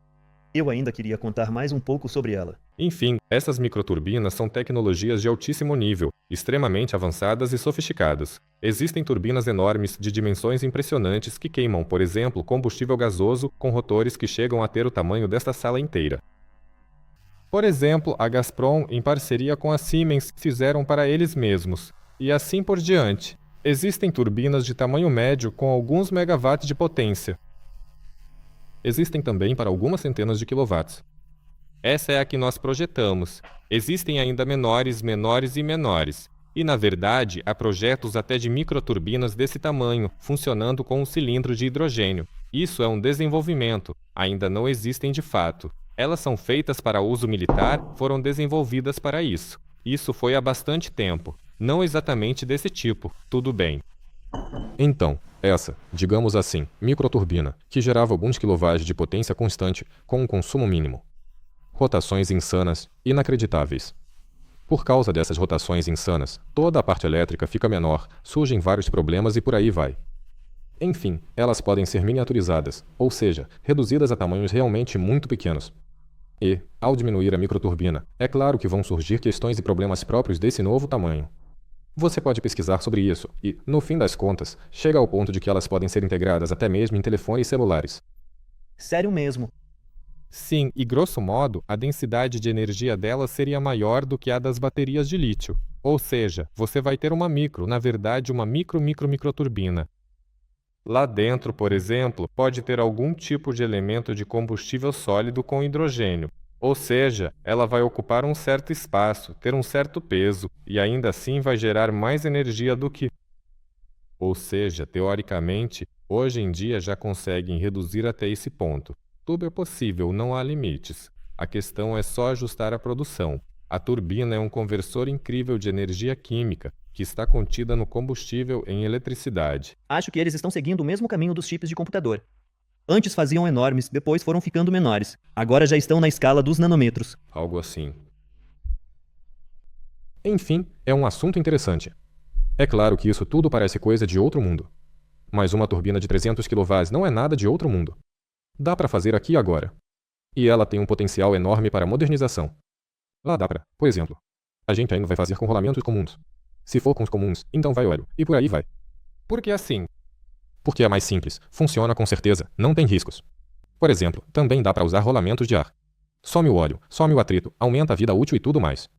Eu ainda queria contar mais um pouco sobre ela. Enfim, essas microturbinas são tecnologias de altíssimo nível, extremamente avançadas e sofisticadas. Existem turbinas enormes de dimensões impressionantes que queimam, por exemplo, combustível gasoso com rotores que chegam a ter o tamanho desta sala inteira. Por exemplo, a Gazprom, em parceria com a Siemens, fizeram para eles mesmos. E assim por diante. Existem turbinas de tamanho médio com alguns megawatts de potência. Existem também para algumas centenas de quilowatts. Essa é a que nós projetamos. Existem ainda menores, menores e menores. E, na verdade, há projetos até de microturbinas desse tamanho, funcionando com um cilindro de hidrogênio. Isso é um desenvolvimento. Ainda não existem de fato. Elas são feitas para uso militar, foram desenvolvidas para isso. Isso foi há bastante tempo. Não exatamente desse tipo, tudo bem. Então, essa, digamos assim, microturbina, que gerava alguns quilowatts de potência constante com um consumo mínimo. Rotações insanas, inacreditáveis. Por causa dessas rotações insanas, toda a parte elétrica fica menor, surgem vários problemas e por aí vai. Enfim, elas podem ser miniaturizadas, ou seja, reduzidas a tamanhos realmente muito pequenos. E, ao diminuir a microturbina, é claro que vão surgir questões e problemas próprios desse novo tamanho. Você pode pesquisar sobre isso e, no fim das contas, chega ao ponto de que elas podem ser integradas até mesmo em telefones celulares. Sério mesmo. Sim, e grosso modo, a densidade de energia delas seria maior do que a das baterias de lítio. Ou seja, você vai ter uma na verdade uma microturbina. Lá dentro, por exemplo, pode ter algum tipo de elemento de combustível sólido com hidrogênio. Ou seja, ela vai ocupar um certo espaço, ter um certo peso, e ainda assim vai gerar mais energia do que... Ou seja, teoricamente, hoje em dia já conseguem reduzir até esse ponto. Tudo é possível, não há limites. A questão é só ajustar a produção. A turbina é um conversor incrível de energia química, que está contida no combustível em eletricidade. Acho que eles estão seguindo o mesmo caminho dos chips de computador. Antes faziam enormes, depois foram ficando menores. Agora já estão na escala dos nanômetros. Algo assim. Enfim, é um assunto interessante. É claro que isso tudo parece coisa de outro mundo. Mas uma turbina de 300 kW não é nada de outro mundo. Dá para fazer aqui agora. E ela tem um potencial enorme para modernização. Lá dá para, por exemplo. A gente ainda vai fazer com rolamentos comuns. Se for com os comuns, então vai óleo. E por aí vai. Por que assim? Porque é mais simples, funciona com certeza, não tem riscos. Por exemplo, também dá para usar rolamentos de ar. Some o óleo, some o atrito, aumenta a vida útil e tudo mais.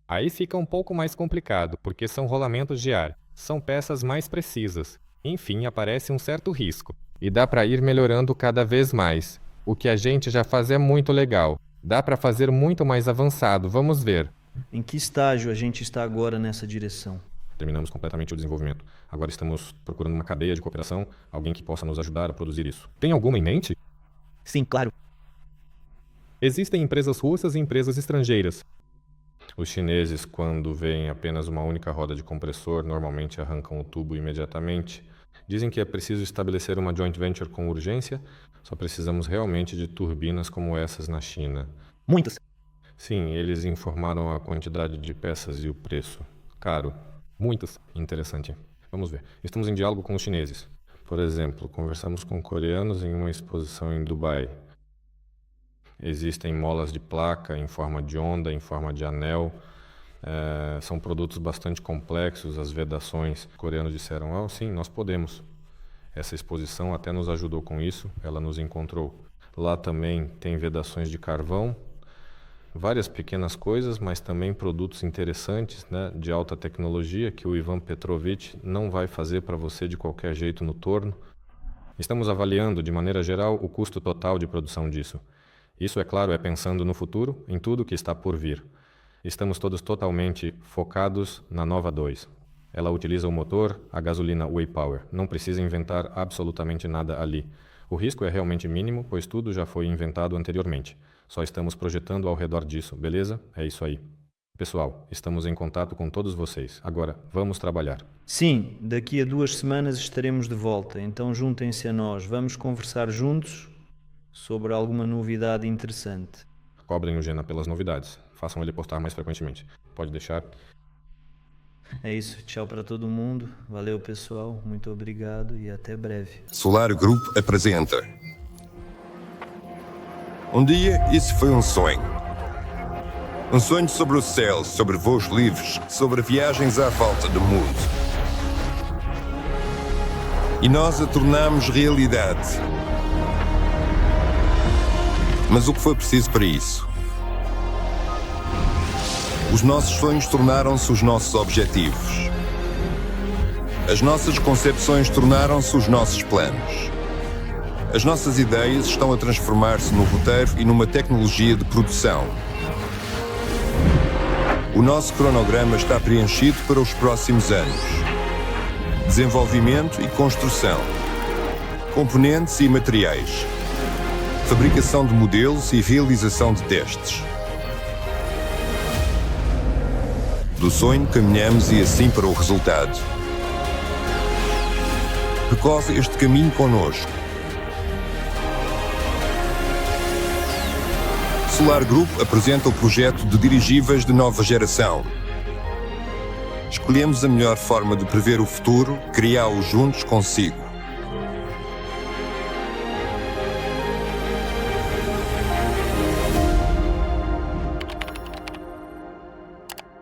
Aí fica um pouco mais complicado, porque são rolamentos de ar, são peças mais precisas. Enfim, aparece um certo risco. E dá para ir melhorando cada vez mais. O que a gente já faz é muito legal. Dá para fazer muito mais avançado, vamos ver. Em que estágio a gente está agora nessa direção? Terminamos completamente o desenvolvimento. Agora estamos procurando uma cadeia de cooperação, alguém que possa nos ajudar a produzir isso. Tem alguma em mente? Sim, claro. Existem empresas russas e empresas estrangeiras. Os chineses, quando veem apenas uma única roda de compressor, normalmente arrancam o tubo imediatamente. Dizem que é preciso estabelecer uma joint venture com urgência, só precisamos realmente de turbinas como essas na China. Muitas. Sim, eles informaram a quantidade de peças e o preço. Caro. Muitas. Interessante. Vamos ver. Estamos em diálogo com os chineses. Por exemplo, conversamos com coreanos em uma exposição em Dubai. Existem molas de placa em forma de onda, em forma de anel. São produtos bastante complexos, as vedações. Os coreanos disseram, sim, nós podemos. Essa exposição até nos ajudou com isso, ela nos encontrou. Lá também tem vedações de carvão, várias pequenas coisas, mas também produtos interessantes, né, de alta tecnologia que o Ivan Petrovich não vai fazer para você de qualquer jeito no torno. Estamos avaliando, de maneira geral, o custo total de produção disso. Isso, é claro, é pensando no futuro, em tudo que está por vir. Estamos todos totalmente focados na Nova 2. Ela utiliza o motor, a gasolina Whey Power. Não precisa inventar absolutamente nada ali. O risco é realmente mínimo, pois tudo já foi inventado anteriormente. Só estamos projetando ao redor disso, beleza? É isso aí. Pessoal, estamos em contato com todos vocês. Agora, vamos trabalhar. Sim, daqui a 2 semanas estaremos de volta, então juntem-se a nós. Vamos conversar juntos sobre alguma novidade interessante. Cobrem o Gena pelas novidades. Façam ele postar mais frequentemente. Pode deixar. É isso, tchau para todo mundo. Valeu, pessoal. Muito obrigado e até breve. Solar Group apresenta. Um dia, isso foi um sonho. Um sonho sobre o céu, sobre voos livres, sobre viagens à volta do mundo. E nós a tornamos realidade. Mas o que foi preciso para isso? Os nossos sonhos tornaram-se os nossos objetivos. As nossas concepções tornaram-se os nossos planos. As nossas ideias estão a transformar-se no roteiro e numa tecnologia de produção. O nosso cronograma está preenchido para os próximos anos. Desenvolvimento e construção. Componentes e materiais. Fabricação de modelos e realização de testes. Do sonho caminhamos e assim para o resultado. Percorre este caminho connosco. Solar Group apresenta o projeto de dirigíveis de nova geração. Escolhemos a melhor forma de prever o futuro, criá-lo juntos consigo.